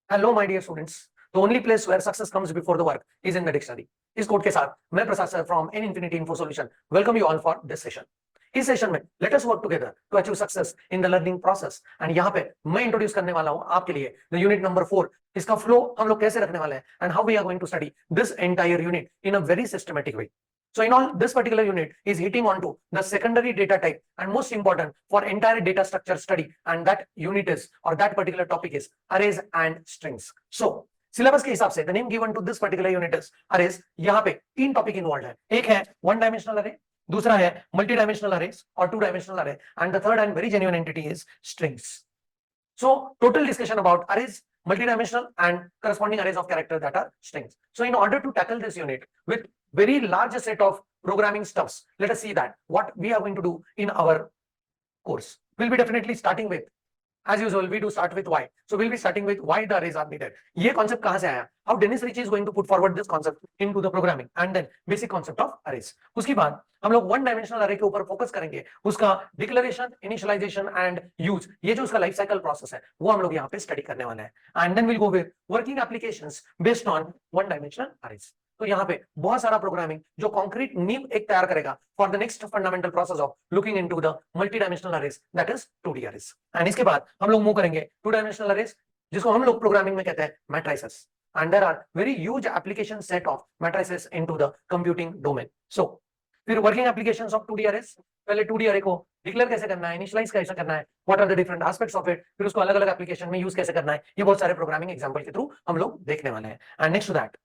Hello my dear students, the only place where success comes before the work is in the dictionary. इस quote के साथ मैं Prasad sir from an infinity info solution welcome you all for this session. इस session में let us work together to achieve success in the learning process. And यहाँ पे मैं introduce करने वाला हूँ आपके लिए द यूनिट नंबर 4। इसका फ्लो हम लोग कैसे रखने वाले हैं and how we are going to study this entire unit in a very systematic way. So in all, this particular unit is hitting onto the secondary data type and most important for entire data structure study, and that unit is or that particular topic is arrays and strings. So syllabus के हिसाब से the name given to this particular unit is arrays. यहाँ पे तीन topic involve है, एक है one dimensional अरे, दूसरा है मल्टी डायमेंशनल अरेज और टू डायमेंशनल अरे, and the third and very genuine entity is strings. So total discussion about arrays, multidimensional and corresponding arrays of character that are strings. So in order to tackle this unit with very large set of programming stuffs, let us see that what we are going to do in our course. We'll be definitely starting with, as usual, we do start with why. So we'll be starting with why the arrays are needed. ये concept कहाँ से आया? How Dennis Ritchie is going to put forward this concept into the programming, and then basic concept of arrays. उसके बाद हम लोग one dimensional अरे के ऊपर फोकस करेंगे, उसका डिक्लेरेशन, इनिशियलाइजेशन एंड यूज, ये जो उसका लाइफ साइकिल प्रोसेस है वो हम लोग यहाँ पे स्टडी करने वाले हैं। And then will go with working applications based on one dimensional arrays. तो यहाँ पे बहुत सारा प्रोग्रामिंग जो कॉन्क्रीट नींव एक तैयार करेगा for the next fundamental process of looking into the multi dimensional arrays, that is 2D arrays. And इसके बाद हम लोग मूव करेंगे टू डायमेंशनल अरेज, जिसको हम लोग प्रोग्रामिंग में कहते हैं matrices, and there are very huge application set of matrices into the computing domain. So फिर working applications of 2D arrays, पहले 2D अरे को डिक्लेयर कैसे करना है, इनिशियलाइज कैसे करना है, what are the different aspects of it, फिर उसको अलग अलग एप्लीकेशन में यूज कैसे करना है, ये बहुत सारे प्रोग्रामिंग एग्जांपल के थ्रू हम लोग देखने वाले हैं। And next to that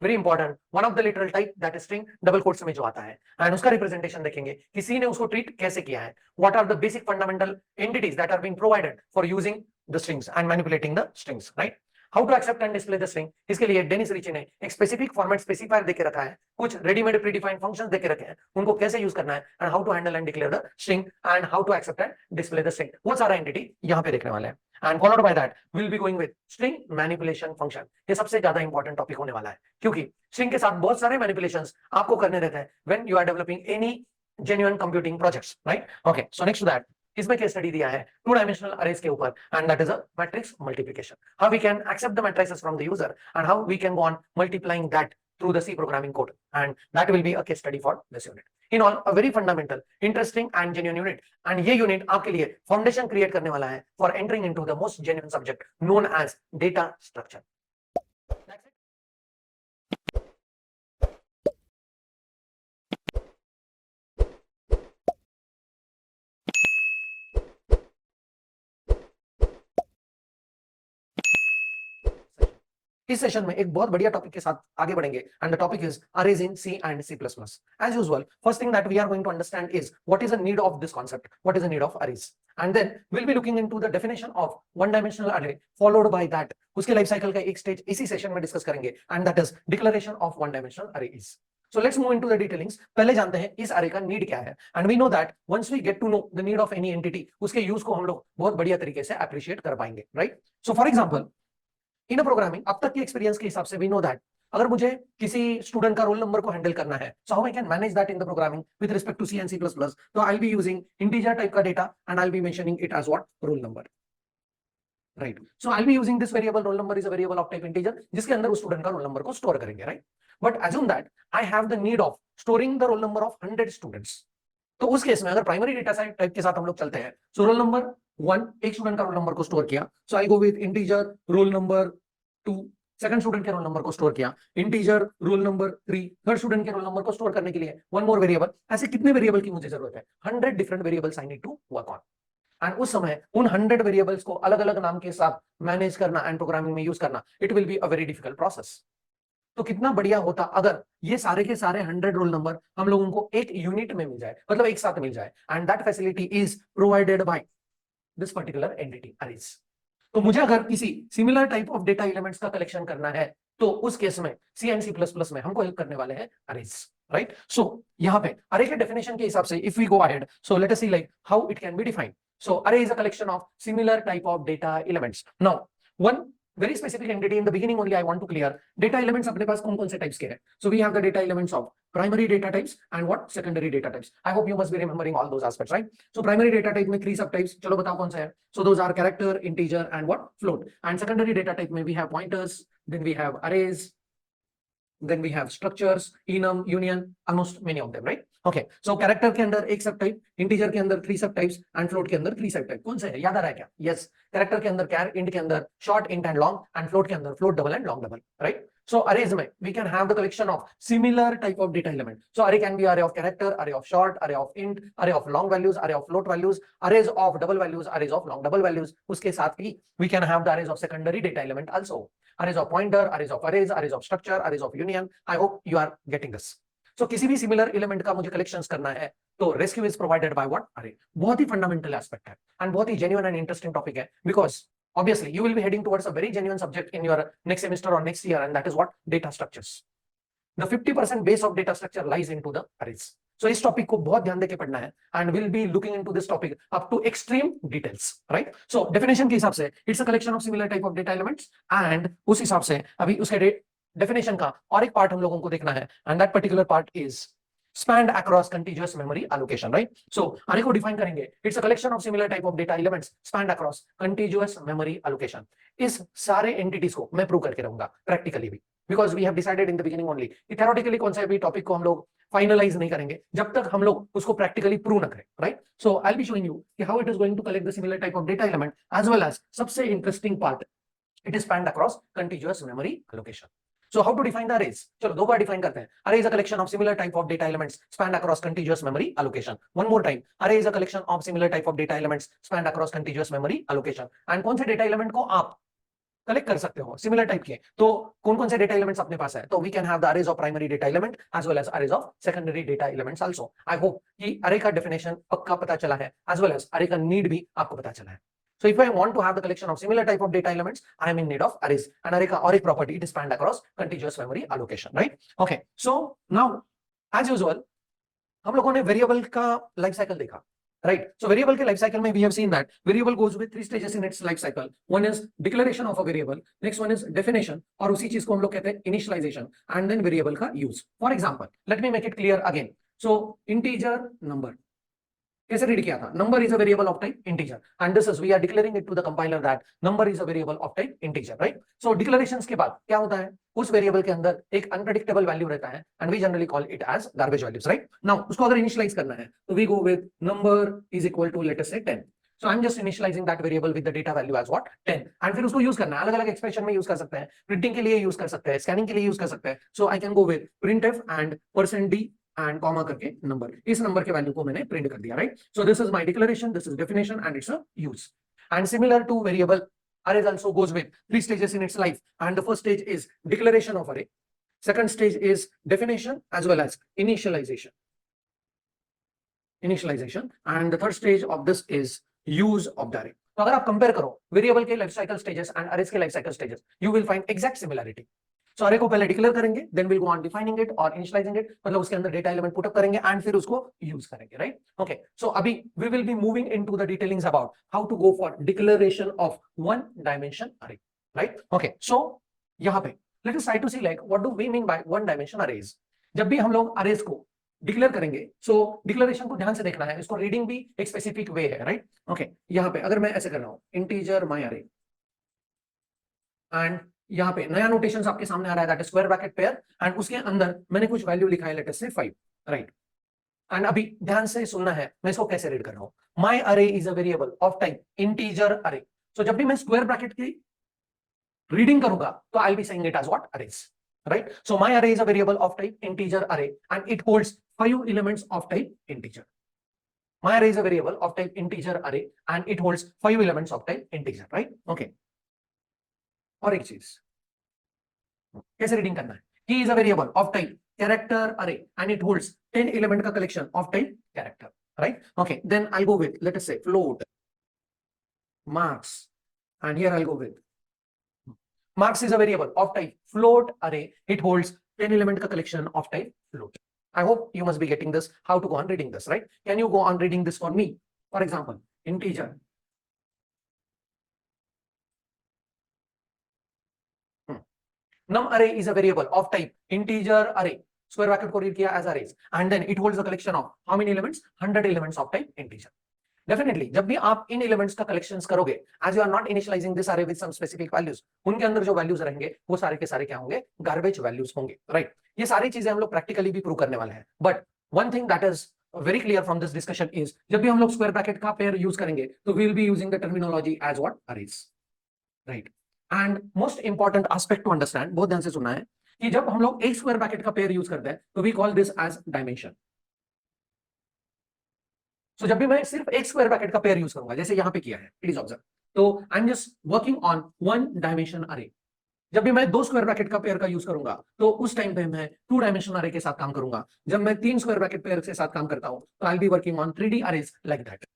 very important one of the literal type that is string, double quotes में जो आता है, एंड उसका रिप्रेजेंटेशन देखेंगे कि सी ने उसको ट्रीट कैसे किया है, what are the basic fundamental entities that are being provided for using the strings and manipulating the strings, right. How to accept and display the string, इसके लिए डेनिस रिची ने एक स्पेसिफिक फॉर्मेट स्पेसिफायर देके रखा है, कुछ readymade predefined functions देके रखे हैं, उनको कैसे यूज करना है, and how to handle and declare the string and how to accept and display the string, वो सारा एंटिटी यहाँ पे देखने वाले हैं। And followed by that will be going with string manipulation function. ये सबसे ज्यादा इंपॉर्टेंट टॉपिक होने वाला है, क्योंकि स्ट्रिंग के साथ बहुत सारे मैनिपुलेशंस आपको करने रहते हैं when you are developing any genuine computing projects, right? Okay, so next to that इसमें केस स्टडी दिया है टू डायमेंशनल अरेज के ऊपर, and that is a matrix multiplication, how we can accept the matrices from the user and how we can go on multiplying that through the C programming code, and that will be a case study for this unit. In all a very fundamental, interesting and genuine unit, एंड ये unit आपके लिए foundation create करने वाला है for entering into the most genuine subject known as data structure. इस session में एक बहुत बढ़िया टॉपिक के साथ आगे बढ़ेंगे, and the topic is arrays in C and C plus plus. As usual, first thing that we are going to understand is what is the need of this concept, what is the need of arrays, and then will be looking into the definition of one dimensional array, followed by that उसके life cycle का एक stage इसी session में discuss करेंगे, and that is declaration of one dimensional arrays. So let's move into the detailings। पहले जानते हैं इस अरे का नीड क्या है, and we know that once we get to know the need of any entity, उसके यूज को हम लोग बहुत बढ़िया तरीके से अप्रिशिएट कर पाएंगे, right. So for example in programming अब तक के एक्सपीरियंस के हिसाब से वी नो दैट अगर मुझे किसी स्टूडेंट का रोल नंबर को हैंडल करना है, so how I can manage that in the programming with respect to C and C plus plus, तो I will be using integer type का data and I will be mentioning it as what, roll number, right. So I will be using this variable roll number is a variable of type integer, जिसके अंदर उस student का roll number को store करेंगे, राइट। But assume that I have the need of storing the roll number of 100 students, तो उस case में अगर प्राइमरी डेटा टाइप के साथ हम लोग चलते हैं, सो रोल नंबर 1 एक स्टूडेंट का रोल नंबर को स्टोर किया, so I go with integer roll number 2, second student के रोल नंबर को स्टोर किया, integer roll number 3, third student के रोल नंबर को स्टोर करने के लिए वन मोर वेरिएबल। ऐसे कितने वेरिएबल की मुझे जरूरत है, 100 different variables I need to work on, एंड उस समय उन 100 वेरिएबल्स को अलग अलग नाम के साथ मैनेज करना एंड प्रोग्रामिंग में यूज करना, it will be a very difficult process. तो कितना बढ़िया होता अगर ये सारे के सारे 100 रोल नंबर हम लोगों को एक यूनिट में मिल जाए, मतलब एक साथ मिल जाए, and that facility is provided by this particular entity arrays. तो मुझे अगर किसी similar type of data elements का कलेक्शन करना है, तो उस केस में सी एंड सी प्लस प्लस में हमको हेल्प करने वाले हैं अरेज, राइट। सो यहाँ पे अरे के डेफिनेशन के हिसाब से if we go ahead, so let us see like how it can be defined. So array is a collection of similar type of data elements. Now one very specific entity in the beginning only I want to clear data elements अपने पास कौन कौन से types के हैं. So we have the data elements of primary data types and what secondary data types. I hope you must be remembering all those aspects, right? So primary data type में 3 subtypes. चलो बताओ कौन सा है. So those are character, integer and what float. And secondary data type में we have pointers, then we have arrays, then we have structures, enum, union, almost many of them, right? Okay, so character के अंदर एक सब type, integer के अंदर 3 सब types and float के अंदर 3 सब टाइप. कौन सा है, याद आ रहा है क्या? यस, कैरेक्टर के अंदर char, int के अंदर short, int and long, and float के अंदर float, double and long double, right? So arrays में we can have the collection of similar type of data element. So array can be array of character, array of short, array of int, array of long values, array of float values, arrays of double values, arrays of long double values. उसके साथ ही we can have the arrays of secondary data element also. Arrays of pointer, arrays of arrays, arrays of structure, arrays of union. I hope you are getting this. So किसी भी similar element का मुझे collections करना है तो rescue is provided by what? Array. बहुत ही fundamental aspect है and बहुत ही genuine and interesting topic है, because obviously you will be heading towards a very genuine subject in your next semester or next year, and that is what? Data structures. The 50% base of data structure lies into the arrays. So इस topic को बहुत ध्यान देके पढ़ना है and we'll be looking into this topic up to extreme details, right? So definition के हिसाब से it's a collection of similar type of data elements, and उस हिसाब से अभी उसके definition का और एक पार्ट हम लोगों को देखना है, and that particular part is spanned across contiguous memory allocation, right? So array को define करेंगे, it's a collection of similar type of data elements spanned across contiguous memory allocation. इस सारे entities को मैं प्रूव करके रहूंगा practically भी, because we have decided in the beginning only कि theoretically कौन सा भी टॉपिक को हम लोग फाइनलाइज नहीं करेंगे जब तक हम लोग उसको प्रैक्टिकली प्रूव ना करें, right? So I will be showing you कि how it is going to collect the similar type of data element, as well as सबसे interesting part, it is spanned across continuous memory allocation. So how to define the arrays? चलो दो बार define करते हैं. Array is a collection of similar type of data elements spanned across contiguous memory allocation. One more time. Array is a collection of similar type of data elements spanned across contiguous memory allocation. And कौन से data element को आप collect कर सकते हो similar type के, तो कौन कौन से डेटा एलिमेंट्स अपने पास है? तो we can have the arrays of primary data element as well as arrays of secondary data elements also. I hope कि अरे का डेफिनेशन पक्का पता चला है, एज वेल एज अरे का नीड भी आपको पता चला है. So if I want to have the collection of similar type of data elements, I am in need of arrays. And array का और एक property, it is spanned across contiguous memory allocation, right? Okay. So now, as usual, हम लोगों ने variable का life cycle देखा, right? So variable के life cycle में we have seen that variable goes with 3 stages in its life cycle. One is declaration of a variable, next one is definition, और उसी चीज को हम लोग कहते हैं initialization, and then variable का use. For example, let me make it clear again. So integer number कैसे रीड किया था? Number is a variable of type integer, and this is we are declaring it to the compiler that number is a variable of type integer, right? So declarations के बाद क्या होता है? उस variable के अंदर एक अनप्रेडिक्टेबल वैल्यू रहता है, and we generally call it as garbage values, right? Now उसको अगर इनिशियलाइज करना है तो we go with number is equal to let us say 10. So I'm just initializing that variable with the data value as what? 10. And फिर उसको use करना है, अलग अलग एक्सप्रेशन में यूज कर सकते हैं, प्रिंटिंग के लिए यूज कर सकते हैं, स्कैनिंग के लिए यूज कर सकते हैं. So I can go with printf and %d and comma करके नंबर, इस नंबर के वैल्यू को मैंने प्रिंट कर दिया, right? So this is my declaration, this is definition and it's a use. And similar to variable, arrays also goes with 3 stages in its life, and the first stage is declaration of array, second stage is definition as well as initialization, and the third stage of this is use of the array. तो अगर आप compare करो variable के life cycle stages and arrays के life cycle stages, you will find exact similarity. So array को पहले declare करेंगे, then will go on defining it और इनिशियलाइजिंग इट, मतलब उसके अंदर डेटा एलिमेंट पुट अप करेंगे एंड फिर उसको यूज करेंगे, राइट? ओके, सो अभी we will be moving into the detailings about how to go for declaration of one dimension array, right? Okay, so यहाँ पे let us try to see like what do we mean by one dimension arrays. जब भी हम लोग arrays को declare करेंगे, सो declaration को ध्यान से देखना है, इसको रीडिंग भी एक स्पेसिफिक वे है, राइट? ओके, यहाँ पे अगर मैं ऐसे कर रहा हूँ इंटीजर माय अरे, एंड यहाँ पे नया नोटेशन आपके सामने आ रहा है, that is square bracket pair, and उसके अंदर मैंने कुछ वैल्यू लिखा है, लेट अस से 5, राइट? एंड अभी ध्यान से सुनना है मैं इसको कैसे रीड कर रहा हूँ. My array is a variable of type integer अरे. सो जब भी मैं स्क्वायर ब्रैकेट की रीडिंग करूंगा तो I will be saying it as what? Arrays, right? So my array is a variable of type integer array, and it holds 5 elements of type integer. My array is a variable of type integer array, and it holds 5 elements of type integer, right? Okay. और एक चीज कैसे reading करना है? He is a variable of type character array, and it holds 10 element का collection of type character, right? Okay. Then I'll go with, let us say, float, marks, and here I'll go with marks is a variable of type float array. It holds 10 element ka collection of type float. I hope you must be getting this, how to go on reading this, right? Can you go on reading this for me? For example, integer num array is a variable of type integer array, square bracket को read किया as arrays, and then it holds a collection of how many elements? 100 elements of type integer. Definitely जब भी आप इन elements का collections करोगे, as you are not initializing this array with some specific values, उनके अंदर जो वैल्यूज रहेंगे वो सारे के सारे क्या होंगे? गार्बेज वैल्यूज होंगे, राइट? ये सारी चीजें हम लोग प्रैक्टिकली भी प्रूव करने वाले हैं, but one thing that is very clear from this discussion is, जब भी हम लोग स्क्वायर ब्रैकेट का पेयर यूज करेंगे तो we will be using the terminology as what? Arrays, right? And most important aspect to understand, बहुत ध्यान से सुनना है, कि जब हम लोग एक स्क्वायर ब्रैकेट का पेयर यूज करते हैं तो we call this as dimension. So जब भी मैं सिर्फ एक स्क्वायर ब्रैकेट का पेयर यूज करूंगा, जैसे यहां पे किया है, प्लीज ऑब्जर्व, तो I am just working on one dimension array. जब भी मैं दो स्क्वायर ब्रैकेट का पेयर का यूज करूंगा तो उस टाइम पे मैं टू डायमेंशन अरे के साथ काम करूंगा। जब मैं तीन स्क्वायर ब्रैकेट पेयर के साथ काम करता हूं तो I will be working on 3D arrays like that.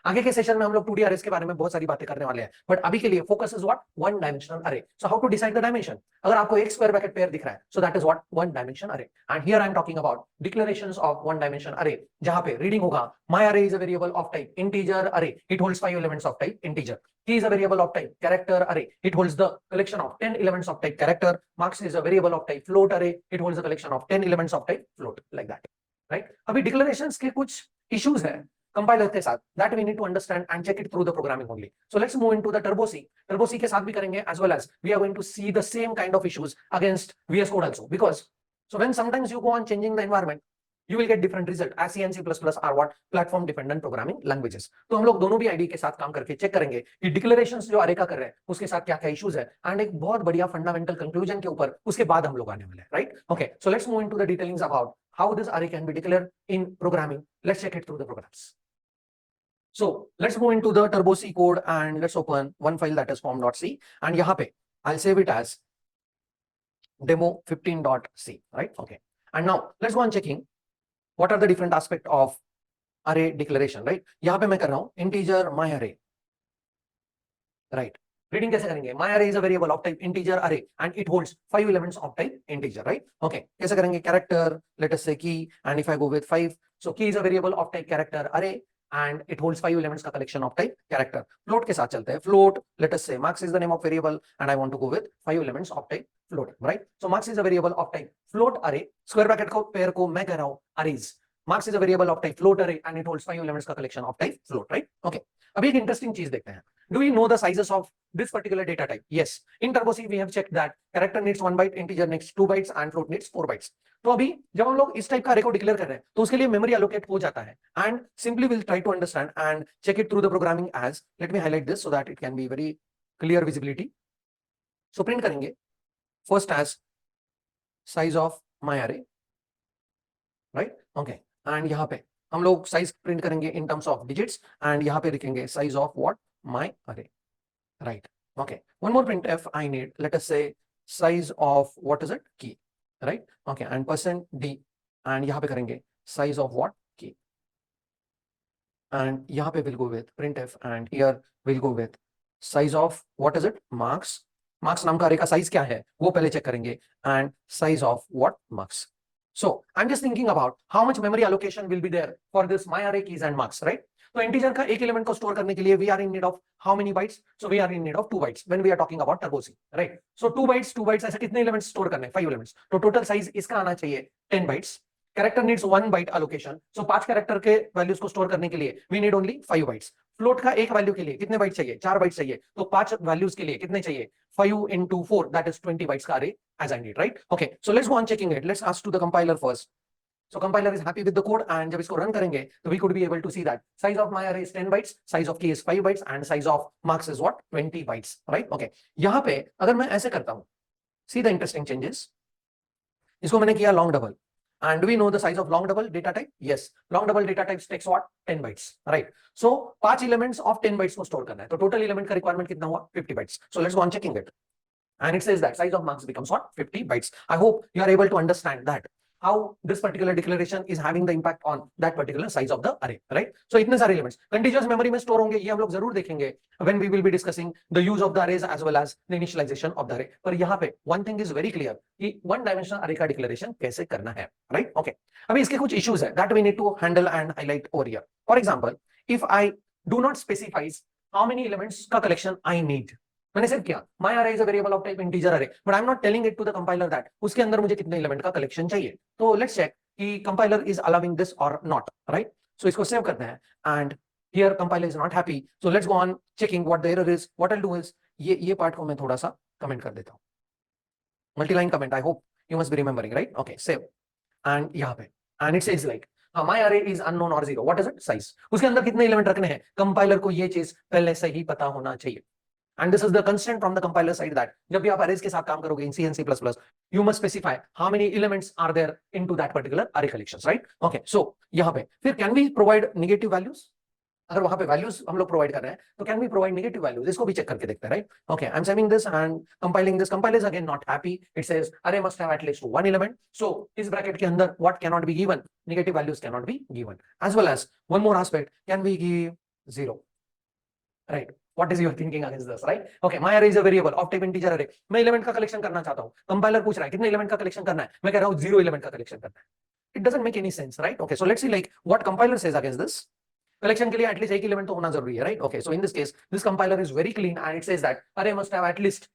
आगे के सेशन में हम लोग 2D अरेज के बारे में बहुत सारी बातें करने वाले हैं, बट अभी के लिए focus is what? One dimensional array. So how to decide the dimension? अगर आपको एक स्क्वायर ब्रैकेट पेयर दिख रहा है, so that is what? One dimension array. And here I am talking about declarations of one dimension array, जहां पे reading होगा my array is a variable of type integer array, it holds 5 elements of type integer. Key is a variable of type character array, it holds the collection of 10 elements of type character. Marks is a variable of type float array, it holds a collection of 10 elements of type float, like that, right? अभी declarations के कुछ issues हैं compiler के साथ, that we need to understand and check it through the programming only. So let's move into the Turbo C. Turbo C के साथ भी करेंगे, as well as we are going to see the same kind of issues against VS Code also, because so when sometimes you go on changing the environment, you will get different result, as C and C++ are what? Platform dependent programming languages. तो हम लोग दोनों भी ID के साथ काम करके check करेंगे कि डिक्लेरेशंस जो अरे का कर रहे हैं उसके साथ क्या क्या इश्यूज है, एंड एक बहुत बढ़िया फंडामेंटल कंक्लूजन के ऊपर उसके बाद हम लोग आने वाले हैं, right? Okay, so let's move into the detailings about how this array can be declared in programming. Let's check it through the programs. So let's move into the Turbo C code and let's open one file that is form.c, and यहाँ पे I'll save it as demo15.c, right? Okay, and now let's go on checking what are the different aspect of array declaration, right? यहाँ पे मैं कर रहा हूँ integer my array, right? Reading कैसे करेंगे? My array is a variable of type integer array and it holds 5 elements of type integer, right? Okay, कैसे करेंगे? Character, let us say key, and if I go with 5, so key is a variable of type character array and it holds 5 elements का collection of type character. Float के साथ चलते हैं, float, let us say marks is the name of variable and I want to go with 5 elements of type float, right? So marks is a variable of type float array, square bracket को pair को मैं कह रहा हूँ arrays. Marks is a variable of type float array and it holds 5 elements का collection of type float, right? Okay, अभी एक interesting चीज देखते हैं. Do we know the sizes of this particular data type? Yes, in Turbo C we have checked that character needs 1 byte, integer needs 2 bytes and float needs 4 bytes. तो अभी जब हम लोग इस टाइप का अरे को डिक्लेयर कर रहे हैं तो उसके लिए मेमोरी एलोकेट हो जाता है, and simply will try to understand and check it through the programming as, let me highlight this so that it can be very clear visibility. So print करेंगे first as size of my array, right? Okay, and यहाँ पे हम लोग size print करेंगे in terms of digits, and यहाँ पे लिखेंगे size of what? My array, right? Okay, one more print f I need, late us से size of what is it? की, right? Okay, and %d, and यहाँ पे करेंगे size of what? Key, and यहाँ पे we'll go with printf, and here we'll go with size of what is it? Marks. Marks नाम का array का size क्या है वो पहले चेक करेंगे, and size of what? Marks. So I'm just thinking about how much memory allocation will be there for this my array keys and marks, right? तो integer का एक एलिमेंट को स्टोर करने के लिए we are in need of how many bytes? So we are in need of 2 bytes when we are talking about Turbo C, right? So 2 bytes ऐसे कितने elements store करने? 5 एलिमेंट्स. तो टोटल साइज इसका आना चाहिए 10 bytes. Character needs 1 byte allocation, so 5 character के values को store करने के लिए we need only 5 bytes. Float का एक वैल्यू के लिए कितने बाइट चाहिए? 4 बाइट चाहिए. तो 5 वैल्यूज के लिए कितने चाहिए? 5 into 4, that is 20 बाइट्स का array as I need, right? Okay, so let's go on checking it. Let's ask to the compiler first. So compiler is happy with the code, and जब इसको run करेंगे तो we could be able to see that size of my array is 10 bytes, size of key is 5 bytes, and size of marks is what? 20 bytes, right? Okay, यहाँ पे अगर मैं ऐसे करता हूँ, see the interesting changes. इसको मैंने किया long double, and do we know the size of long double data type? Yes, long double data type takes what? 10 bytes, right? So 5 elements of 10 bytes को store करना है, तो total element का requirement कितना हुआ? 50 bytes. So let's go on checking it, and it says that size of marks becomes what? 50 bytes. I hope you are able to understand that how this particular declaration is having the impact on that particular size of the array, right? So इतने सारे elements contiguous memory में store होंगे, ये हम लोग जरूर देखेंगे when we will be discussing the use of the arrays as well as the initialization of the array. पर यहाँ पे one thing is very clear कि one dimensional array का declaration कैसे करना है, right? Okay, अभी इसके कुछ issues है that we need to handle and highlight over here. For example, if I do not specify how many elements का collection I need, मैंने सेव किया my array is a variable of type integer array, but I'm not telling it to the compiler that उसके अंदर मुझे कितने element का collection चाहिए. तो let's check कि compiler is allowing this or not, right? So इसको सेव करते हैं and here compiler is not happy, so let's go on checking what the error is. What I'll do is ये part को मैं थोड़ा सा comment कर देता हूँ. Multiline comment, I hope you must be remembering, right? Okay, save and यहाँ पे and it says like my array is unknown और zero. What is it? Size. उसके अंदर कितने एलिमेंट रखने हैं, कंपाइलर को ये चीज पहले से ही पता होना चाहिए. And this is the constraint from the compiler side that जब भी आप अरेज के साथ काम करोगे in C and C plus plus, you must specify how many elements are there into that particular array collections, right? Okay, so यहाँ पे फिर can we provide negative values? अगर वहां पे वैल्यूज हम लोग प्रोवाइड कर रहे हैं तो can we provide negative values? इसको भी चेक करके देखते हैं, right? Okay, I am saving this and compiling this. Compiler is again not happy. It says array must have at least one element. So इस ब्रैकेट के अंदर what can not be given? Negative values can not be given. As well as one more aspect, can we give zero, right? What is your thinking against this, right? Okay, my array is a variable of type integer array. मैं element का collection करना चाहता हूँ. Compiler पूछ रहा है कितने element का कलेक्शन करना है, मैं कह रहा हूँ जीरो एलिमेंट का कलेक्शन करना है. It doesn't make any sense, right? Okay, so let's see like what compiler says against this. Collection के लिए एटलीस्ट एक एलिमेंट तो होना जरूरी है, right? Okay, so in this case this compiler is very clean and it says that array must have at least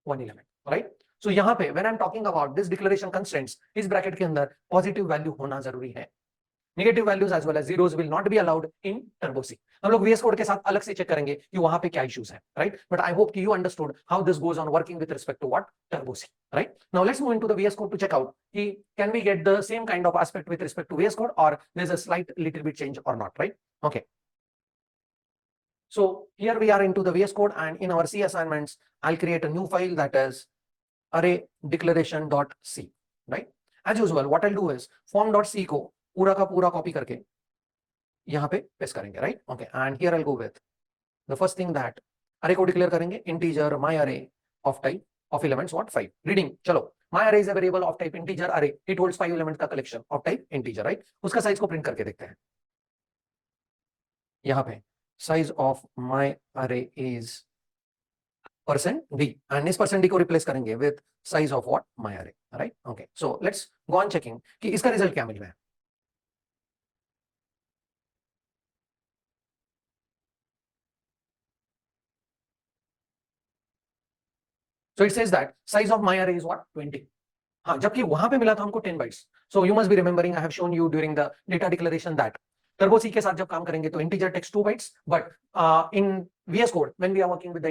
one element, right? So यहाँ पे when I am talking about this declaration constraints, इस bracket के अंदर positive value होना जरूरी है. Negative values as well as zeros will not be allowed in Turbo C. हम लोग VS कोड के साथ अलग से चेक करेंगे कि वहां पे क्या इश्यूज है, राइट? बट आई होप कि you understood how this goes on working with respect to what Turbo C, right? Now let's move into the VS code to check out कि can we get the same kind of aspect with respect to VS code और there is a slight little bit change और not, right? Okay, so here we are into the VS code and in our C assignments I'll create a new file that is array declaration.c, right? As usual what I'll do is form.c को पूरा का पूरा copy करके यहाँ पे paste करेंगे, right? Okay, and here I go with the first thing that अरे को डिक्लेयर करेंगे इंटीजर माय अरे of type of elements what 5. Reading, चलो my array is a variable of type integer array, it holds 5 element का collection of type integer, right? उसका size को print करके देखते हैं. यहाँ पे size of my array is %d and इस %d को रिप्लेस करेंगे with size of what? My array, right? Okay, so let's go on checking कि इसका रिजल्ट क्या मिल रहा है. So it says that size of my array is what? 20. हाँ, जबकि वहां पे मिला था हमको 10 bytes. So you must be remembering I have shown you during the data declaration that turbo C के साथ जब काम करेंगे तो integer takes 2 bytes, but in VS code when we are working with the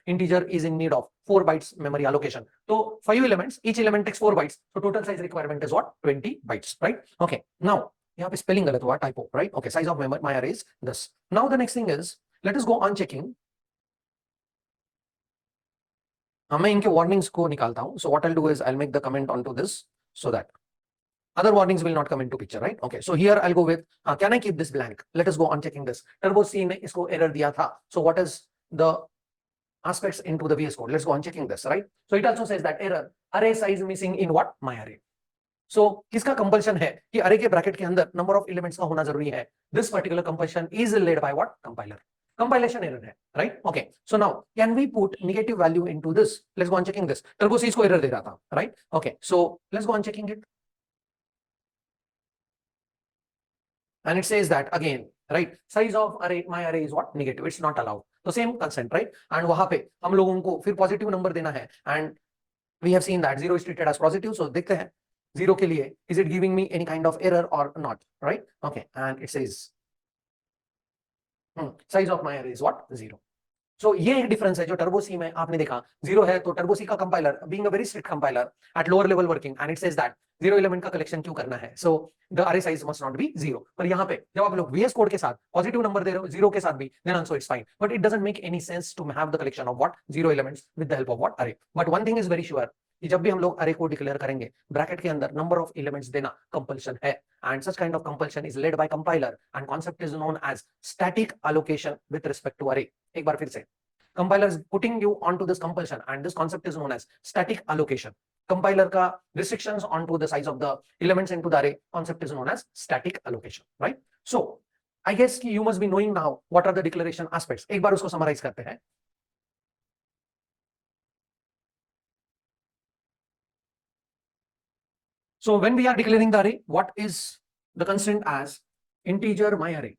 integer is in need of 4 bytes memory allocation. तो 5 elements, each element takes 4 bytes, so total size requirement is what? 20 bytes, right? Okay, now यहाँ पे spelling गलत हुआ, typo, right? Okay, size of my array is this. Now the next thing is let us go on checking. मैं इनके warnings को निकालता हूँ. So what I'll do is I'll make the comment onto this so that other warnings will not come into picture, right? Okay, so here I'll go with can I keep this blank? Let us go on checking this. Turbo C ने इसको error दिया था. So what is the aspects into the VS code? Let's go on checking this, right? So it also says that error array size missing in what? My array. So किसका compulsion है कि अरे के bracket के अंदर number of elements का होना जरूरी है. This particular compulsion is lead by what? Compiler. Compilation error है, right? Okay, so now can we put negative value into this? Let's go on checking this. Turbo C इसको error दे रहा था, right? Okay, so let's go on checking it. And it says that again, right? Size of array, my array is what? Negative. It's not allowed. So same consent, right? And वहां पे हम लोगों को फिर positive number देना है. And we have seen that 0 is treated as positive. So देखते हैं 0 के लिए is it giving me any kind of error or not, right? Okay, and it says size of my array is what? 0. So ये एक difference है जो turbo सी में आपने देखा 0 है. तो टर्बो सी का compiler being a very strict compiler at lower level working and it says that 0 element का कलेक्शन क्यों करना है. सो द अरे साइज मस्ट नॉट बी 0. पर यहाँ पे जब आप लोग VS कोड के साथ पॉजिटिव नंबर दे रहे हो 0 के साथ भी, then also it's fine. But it doesn't make any sense to have the collection of what? 0 elements with the help of what? Array. But one thing is very sure कि जब भी हम लोग अरे को डिक्लेयर करेंगे ब्रैकेट के अंदर नंबर ऑफ एलिमेंट्स देना कंपल्शन है. And such kind of compulsion is lead by compiler and concept is known as static allocation with respect to array. एक बार फिर से, compiler is putting you onto this compulsion and this concept is known as static allocation. Compiler का restrictions onto the size of the elements into the array concept is known as static allocation, right? So I guess कि you must be knowing now what are the declaration aspects. एक बार उसको summarize करते हैं. So when we are declaring the array, what is the constraint as integer my array?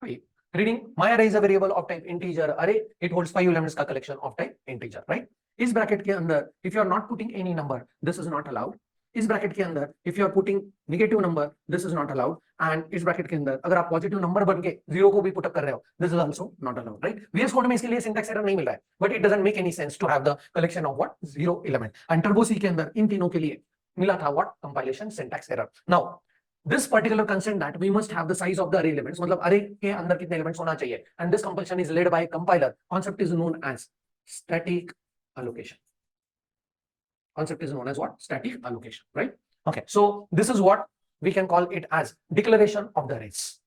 Right. reading my array is a variable of type integer array, it holds 5 elements का collection of type integer, right? इस bracket के अंदर if you are not putting any number, this is not allowed. इस bracket के अंदर if you are putting negative number, this is not allowed. and इस bracket के अंदर अगर आप पॉजिटिव नंबर बन के जीरो को भी पुट अप कर रहे हो, this is also not allowed, right? VS code में इसके लिए सिंटैक्स एरर नहीं मिल रहा है, but it doesn't make any sense to have the collection of what zero element. and turbo C के अंदर इन तीनों के लिए मिला था what compilation syntax error. now this particular constant that we must have the size of the array elements, मतलब array के अंदर कितने elements होना चाहिए, and this compulsion is led by compiler. concept is known as static allocation. Concept is known as what? Static allocation, right? Okay, so this is what we can call it as declaration of the arrays.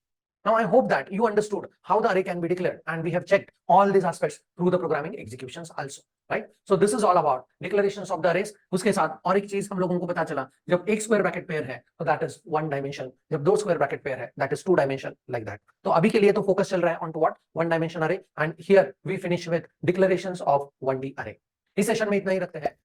Now I hope that you understood how the array can be declared, and we have checked all these aspects through the programming executions also, right? So this is all about declarations of the arrays. उसके साथ और एक चीज हम लोगों को पता चला, जब एक स्क्वायर ब्रैकेट पेयर है तो that is one dimension, जब दो स्क्वायर ब्रैकेट पेयर है that is two dimension, like that. तो अभी के लिए तो फोकस चल रहा है on to what one dimension array, and here we finish with declarations of 1D array. इस सेशन में इतना ही रखते हैं.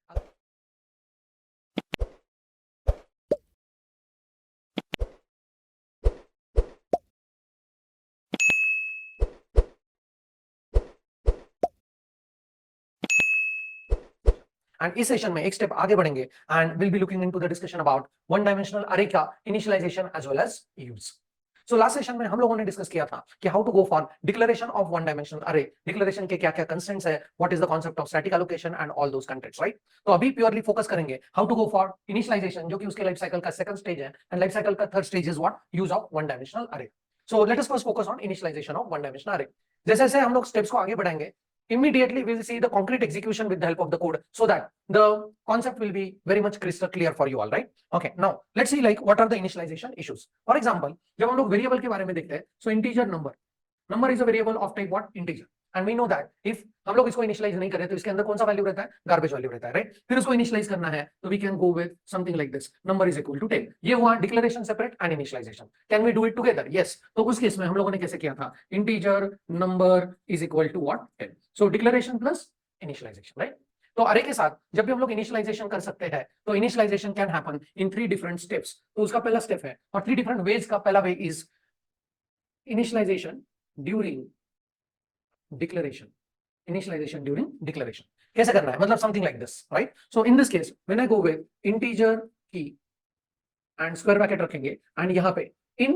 एंड इस सेशन में एक स्टेप आगे बढ़ेंगे and will be looking into the discussion about one dimensional array का initialization as well as use. So last session में हम लोगों ने डिस्कस किया था कि how to go for declaration of one dimensional array. Declaration के क्या क्या कंस्ट्रेंट्स है, what is the concept of static allocation and all those contents, right? तो अभी प्योरली फोकस करेंगे how to go for initialization, जो कि उसके लाइफ साइकिल का सेकंड स्टेज है, एंड लाइफ साइकिल का third stage is what use of one dimensional array. So let us first focus on initialization of one dimensional array. जैसे जैसे हम लोग स्टेप्स को आगे बढ़ाएंगे, immediately we will see the concrete execution with the help of the code, so that the concept will be very much crystal clear for you all, right? Okay, now let's see like what are the initialization issues. For example, जब हम लोग variable के बारे में देखते हैं, so integer number is a variable of type what integer, and we know that if हम लोग इसको इनिशियलाइज नहीं करें तो इसके अंदर कौन सा वैल्यू रहता है, गार्बेज वैल्यू रहता है, राइट? फिर उसको इनिशियलाइज करना है तो we can go with something like this, number is equal to 10. ये हुआ declaration separate and initialization. Can we do it together? Yes. तो उस केस में हम लोगों ने कैसे किया था, integer number is equal to what 10. So declaration plus initialization, right? तो अरे के साथ जब भी हम लोग इनिशियलाइजेशन कर सकते हैं तो initialization can happen in 3 different steps. तो उसका पहला स्टेप है, और 3 डिफरेंट वेज का पहला way is initialization during declaration. Initialization during declaration. कैसे करना है, मतलब something like this, right? So in this case, when I go with integer key and square bracket रखेंगे, and यहाँ पे in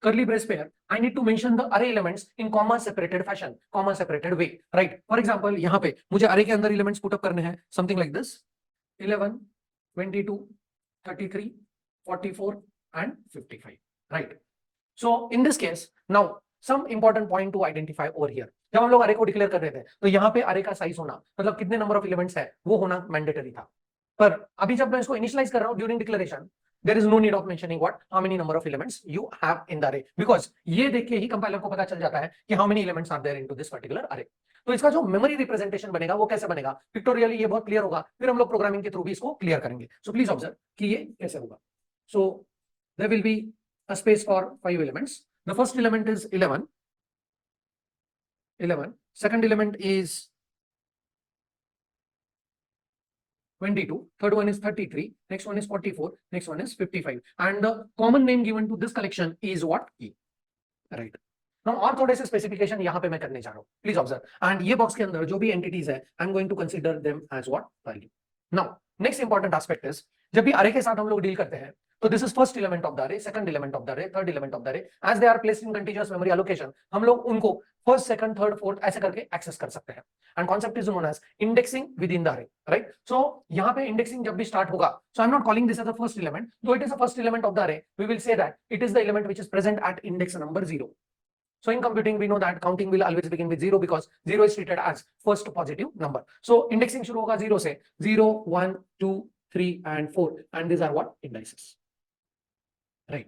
curly brace pair, I need to mention the array elements in comma separated fashion, comma separated way, right? For example, यहाँ पे मुझे array के अंदर elements put up करने हैं, something like this, 11, 22, 33, 44 and 55, right? So in this case, now some important point to identify over here. जब हम लोग अरे को डिक्लेयर कर रहे थे तो यहाँ पे अरे का साइज होना, मतलब कितने नंबर ऑफ एलिमेंट्स है वो होना मैंडेटरी था. पर अभी जब मैं इसको इनिशियलाइज कर रहा हूँ during declaration, there is no need of mentioning what how many number of elements you have in the array, because ये देख के ही कंपाइलर को पता चल जाता है कि how many elements are there into this particular array. तो इसका जो मेमोरी रिप्रेजेंटेशन बनेगा वो कैसे बनेगा, पिक्टोरियली ये बहुत क्लियर होगा, फिर हम लोग प्रोग्रामिंग के थ्रू भी इसको क्लियर करेंगे. सो प्लीज ऑब्जर्व कि ये कैसे होगा. So there will be a space for 5 elements. The first element is 11. Second element is 22, third one is 33, next one is 44, next one is 55, and the common name given to this collection is what? E, right? Now और थोड़े से specification यहाँ पे मैं करने जा रहा हूँ, प्लीज ऑब्जर्व. एंड ये बॉक्स के अंदर जो भी एंटिटीज है, I am going to consider them as what value. Now next important aspect is, जब भी अरे के साथ हम लोग डील करते हैं तो this is first element of the array, second element of the array, third element of the array. As they are placed in continuous memory allocation, हम लोग उनको फर्स्ट, सेकंड, थर्ड, फोर्थ ऐसे करके एक्सेस कर सकते हैं. And concept is known as indexing within the array, right? So यहाँ पे इंडेक्सिंग जब भी स्टार्ट होगा, so I am not calling this as a first element, though it is a first element of the array, we will say that it is the element which is present at index number 0. So in computing, we know that counting will always begin with 0 because 0 is treated as first positive number. So indexing शुरू होगा 0 से, 0, 1, 2, 3 and 4, and these are what? Indices, right?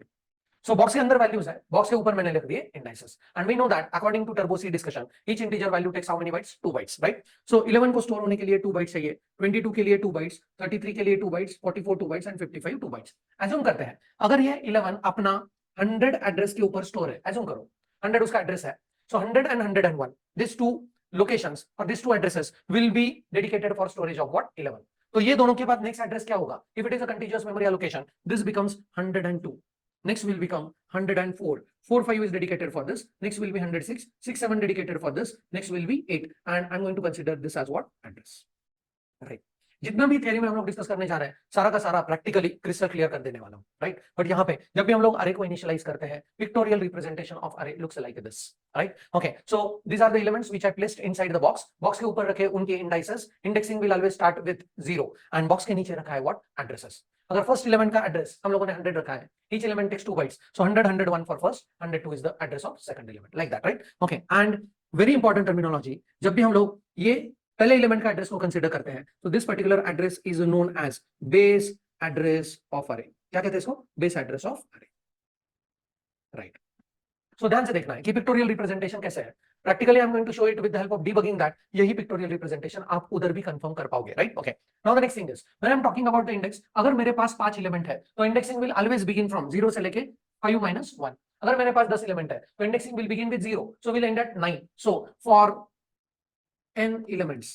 So box के अंदर values है, box के ऊपर मैंने लिख दिए indices, and we know that according to turbo C discussion, each integer value takes how many bytes? 2 bytes, right? So 11 को store होने के लिए 2 bytes चाहिए, 22 के लिए 2 bytes, 33 के लिए 2 bytes, 44 2 bytes and 55 2 bytes. Assume करते हैं अगर ये 11 अपना 100 एड्रेस के ऊपर स्टोर है, assume करो 100 उसका एड्रेस है, so 100 and 101, these two locations or these two addresses will be dedicated for storage of what? 11. तो ये दोनों के बाद नेक्स्ट एड्रेस क्या होगा? If it is a contiguous memory allocation, this becomes 102. next will become 104, 4 5 is dedicated for this, next will be 106, 6 7 dedicated for this, next will be 8, and I'm going to consider this as what? Address. Right, जितना भी theory में हम लोग discuss करने जा रहे हैं सारा का सारा प्रैक्टिकली क्रिस्टल क्लियर कर देने वाला हूं, राइट। बट यहाँ पे जब भी हम लोग अरे को इनिशियलाइज करते हैं, pictorial representation of array looks like this, right. Okay, so these are the elements which I placed inside the box. Box के ऊपर रखे उनके indices, indexing will always start with 0, and box के नीचे रखा है व्हाट? एड्रेसेस। अगर first element का एड्रेस हम लोगों ने 100 रखा है, each element takes 2 bytes, so 100 101 for first, 102 is the address of second element, like that, right? Okay, and very important terminology, जब भी हम लोग ये पहले एलिमेंट का एड्रेस को कंसीडर करते हैं, तो this particular address is known as base address of array. क्या कहते हैं इसको? Base address of array, right. So ध्यान से देखना है कि पिक्टोरियल रिप्रेजेंटेशन कैसे है। Practically I am going to show it with the help of debugging that यही पिक्टोरियल रिप्रेजेंटेशन आप उधर भी कंफर्म कर पाओगे, right. Okay, now the next thing is when I am talking about the index, अगर मेरे पास 5 एलिमेंट है तो indexing will always begin from 0 से लेके 5 - 1। अगर मेरे पास 10 एलिमेंट है तो indexing will begin with 0, so will end at 9। So for n elements,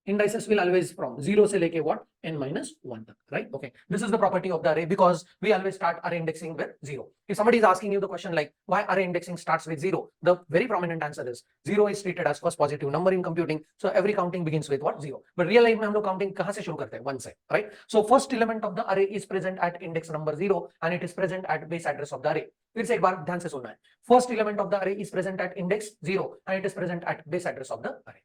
indices will always from 0 से लेके what? n - 1 तक, right? Okay, this is the property of the array because we always start array indexing with 0. If somebody is asking you the question like why array indexing starts with 0, the very prominent answer is 0 is treated as first positive number in computing, so every counting begins with what? 0. But real life में हम लोग counting कहाँ से शुरू करते हैं? 1 से, right? So first element of the array is present at index number 0 and it is present at base address of the array. फिर से एक बार ध्यान से सुनना है, first element of the array is present at index 0 and it is present at base address of the array.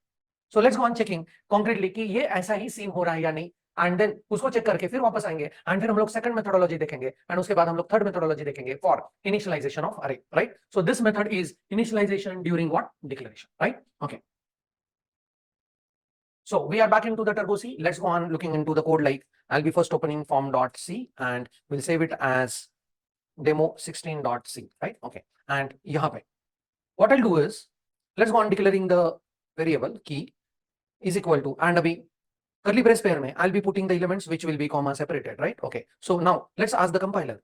So let's go on checking concretely कि ये ऐसा ही सीन हो रहा है या नहीं, एंड देन उसको चेक करके फिर वापस आएंगे एंड फिर हम लोग सेकंड मेथोडोलॉजी देखेंगे एंड उसके बाद हम लोग थर्ड मेथोडोलॉजी देखेंगे for initialization of array, right. So this method is initialization during what? Declaration, right. Okay, so we are back into the turbo C. Let's go on looking into the code. Like I'll be first opening form.c and we'll save it as demo16.c, right? Okay, and यहाँ पे what I'll do is let's go on declaring the variable key is equal to, and अभी curly brace pair में I'll be putting the elements which will be comma separated, right? Okay, so now let's ask the compiler,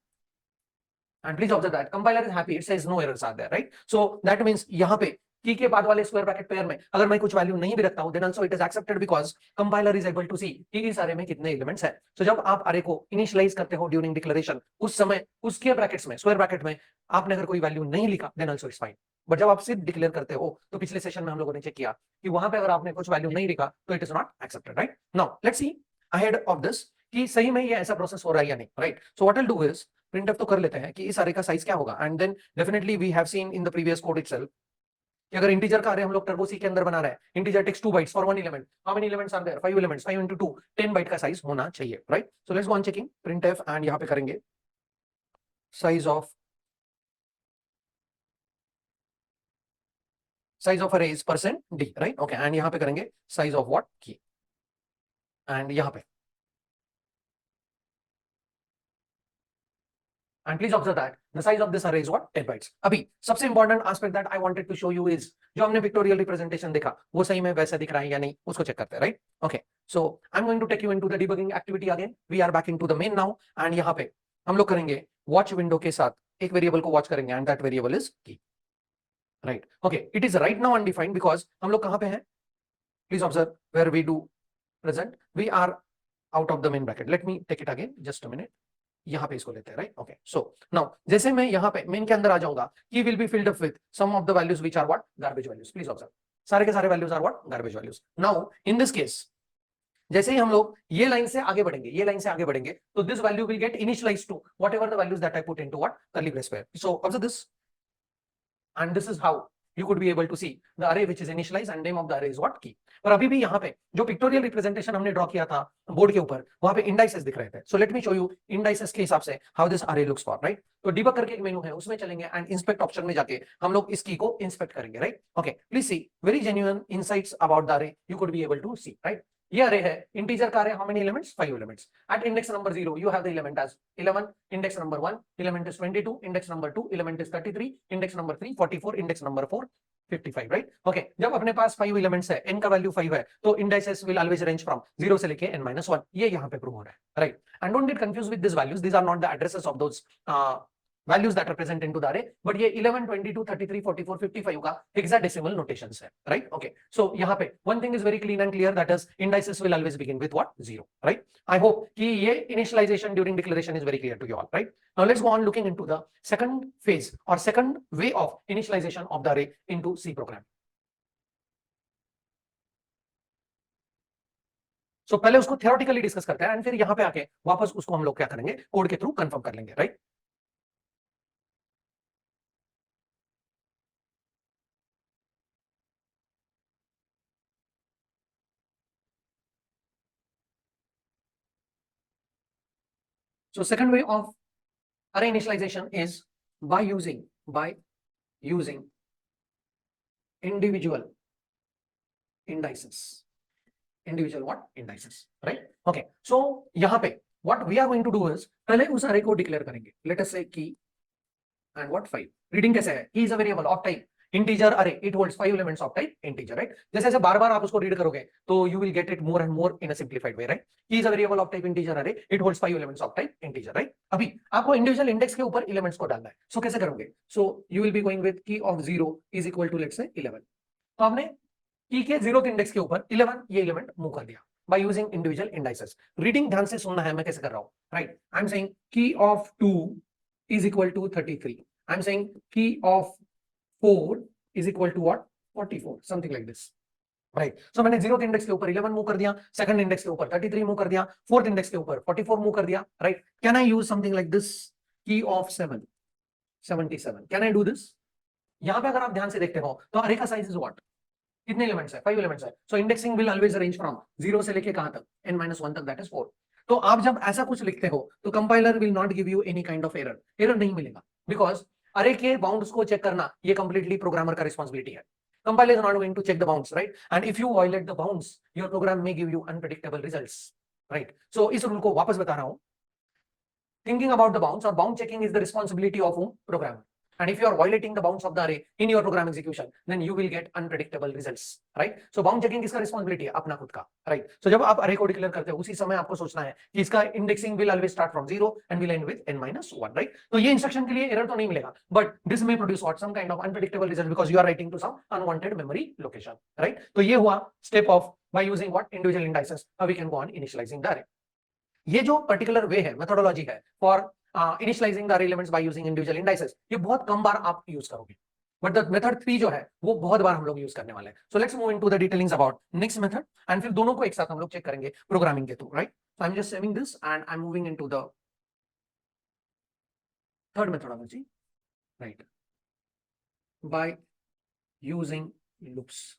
and please observe that compiler is happy, it says no errors are there, right? So that means यहाँ पे की के बाद वाले square bracket pair में अगर मैं कुछ वैल्यू नहीं भी रखता हूं then also it is accepted because compiler is able to see कि इस अरे में कितने एलिमेंट्स हैं। सो जब आप अरे को इनिशियलाइज करते हो ड्यूरिंग डिक्लेरेशन, उस समय उसके ब्रैकेट्स में, स्क्वायर ब्रैकेट में आपने अगर कोई वैल्यू नहीं लिखा then also it's fine. But जब आप सिर्फ डिक्लेयर करते हो तो पिछले सेशन में हम लोगों ने चेक किया कि वहां पे अगर आपने कुछ वैल्यू नहीं लिखा तो it is not accepted, right. Now let's C ahead of this कि सही में ये ऐसा प्रोसेस हो रहा है या नहीं, right. So what will do is printf तो कर लेते हैं कि इस अरे का साइज क्या होगा, and then definitely we have seen in the previous code itself कि अगर इंटीजर का अरे हम लोग टर्बो सी के अंदर बना रहे हैं, integer takes 2 bytes for 1 element, how many elements are there? 5 elements, 5 * 2 10 byte का साइज होना चाहिए, right. So let's go on checking printf and यहां पे करेंगे size of array is %d, right. Okay, and यहां पे करेंगे size of what? Key, and यहां पे and please observe that the size of this array is what? 10 bytes. अभी सबसे important aspect that I wanted to show you is जो हमने pictorial representation देखा वो सही में वैसा दिख रहा है या नहीं उसको चेक करते हैं, right. Okay, so I am going to take you into the debugging activity again. We are back into the main now and यहाँ पे हम लोग करेंगे वॉच विंडो के साथ एक वेरिएबल को वॉच करेंगे and that variable is key, right. Okay, it is right now undefined because हम लोग कहाँ पे हैं? Please observe where we do present, we are out of the main bracket. Let me take it again, just a minute. यहाँ पे इसको लेते हैं, राइट। ओके, सो नाउ जैसे मैं यहाँ पे मेन के अंदर आ जाऊंगा, he will be filled up with some of the values which are what? Garbage values. Please observe सारे के सारे values are what? Garbage values. Now in this case जैसे ही हम लोग ये लाइन से आगे बढ़ेंगे, ये लाइन से आगे बढ़ेंगे तो this value will get initialized to whatever the values that I put into what? Curly brace pair. So observe this and this is how you could be able to see the array which is initialized and name of the array is what? Key. पर अभी भी यहाँ पे जो pictorial representation हमने draw किया था board के ऊपर वहां पे इंडाइसेस दिख रहे थे। So let me show you indices के हिसाब से हाउ दिस अरे लुक्स फॉर, राइट। तो डिबग करके एक मेनू है उसमें चलेंगे एंड इंस्पेक्ट ऑप्शन में जाके हम लोग इस की को इंस्पेक्ट करेंगे, right. Okay, please see very genuine insights about the array you could be able to see, right. ये अरे है, इंटीजर का array, how many elements? 5 elements. At index number 0 you have the element as 11, index number 1 element is 22, index number 2 element is 33, index number 3 44, index number 4 55, right. Okay, जब अपने पास 5 elements है, n का value 5 है, तो indices will always range from 0 से लेके n - 1। ये यहाँ पे प्रूव हो रहा है, right. And don't get confused with this values, these are not the addresses of those values that are present into the array, but ये 11, 22, 33, 44, 55 का hexadecimal notations है, right? Okay, so यहाँ पे one thing is very clean and clear, that is indices will always begin with what? 0, right? I hope कि ये initialization during declaration is very clear to you all, right? Now let's go on looking into the second phase or second way of initialization of the array into C program. So पहले उसको theoretically discuss करते हैं and फिर यहाँ पे आके वापस उसको हम लोग क्या करेंगे, कोड के थ्रू कंफर्म कर लेंगे, right? So second way of array initialization is by using individual indices. Individual what? Indices, right? Okay, so यहाँ पे what we are going to do is पहले उस array को declare करेंगे. Let us say key and what 5. Reading कैसे है? Key is a variable of type integer array. It holds 5 elements of type integer, right? जैसे जैसे बार बार आप उसको रीड करोगे तो you will get it more and more in a simplified way, right? Key is a variable of type integer array. It holds 5 elements of type integer, right? अभी आपको individual index के ऊपर elements को डालना है. So कैसे करोगे? So you will be going with key of 0 is equal to let's say 11. तो आपने की के 0th इंडेक्स के ऊपर 11 ये एलिमेंट मूव कर दिया by using individual indices. Reading ध्यान से सुनना है मैं कैसे कर रहा हूं, right? I am saying key of 2 is equal to 33. I am saying key of 4 is equal to what? 44, something like this, right? So मैंने 0th इंडेक्स के ऊपर 11 मूव कर दिया, सेकंड इंडेक्स के ऊपर 33 मूव कर दिया, फोर्थ इंडेक्स के ऊपर 44 मूव कर दिया, right? Can I use something like this? Key of 7 77. Can I do this? यहां पे अगर आप ध्यान से देखते हो तो अरे का साइज इज व्हाट? कितने एलिमेंट्स है? 5 एलिमेंट्स है. So indexing will always range from 0 से लेके कहां तक? n-1 तक, दैट इज 4. तो आप जब ऐसा कुछ लिखते हो तो compiler will not give you any kind of error. Error नहीं मिलेगा बिकॉज अरे के बाउंड्स को चेक करना ये कंप्लीटली प्रोग्रामर का रिस्पांसिबिलिटी है. Compiler is not going to check the bounds, right? And if you violate the bounds your program may give you unpredictable results, right? So इस रूल को वापस बता रहा हूं. Thinking about the bounds or bound checking is the responsibility of whom? Programmer. And if you are violating the bounds of the array in your program execution, then you will get unpredictable results, right? So bound checking किसका responsibility है? अपना खुद का, right? So जब आप array को declare करते हो उसी समय आपको सोचना है कि इसका indexing will always start from 0 and will end with n-1, right? तो ये instruction के लिए error तो नहीं मिलेगा, but this may produce what? Some kind of unpredictable result because you are writing to some unwanted memory location, right? तो ये हुआ step of by using what? Individual indices. Now we can go on initializing the array. ये जो particular way है, methodology है for initialising the अरे elements bye using individual indices, ये बहुत कम बार आप यूज करोगे, बट द मेथड 3 जो है वो बहुत बार हम लोग यूज करने वाले हैं. So let's move into the detailings about next method and फिर दोनों को एक साथ हम लोग चेक करेंगे प्रोग्रामिंग के through, right? So I am just saving this and I am moving into the third methodology, right? By using loops,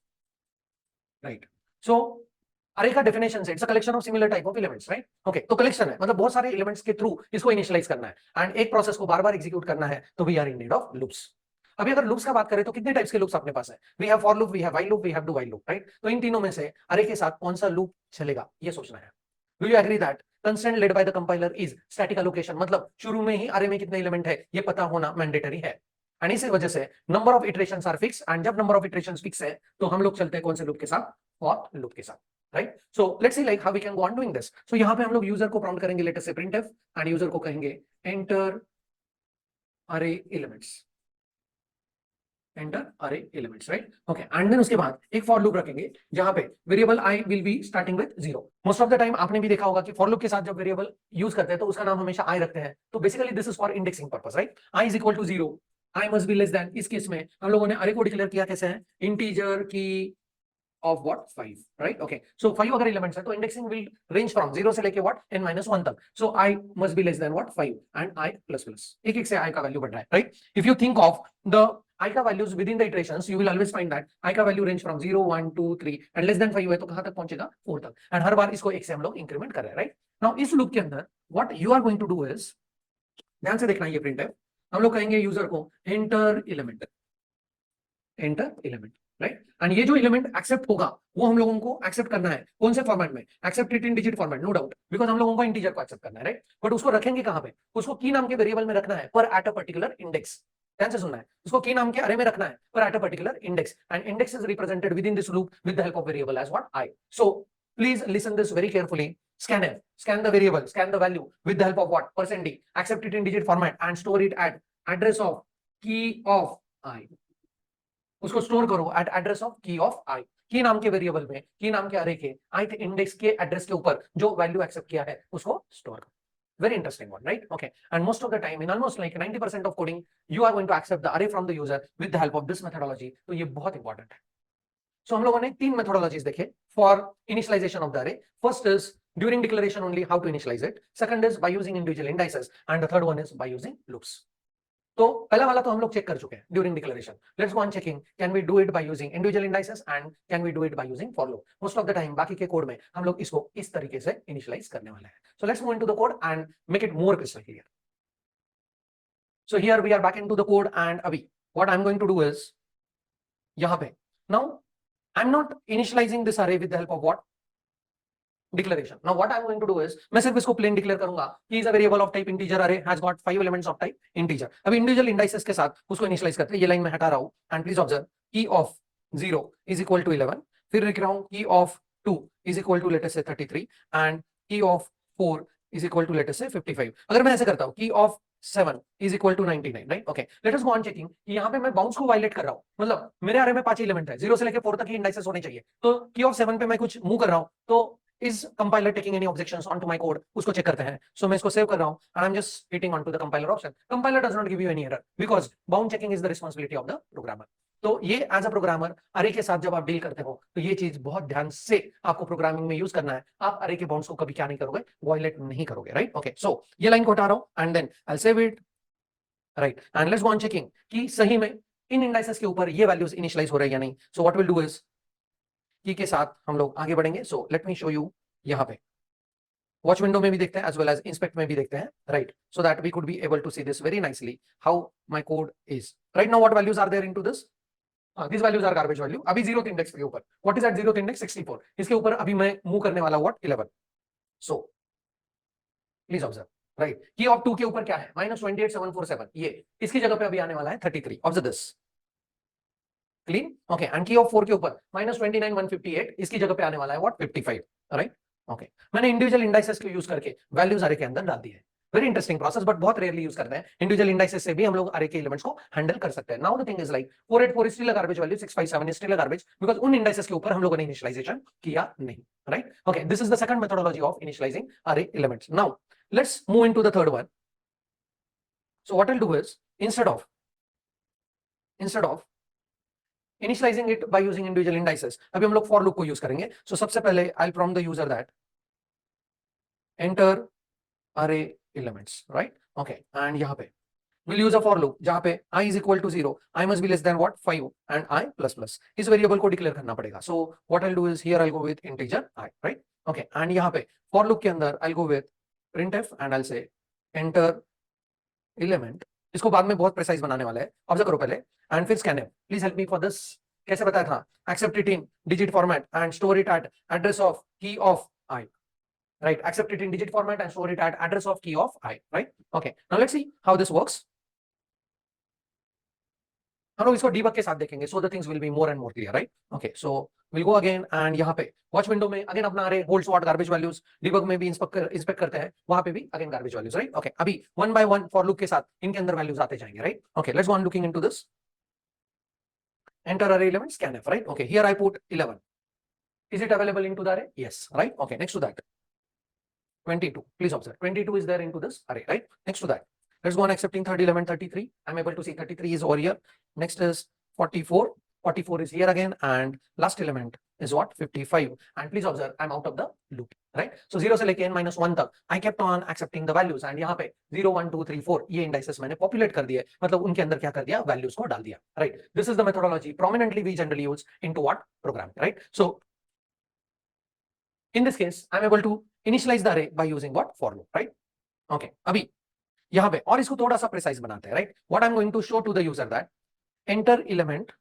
right? So array का डेफिनेशन से it's a collection of similar type of elements, right? Okay, तो collection है मतलब बहुत सारे elements के through इसको initialise करना है एंड एक प्रोसेस को बार बार एग्जीक्यूट करना है, तो we are in need of loops. अभी अगर लूप्स का बात करें तो कितने टाइप्स के लूप्स अपने पास है? We have for loop, we have while loop, we have do while loop, right? तो इन तीनों में से अरे के साथ कौन सा लूप चलेगा ये सोचना है. Do you agree that constraint laid by the compiler is static allocation, मतलब शुरू में ही अरे में कितने एलिमेंट है ये पता होना मैंडेटरी है. एंड इसी वजह से number of iterations are fixed, and जब नंबर ऑफ इटरेशंस फिक्स है तो हम लोग चलते हैं कौन से लूप के साथ? फॉर लूप के साथ, right? So let's see like how we can go on doing this. So यहाँ पे हम लोग यूजर को प्रॉम्प्ट करेंगे, लेट अस से printf, एंड यूजर को कहेंगे enter array elements, enter array elements, right? Okay, and then उसके बाद एक फॉर लूप रखेंगे जहां पे variable i will be starting with 0. Most of the time आपने भी देखा होगा कि फॉर लूप के साथ जब वेरिएबल यूज करते हैं तो उसका नाम हमेशा आई रखते हैं. तो basically this is for indexing purpose, right? I is equal to 0, i must be less than. इस केस में हम लोगों ने अरे को डिक्लेयर किया कैसे है? इंटीजर की of what? 5, right? Okay, so 5 अगर elements है तो indexing will range from 0 से लेके what? n-1 तक. So I must be less than what? 5 and I plus plus. एक एक से I का value बढ़ रहा है, right? If you think of the I का values within the iterations, you will always find that I का value range from 0, 1, 2, 3 and less than 5 है तो कहाँ तक पहुंचेगा? 4 तक. And हर बार इसको एक से हम लोग increment कर रहे हैं, right? Now इस loop के अंदर what you are going to do is, ध्यान से देखना ये print है, हम लोग कहेंगे यूजर को enter element, राइट? एंड ये जो एलिमेंट एक्सेप्ट होगा वो हम लोगों को एक्सेप्ट करना है कौन से फॉर्मेट में? Accept it in digit format, no doubt, because हम लोगों को इंटीजर को एक्सेप्ट करना है, राइट? बट उसको रखेंगे कहां पे? उसको की नाम के वेरिएबल में रखना है पर एट अ पर्टिकुलर इंडेक्स. ध्यान से सुनना है, उसको की नाम के अरे में रखना है पर at a particular index, and index is represented within this loop with the help of variable as what? I. So please listen this very carefully. Scan the variable, scan the value with the help of what? %d. Accept it in digit format and store it at address of की of आई, उसको store करो eight address of की of आई, की नाम के variable में, की नाम के अरे के ith इंडेक्स के एड्रेस के ऊपर जो वैल्यू एक्सेप्ट किया है उसको स्टोर करो. Very interesting one, right? Okay. And most of the time, in almost like 90% of coding, you are going to accept the array from the user with the help of this methodology. तो ये बहुत important है. So हम लोगों ने तीन methodologies देखे for initialization of the array. First is during declaration only, how to initialize it. Second is by using individual indices and the third one is by using loops. तो पहला वाला तो हम लोग चेक कर चुके हैं during declaration. Let's go on checking can we do it by using individual indices and can we do it by using for loop. Most of the time बाकी के कोड में हम लोग इसको इस तरीके से इनिशियलाइज करने वाले हैं. So let's move into the code and make it more crystal clear. So here we are back into the code and अभी what I am going to do is यहां पे now I'm not initializing this array with the help of what? Declaration. Now what I'm going to do is मैं सिर्फ इसको plain declare करूंगा कि is a variable of type integer array has got 5 elements of type integer. अभी individual indices के साथ उसको initialize करते हैं. ये लाइन में हटा रहा हूं and please observe key of 0 is equal to 11. फिर लिख रहा हूं key of 2 is equal to let us say 33 and key of 4 is equal to let us say 55. अगर मैं ऐसे करता हूं key of 7 is equal to 99, right? Okay. Let us go on checking कि यहाँ पे मैं बाउंस को वायलेट कर रहा हूँ. मतलब मेरे अरे में 5 एलिमेंट है, 0 से लेके 4 तक ही इंडाइसेस होने चाहिए. तो की ऑफ 7 पे मैं कुछ मूव कर रहा हूँ तो is compiler taking any objections onto my code? उसको चेक करते हैं. So मैं इसको सेव कर रहा हूँ and I'm just hitting onto the compiler option. Compiler does not give you any error because bound checking is the responsibility of the programmer. तो ये एज अ प्रोग्रामर अरे के साथ जब आप डील करते हो तो ये चीज बहुत ध्यान से आपको प्रोग्रामिंग में यूज करना है. आप अरे के बाउंड्स को कभी क्या नहीं करोगे, वायलेट नहीं करोगे, राइट? ओके, सो ये लाइन को हटा रहा हूं and then I save it, right? And let's go on checking कि सही में इन इंडाइसेस के ऊपर ये वैल्यूज इनिशियलाइज हो रहे हैं या नहीं. सो व्हाट विल डू इज की के साथ हम लोग आगे बढ़ेंगे. So let me show you. यहाँ पे वॉच विंडो में भी देखते हैं एज वेल एज इंस्पेक्ट में भी देखते हैं, right? So that we could be able to see this very nicely how my code is right now. What values are there into this? These values are garbage value. अभी 0th index के ऊपर what is at 0th index? 64. इसके ऊपर अभी मैं move करने वाला what? 11. So please observe, right? की ऑफ 2 के ऊपर क्या है? -28747. ये इसकी जगह पे अभी आने वाला है 33. Observe this, clean. Okay, and की ऑफ 4 के ऊपर -29158. इसकी जगह पे आने वाला है what? 55, राइट? ओके, मैंने इंडिविजुअल इंडाइसेस को यूज करके वैल्यूज अरे के अंदर डाल दी है. वेरी इंटरेस्टिंग प्रोसेस, बट बहुत रेयरली यूज करते हैं. इंडिविजुअल इंडाइसेस से भी हम लोग अरे के एलिमेंट्स को हैंडल कर सकते हैं. Now the thing is like 484 is still a garbage value, 657 is still a garbage because उन इंडाइसेस के ऊपर हम लोगों ने इनिशियलाइजेशन किया नहीं, right? Okay, this is the second methodology of initializing array elements. Now let's move into the third one. So what will do is instead of initializing it by using individual indices, अभी हम लोग for loop को use करेंगे. सो सबसे पहले I will prompt the user that enter अरे elements, right? Okay, and यहाँ पे we'll use a for loop जहाँ पे I is equal to 0, I must be less than what? 5 and I plus plus. इस variable को declare करना पड़ेगा. So what I'll do is here I'll go with integer I, right? Okay, and यहाँ पे for loop के अंदर I'll go with printf and I'll say enter element. इसको बाद में बहुत प्रिसाइज बनाने वाला है, ऑब्जर्व करो पहले. एंड फिर scanf. Please help me for this. कैसे बताया था? Accept it in digit format and store it at address of key of I. Right, accept it in digit format and store it at address of key of I, right? Okay, now let's see how this works. हम लोग इसको debug के साथ देखेंगे, so the things will be more and more clear, right? Okay, so we'll go again and यहाँ पे watch window में again अपना array hold sort garbage values, debug में भी inspect करते हैं, वहाँ पे भी again garbage values, right? Okay, अभी one by one for loop के साथ इनके अंदर values आते जाएंगे, right? Okay, let's go on looking into this. Enter array element scanf, right? Okay, here I put 11. Is it available into the array? Yes, right? Okay, next to that 22. Please observe 22 is there into this array, right? Next to that, let's go on accepting third element 33. I'm able to see 33 is over here. Next is 44. 44 is here again, and last element is what? 55. And please observe I'm out of the loop, right? So 0 से लेके n-1 तक I kept on accepting the values, and यहाँ पे 0 1 2 3 4 ये indices मैंने populate कर दिए, मतलब उनके अंदर क्या कर दिया? values को डाल दिया, right? This is the methodology prominently we generally use into what? Programming, right? So in this case I'm able to initialize the array by using what? For loop, right? Okay, अभी यहाँ पे और इसको थोड़ा सा प्रिसाइज बनाते हैं, right? What I'm going to show to the user that enter element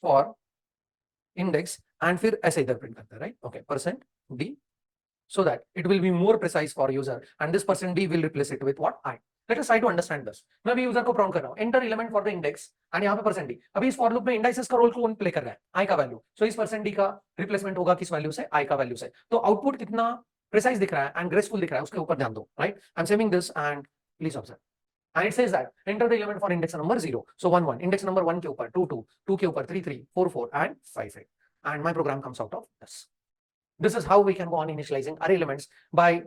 for index and फिर ऐसे इधर प्रिंट करते हैं, right? Okay, %d so that it will be more precise for user and this %d will replace it with what? I. Let us try to understand this. मैं अभी user को prompt कर रहा हूँ enter element for the index and यहाँ पे %d. अभी इस फॉर लूप में इंडाइसेस का रोल कौन प्ले कर रहा है? I का वैल्यू. सो इस %d का रिप्लेसमेंट होगा किस वैल्यू से? I का वैल्यू से. तो आउटपुट कितना प्रिसाइज दिख रहा है एंड ग्रेसफुल दिख रहा है उसके ऊपर ध्यान दो, right? I am saving this and please observe. and it says that enter the element for index number 0. So 1 1, index number 1 के ऊपर 2 2, 2 के ऊपर 3 3, 4 4 and 5 8, and my program comes out of this. This is how we can go on initializing array elements by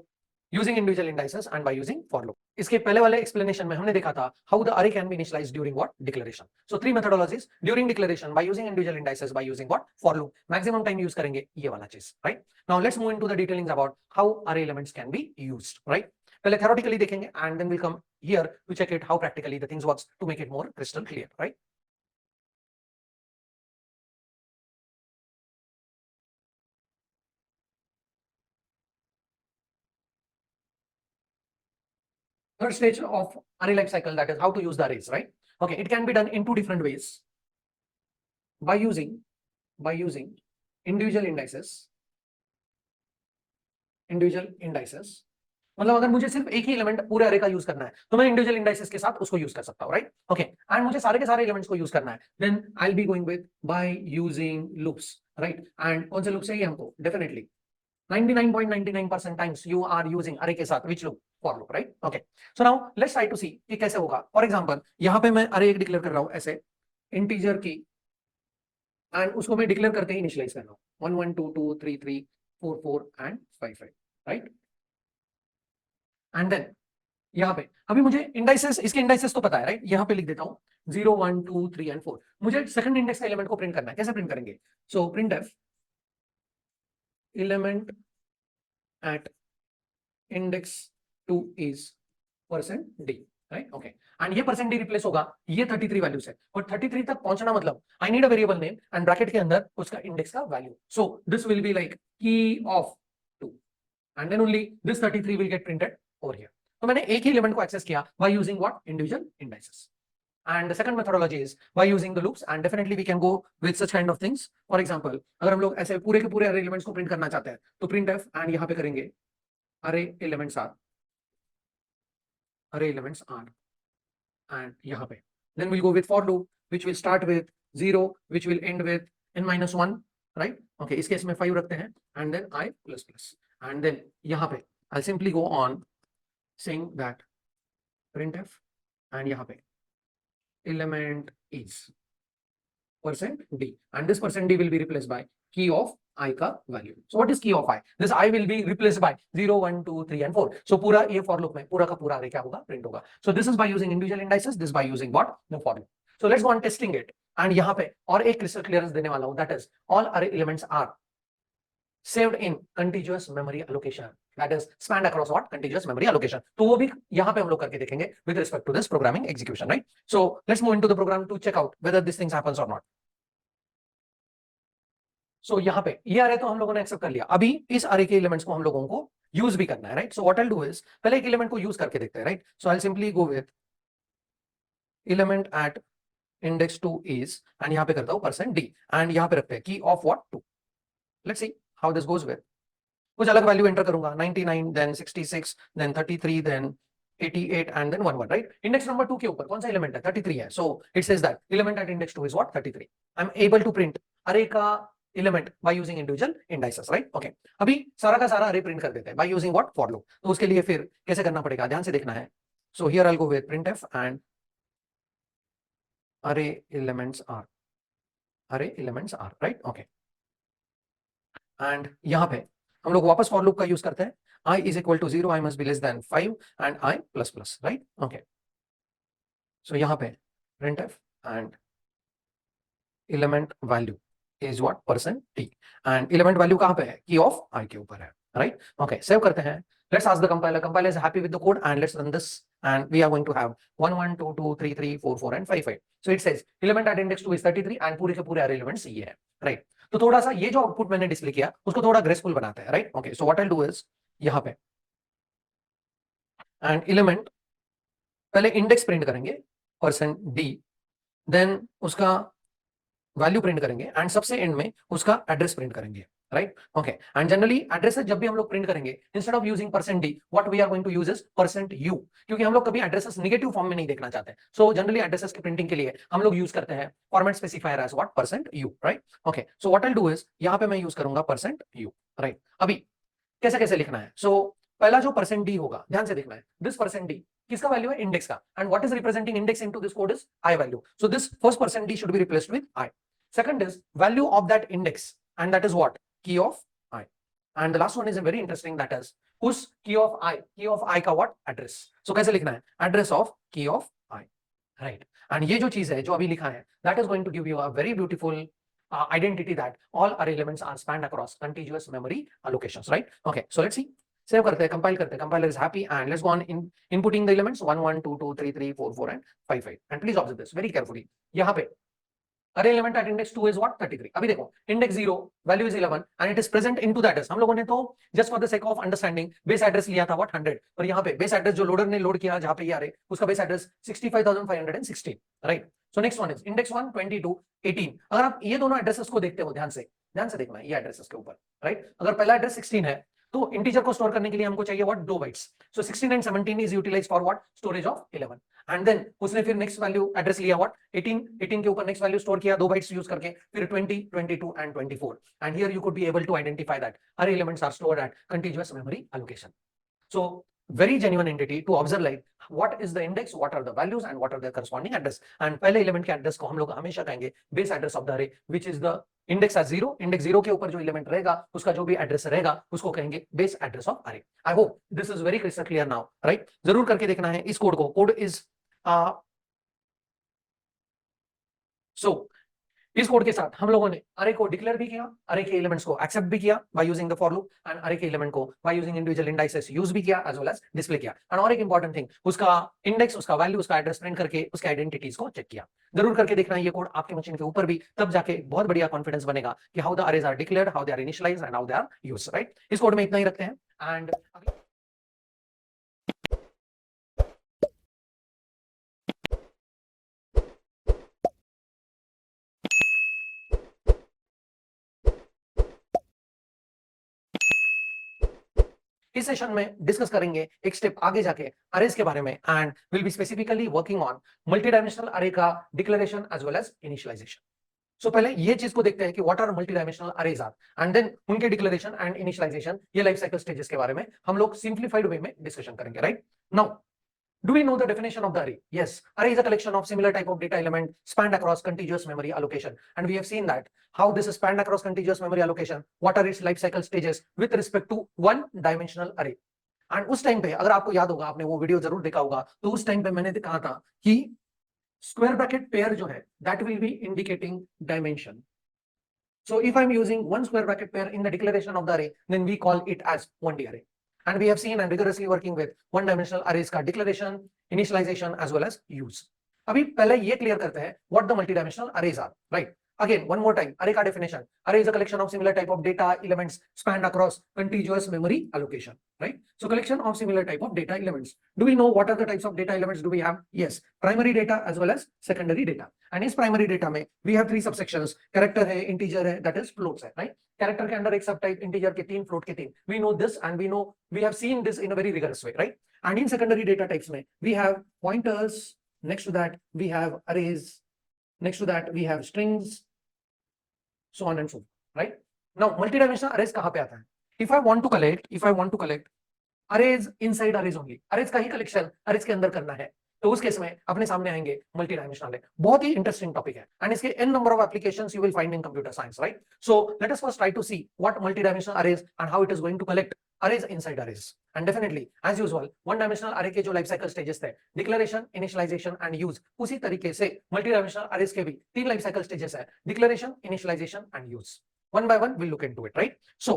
using individual indices and by using for loop. इसके पहले वाले explanation में हमने देखा था how the array can be initialized during what declaration. So 3 methodologies during declaration by using individual indices, by using what for loop. Maximum time use करेंगे ये वाला चीज, right? Now let's move into the detailings about how array elements can be used, right? पहले theoretically देखेंगे and then we'll come here to check it how practically the things works to make it more crystal clear, right? Third stage of array life cycle, that is how to use the arrays, right? Okay, it can be done in two different ways. By using individual indices. मतलब अगर मुझे सिर्फ एक ही element पूरे अरे का use करना है तो मैं इंडिविजुअल इंडाइसेस के साथ उसको यूज कर सकता हूं, राइट? ओके, एंड मुझे सारे के सारे एलिमेंट्स को यूज करना है, then I will be going with by using loops, right? And कौन से लूप चाहिए हमको? Definitely 99.99% times you are using array के साथ which loop? For loop, right? Okay, so now let's try to see कि कैसे होगा. फॉर एग्जांपल यहाँ पे मैं अरे एक डिक्लेयर कर रहा हूँ ऐसे इंटीजर की, एंड उसको मैं डिक्लेयर करते ही इनिशियलाइज कर रहा हूँ 1 1 2 2 3 3 4 4 एंड 5 5, राइट? एंड देन यहाँ पे अभी मुझे इंडाइसेस, इसके इंडाइसेस तो पता है, राइट? यहाँ पे लिख देता हूँ 0 1 2 3 एंड 4. मुझे सेकंड इंडेक्स का एलिमेंट को प्रिंट करना है. कैसे प्रिंट करेंगे? So printf element at index 2 is %d, right? Okay, and ये %d रिप्लेस होगा ये 33 वैल्यू से, और 33 तक पहुंचना मतलब I need a variable name and bracket के अंदर उसका इंडेक्स का value. So this will be like key of 2 and then only this 33 will get printed over here. तो मैंने एक ही एलिमेंट को एक्सेस किया by using what? Individual indices. And the second methodology is by using the loops, and definitely we can go with such kind of things. For example, अगर हम लोग ऐसे पूरे के पूरे array elements को प्रिंट करना चाहते हैं तो printf and यहाँ पे करेंगे array elements are and यहाँ पे then we'll go with for loop which will start with 0 which will end with n-1, right? Okay, इस केस में 5 रखते हैं and then I plus plus, and then यहाँ पे I'll simply go on saying that printf and यहाँ पे element is %d, and this %d will be replaced by key of I का value. So what is key of I? This I will be replaced by 0 1 2 3 and 4. So पूरा ये for loop में पूरा का पूरा array क्या होगा? Print होगा. So this is by using individual indices, this by using what? The for loop. So let's go on testing it. And यहाँ पे और एक crystal clearance देने वाला हूँ, that is all array elements are saved in contiguous memory allocation, that is spanned across what? Contiguous memory allocation. तो वो भी यहाँ पे हम लोग करके देखेंगे with respect to this programming execution, right? So let's move into the program to check out whether this thing happens or not. So यहाँ पे ये array तो हम लोगों ने एक्सेप्ट कर लिया, अभी इस array के एलिमेंट्स को हम लोगों को यूज भी करना है, right? So what I will do is पहले एक एलिमेंट को यूज करके देखते हैं, right? So I will simply go with element at index 2 is, and यहाँ पे करता हूँ %d, एंड यहाँ पे रखते हैं key of what? 2. Let's see how this goes with. कुछ अलग वैल्यू एंटर करूंगा 99 then 66 then 33 then 88 and then 11, right? Index number 2 के ऊपर कौन सा एलिमेंट है? 33 है. So it says that element at index 2 is what? 33. I am able to print array का element by using individual indices, right? Okay, अभी सारा का सारा अरे प्रिंट कर देते हैं by using what? For loop. तो उसके लिए फिर कैसे करना पड़ेगा, ध्यान से देखना है. So here I will go with printf and array elements are, right? Okay, and यहाँ पे हम लोग वापस फॉर लूप का यूज करते हैं. I is equal to 0, I must be less than 5 and I plus plus, right? Okay. So यहाँ पे printf and element value is what? %d, and element value कहाँ पे है? Key of I के ऊपर है, right? Okay, सेव करते हैं. Let's ask the compiler. Compiler is happy with the code, and let's run this, and we are going to have 1 1 2 2 3 3 4 4 and 5 5. So it says element at index 2 is 33 and पूरे के पूरे array elements ये है, right? तो थोड़ा सा ये जो आउटपुट मैंने डिस्प्ले किया उसको थोड़ा ग्रेसफुल बनाते हैं, right? Okay, so what I will do is यहाँ पे एंड एलिमेंट पहले इंडेक्स प्रिंट करेंगे %d, देन उसका वैल्यू प्रिंट करेंगे, एंड सबसे एंड में उसका एड्रेस प्रिंट करेंगे, right? Okay, and generally addresses जब भी हम लोग प्रिंट करेंगे instead of using %d what we are going to use is %u, क्योंकि हम लोग कभी एड्रेसेस नेगेटिव फॉर्म में नहीं देखना चाहते. सो जनरली एड्रेसेस की प्रिंटिंग के लिए हम लोग यूज करते हैं format specifier as what? %u, right? Okay, so what I will do is यहाँ पे मैं यूज करूंगा %u, राइट? अभी कैसे कैसे लिखना है? सो पहला जो परसेंट डी होगा, ध्यान से देखना है, दिस परसेंट डी किसका वैल्यू है, इंडेक्स का, and what is representing index into this code is I value, so this first percent D should be replaced with I. Second is value of that index, and that is what, key of I. And the last one is very interesting, that is उस key of I का what, address. So कैसे लिखना है, address of key of I, right? And ये जो चीज है जो अभी लिखा है, that is going to give you a very beautiful identity that all array elements are spanned across contiguous memory allocations, right? Okay, so let's see. Save करते हैं, कंपाइल करते हैं, compiler is happy and let's go on in inputting the elements 1 1 2 2 3 3 4 4 and 5 5. And please observe this very carefully. यहाँ पे array element at index 2 is what, 33. अभी देखो index 0 value is 11 and it is present into that address. हम लोगों ने तो just for the sake of understanding base address लिया था व्हाट 100, और यहाँ पे बेस एड्रेस जो लोडर ने लोड किया जहां पे ये अरे उसका base address 65516, right? So next one is index 1 22 18. अगर आप ये दोनों एड्रेसेस को देखते हो, ध्यान से देखना है ये एड्रेसेस के ऊपर, राइट? अगर पहला एड्रेस 16 है तो इंटीजर को स्टोर करने के लिए हमको चाहिए what, 2 bytes. So 16 and 17 is utilized for what, storage of 11. And then उसने फिर नेक्स्ट वैल्यू एड्रेस लिया व्हाट, 18 के ऊपर नेक्स्ट वैल्यू स्टोर किया 2 बाइट्स यूज करके, फिर 20 22 and 24. And here you could be able to identify that array elements are stored at continuous memory allocation. So very genuine entity to observe like what is the index, what are the values and what are their corresponding address. And पहले element के address को हम लोग हमेशा कहेंगे base address of the अरे which is the index as 0. Index 0 के ऊपर जो एलिमेंट रहेगा उसका जो भी एड्रेस रहेगा उसको कहेंगे बेस एड्रेस ऑफ अरे. I hope this is very crystal clear now, right? जरूर करके देखना है इस कोड को. कोड इज सो इस कोड के साथ हम लोगों ने अरे को डिक्लेयर भी किया, अरे के एलिमेंट्स को एक्सेप्ट भी किया by using the for loop, and अरे के एलिमेंट को bye using individual indices use भी किया एज वेल एज डिस्प्ले किया. एंड और एक इंपॉर्टेंट थिंग, उसका इंडेक्स, उसका वैल्यू, उसका एड्रेस प्रिंट करके उसके आइडेंटिटीज को चेक किया. जरूर करके देखना है ये कोड आपके मशीन के ऊपर भी, तब जाके बहुत बढ़िया कॉन्फिडेंस बनेगा कि how the arrays are declared, how they are initialized and how they are used, right? इस कोड में इतना ही रखते हैं. एंड इस सेशन में डिस्कस करेंगे एक स्टेप आगे जाके अरेज के बारे में, and will be specifically working on multi dimensional array का declaration as well as initialization. So पहले ये चीज को देखते हैं कि what are multi dimensional arrays are, and then उनके डिक्लेरेशन एंड इनिशियलाइजेशन, ये लाइफ साइकिल स्टेजेस के बारे में हम लोग सिंप्लीफाइड वे में डिस्कशन करेंगे, right? Now do we know the definition of the array? Yes, array is a collection of similar type of data element spanned across contiguous memory allocation, and we have seen that how this is spanned across contiguous memory allocation, what are its life cycle stages with respect to one dimensional array. And उस time पे अगर आपको याद होगा, आपने वो video जरूर देखा होगा, तो उस टाइम पे मैंने कहा था कि स्क्वायर ब्रैकेट पेयर जो है that will be indicating dimension. So if I'm using one square bracket pair in the declaration of the array, then we call it as 1D array. And we have seen and rigorously working with one dimensional arrays का declaration, initialization as well as use. अभी पहले ये clear करते हैं what the multidimensional arrays are, right? Again, one more time, array का definition. Array is a collection of similar type of data elements spanned across contiguous memory allocation, right? So collection of similar type of data elements. Do we know what are the types of data elements do we have? Yes, primary data as well as secondary data. And इस primary data में we have 3 subsections. Character है, integer है, that is floats है, right? Character के अंदर एक subtype, integer के 3, float के 3. We know this and we have seen this in a very rigorous way, right? And in secondary data types में we have pointers. Next to that we have arrays. Next to that we have strings, so on and so forth, right? Now multidimensional arrays कहाँ पे आता है? If I want to collect arrays inside arrays only, arrays का ही collection arrays के अंदर करना है, तो उस केस में अपने सामने आएंगे मल्टी डायमेंशनल अरे. बहुत ही इंटरेस्टिंग टॉपिक है, एंड इसके n number of applications you will find in computer science, right? So let us first try to see what multi-dimensional arrays and how it is going to collect arrays inside arrays. And definitely as usual one dimensional array के जो life cycle stages थे, declaration, initialization and use, उसी तरीके से multi dimensional arrays के भी 3 life cycle stages है, declaration, initialization and use. One by one we'll look into it, right? So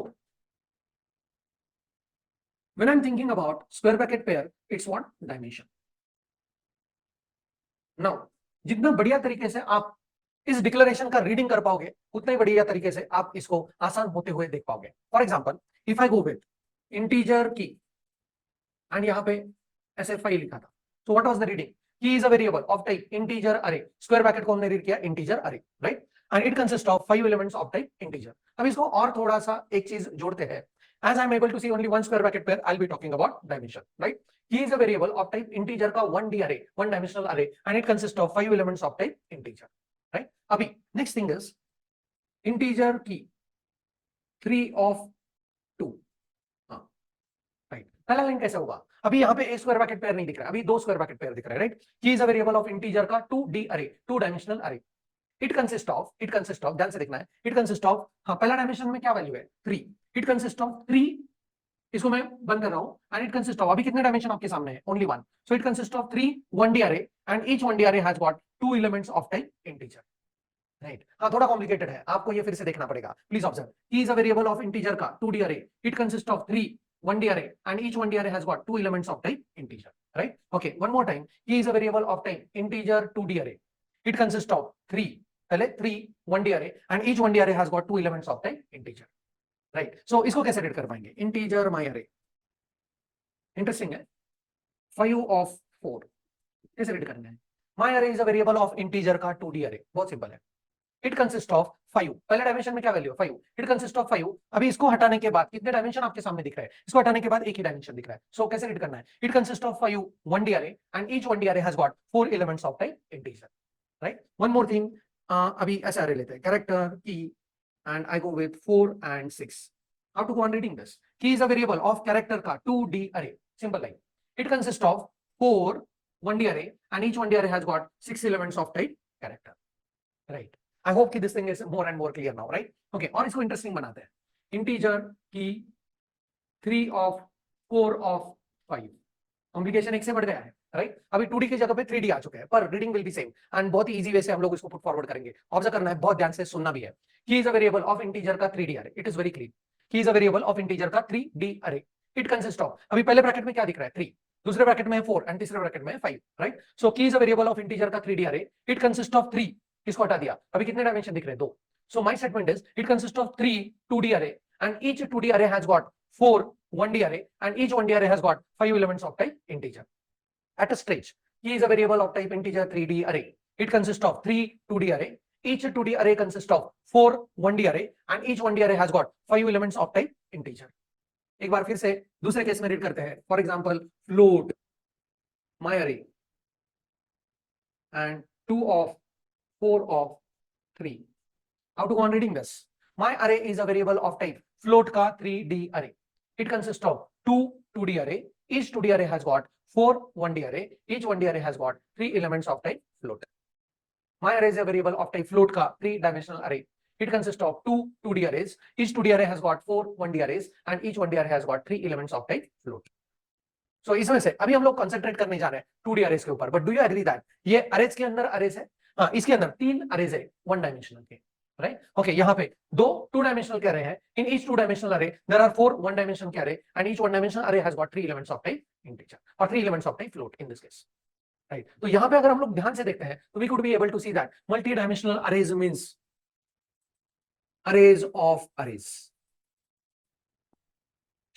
when I'm thinking about square bracket pair, it's what? Dimension. Now जितना बढ़िया तरीके से आप इस डिक्लेरेशन का रीडिंग कर पाओगे, उतना ही बढ़िया तरीके से आप इसको आसान होते हुए देख पाओगे. For example if I go with integer key, and यहाँ पे SFI लिखा था, so what was the reading? Key is a variable of type integer array. Square bracket को हमने रीड किया integer array, right? And it consists of 5 elements of type integer. अब इसको और थोड़ा सा एक चीज जोड़ते हैं. As I'm able to see only one square bracket pair, I'll be talking about dimension, right? Key is a variable of type integer का 1D array, one dimensional array, and it consists of 5 elements of type integer, right? अभी next thing is integer key 3 of 2, right? पहला line कैसे होगा? अभी यहाँ पे एक square bracket pair नहीं दिख रहा है, अभी दो स्क्वायर ब्रैकेट पेयर दिख रहा है, राइट? की is a variable of integer का 2D अरे, टू डायमेंशनल अरे। इट कंसिस्ट ऑफ ध्यान से देखना है, इट कंसिस्ट ऑफ, हाँ पहला डायमेंशन में क्या वैल्यू है 3, इट कंसिस्ट ऑफ 3, इसको मैं बंद कर रहा हूं, एंड इट कंसिस्ट ऑफ, अभी कितने डायमेंशन आपके सामने है? Only one, so it consist of 3 1D अरे and each 1D array has got 2 elements of type integer, right? हाँ थोड़ा कॉम्प्लिकेटेड है, आपको ये फिर से देखना पड़ेगा, please observe. He is a variable of integer का 2D अरे, it consist of 3 1D array and each 1D array has got 2 elements of type integer, right? Okay, one more time. He is a variable of type integer 2D array. It consists of 3, पहले 3 1D array and each 1D array has got 2 elements of type integer, right? So इसको कैसे read कर पाएंगे? integer my array, interesting है, 5 of 4 कैसे read करना है? my array is a variable of integer का 2D array, बहुत सिंपल है। इट कंसिस्ट ऑफ 5, पहले डायमेंशन में क्या वैल्यू है 5, इट कंसिस्ट ऑफ 5। अभी इसको हटाने के बाद कितने डायमेंशन आपके सामने दिख रहे हैं? इसको हटाने के बाद एक ही डायमेंशन दिख रहा है, सो कैसे रीड करना है? It consist of 5 1D array and each 1D array has got 4 elements of type integer, right? one more thing, अभी ऐसे array लेते हैं, character key and I go with 4 and 6. how to go on reading this? key is a variable of character का 2D array, simple line. it consists of 4 1D array and each 1D array has got 6 elements of type character, right? I hope कि this thing is more and more clear now, right? Okay, और इसको interesting बनाते हैं, integer की 3 of 4 of 5, complication एक से बढ़ गया है, राइट? अभी 2D की जगह पे 3D आ चुके हैं, पर reading will be same and बहुत ही इजी वे से हम लोग इसको पुट फॉरवर्ड करेंगे। ऑब्जर्व करना है, बहुत ध्यान से सुनना भी है। की is a variable of integer का 3D अरे, इट इज वेरी क्लियर। की is a variable of integer का 3D अरे, इट कंसिस्ट ऑफ, अभी पहले ब्रैकेट में क्या दिख रहा है 3, दूसरे ब्रैकेट में है 4 एंड तीसरे ब्रैकेट में है 5, राइट? सो की is a variable of integer का 3D अरे, इट कंसिस्ट ऑफ 3, इसको हटा दिया, अभी कितने डायमेंशन दिख रहे हैं? 2। So my statement is it consist of 3 2D array and each 2D array has got 4 1D array and each 1D array has got 5 elements of type integer. At a stretch, he is a variable of type integer 3D array. It consists of 3 2D array. Each 2D array consists of 4 1D array and each 1D array has got 5 elements of type integer. एक बार फिर से दूसरे case में read करते हैं, for example float my array and 2 of 4 of 3. How to go on reading this? My array is a variable of type float का 3D array. It consists of 2 2D array. Each 2D array has got 4 1D array. Each 1D array has got 3 elements of type float. My array is a variable of type float का 3-dimensional array. It consists of 2 2D arrays. Each 2D array has got 4 1D arrays and each 1D array has got 3 elements of type float. So इसमें से अभी हम लोग concentrate करने जा रहे हैं 2D अरेज के ऊपर, but do you agree that ये अरेज के अंदर अरेज है? हाँ, इसके अंदर 3 अरेज है 1 डायमेंशनल के, राइट? ओके, यहाँ पे 2 डायमेंशनल के अरे हैं, इन ईच 2 डायमेंशनल अरे देयर आर 4 1 डायमेंशन के अरे एंड ईच 1 डायमेंशनल अरे has got 3 elements of type integer और 3 elements of type float in this case, right? तो यहाँ पे अगर हम लोग ध्यान से देखते हैं तो we could be able to see that multi dimensional arrays means arrays of arrays.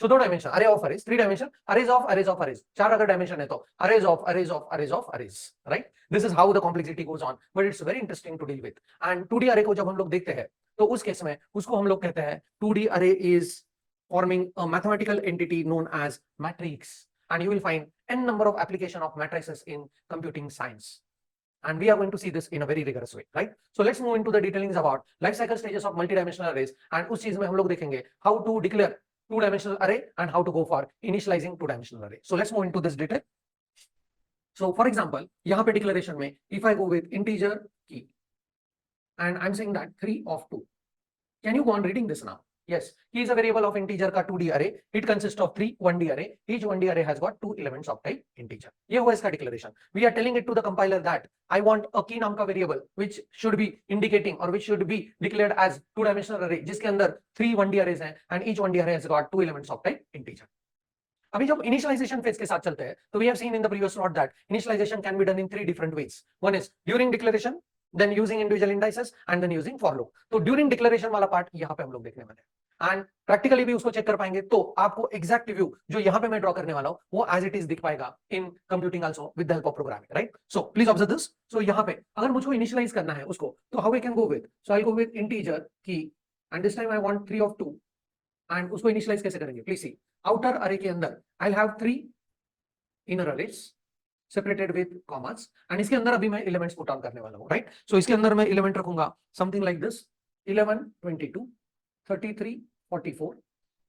So 2 dimension array of arrays, 3 dimension arrays of arrays of arrays, 4 अगर dimension है तो arrays of arrays of arrays of arrays, right? This is how the complexity goes on, but it's very interesting to deal with. And 2D array को जब हम लोग देखते हैं तो उस केस में उसको हम लोग कहते हैं 2D array is forming a mathematical entity known as matrix, and you will find n number of application of matrices in computing science. And we are going to see this in a very rigorous way, right? So let's move into the detailings about life cycle stages of multi-dimensional arrays, and उस चीज में हम लोग देखेंगे how to declare 2-dimensional array and how to go for initializing 2-dimensional array. So let's move into this detail. So for example, यहाँ पे declaration में if I go with integer key and I'm saying that 3 of 2, can you go on reading this now? Yes, key is a variable of integer का 2D array. It consists of 3 1D array. Each 1D array has got 2 elements of type integer. ये हुआ इसका declaration. We are telling it to the compiler that I want a key नाम का variable which should be indicating or which should be declared as 2-dimensional array जिसके अंदर 3 1D arrays हैं and each 1D array has got 2 elements of type integer. अभी जब initialization phase के साथ चलते हैं तो we have seen in the previous note that initialization can be done in 3 different ways. One is during declaration, then using individual indices and then using for loop. तो during declaration वाला part यहाँ पे हम लोग देखने वाले हैं and practically भी उसको चेक कर पाएंगे तो आपको एग्जैक्ट व्यू जो यहाँ पे मैं ड्रॉ करने वाला हूँ वो एज इट इज दिख पाएगा in computing also with the help of programming, right? So please observe this. So यहाँ पे अगर मुझको इनिशियलाइज करना है उसको तो how we can go with, so I go with integer key and this time I want 3 of 2 and उसको initialize कैसे करेंगे? प्लीज सी, आउटर अरे के अंदर I have 3 inner arrays separated with commas and इसके अंदर अभी मैं elements put on करने वाला हूँ, राइट? सो इसके अंदर मैं एलिमेंट रखूंगा something like this 11 22 33 44,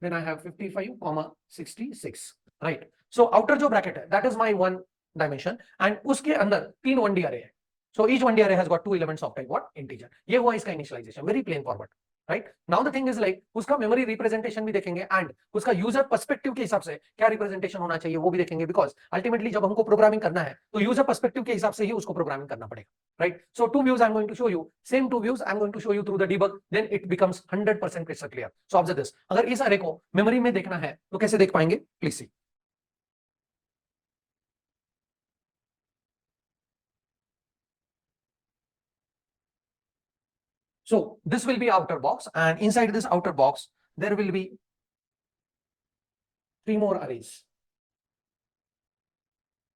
then I have 55, 66, right. So outer जो ब्रैकेट है that is my one dimension and उसके अंदर 3 1D अरे है. सो each 1D array has got 2 elements of type what integer. ये हुआ इसका initialization, very plain forward. Right. Now the thing is like उसका मेमोरी रिप्रेजेंटेशन भी देखेंगे एंड उसका यूजर पर्सपेक्टिव के हिसाब से क्या रिप्रेजेंटेशन होना चाहिए वो भी देखेंगे, बिकॉज अल्टीमेटली जब हमको प्रोग्रामिंग करना है तो यूजर पर्सपेक्टिव के हिसाब से ही उसको प्रोग्रामिंग करना पड़ेगा. Right. So 2 views I'm going to show you, same 2 views I'm going to show you through the debug, then it becomes 100% crystal clear. So observe this. अगर इस अरे को मेमोरी में देखना है तो कैसे देख पाएंगे, please see. So this will be outer box and inside this outer box there will be 3 more arrays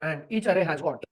and each array has got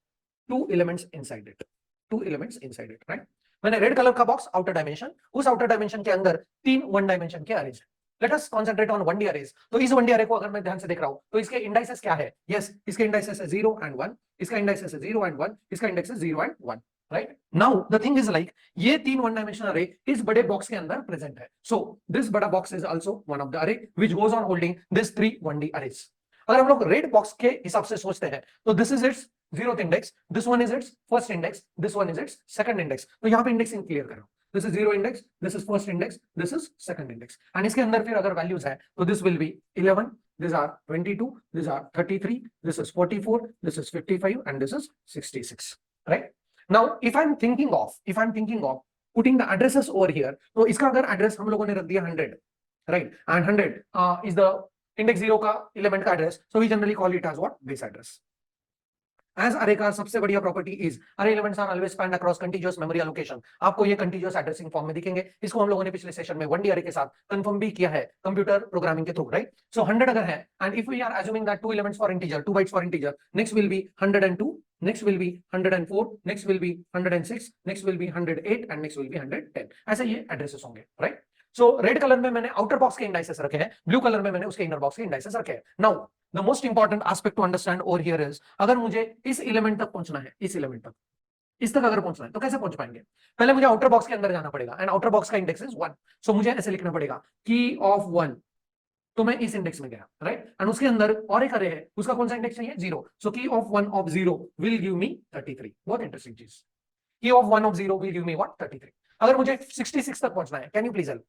2 elements inside it. 2 elements inside it, right? मैंने red colour का box outer dimension, उस outer dimension के अंदर 3 one dimension के arrays है. Let us concentrate on 1D arrays. तो इस 1D अरे को अगर मैं ध्यान से देख रहा हूं तो इसके इंडाइसेस क्या है? यस, इसके इंडाइसेस है 0 एंड 1, इसका इंडाइसेस है 0 एंड 1, इसका इंडेक्स है 0 and 1. Right. Now the thing is like ये 3 वन डायमेंशनल अरे इस बड़े बॉक्स के अंदर प्रेजेंट है. सो दिस बड़ा box is also one of the array which goes on holding this 3 1D arrays. अगर हम लोग रेड बॉक्स के हिसाब से सोचते हैं तो this is it's 0th index, this one is its first index, this one is its second index. तो यहाँ पे इंडेक्सिंग क्लियर करो. This is 0 index, this is first index, this is second index. And इसके अंदर फिर अगर values है तो this will be 11, these are 22, these are 33, this is 44, this is 55 and this is 66. Right? Now if I'm thinking of putting the addresses over here, तो इसका अगर address हम लोगों ने रख दिया 100, right? And 100 is the index 0 का element का address, so we generally call it as what? Base address. As array का सबसे बढ़िया property is array elements are always spanned across continuous memory allocation. आपको ये कंटीन्यूअस एड्रेसिंग फॉर्म में दिखेंगे. इसको हम लोगों ने पिछले सेशन में 1D अरे के साथ कंफर्म भी किया है कंप्यूटर प्रोग्रामिंग के थ्रू. राइट. सो 100 अगर है and if we are assuming that 2 elements for integer, 2 bytes for integer, next will be 102, next will be 104, next will be 106, next will be 108 and next will be 110. ऐसे ये addresses होंगे. Right. सो red colour में मैंने outer box के indices रखे हैं, blue colour में मैंने उसके इनर बॉक्स के इंडाइसेस रखे हैं. Now the most important aspect to understand over here is अगर मुझे इस एलिमेंट तक पहुंचना है, इस एलिमेंट तक, इस तक अगर पहुंचना है तो कैसे पहुंच पाएंगे? पहले मुझे आउटर बॉक्स के अंदर जाना पड़ेगा एंड आउटर बॉक्स का इंडेक्स इज 1. सो मुझे ऐसे लिखना पड़ेगा की ऑफ 1. तो मैं इस इंडेक्स में गया. राइट. एंड उसके अंदर और एक अरे है, उसका कौन सा इंडेक्स चाहिए? 0. सो की ऑफ 1 ऑफ 0 विल गिव मी 33. बहुत इंटरेस्टिंग चीज. की of 1 of 0 will give me what? 33. अगर मुझे 66 तक पहुंचना है, can you please help?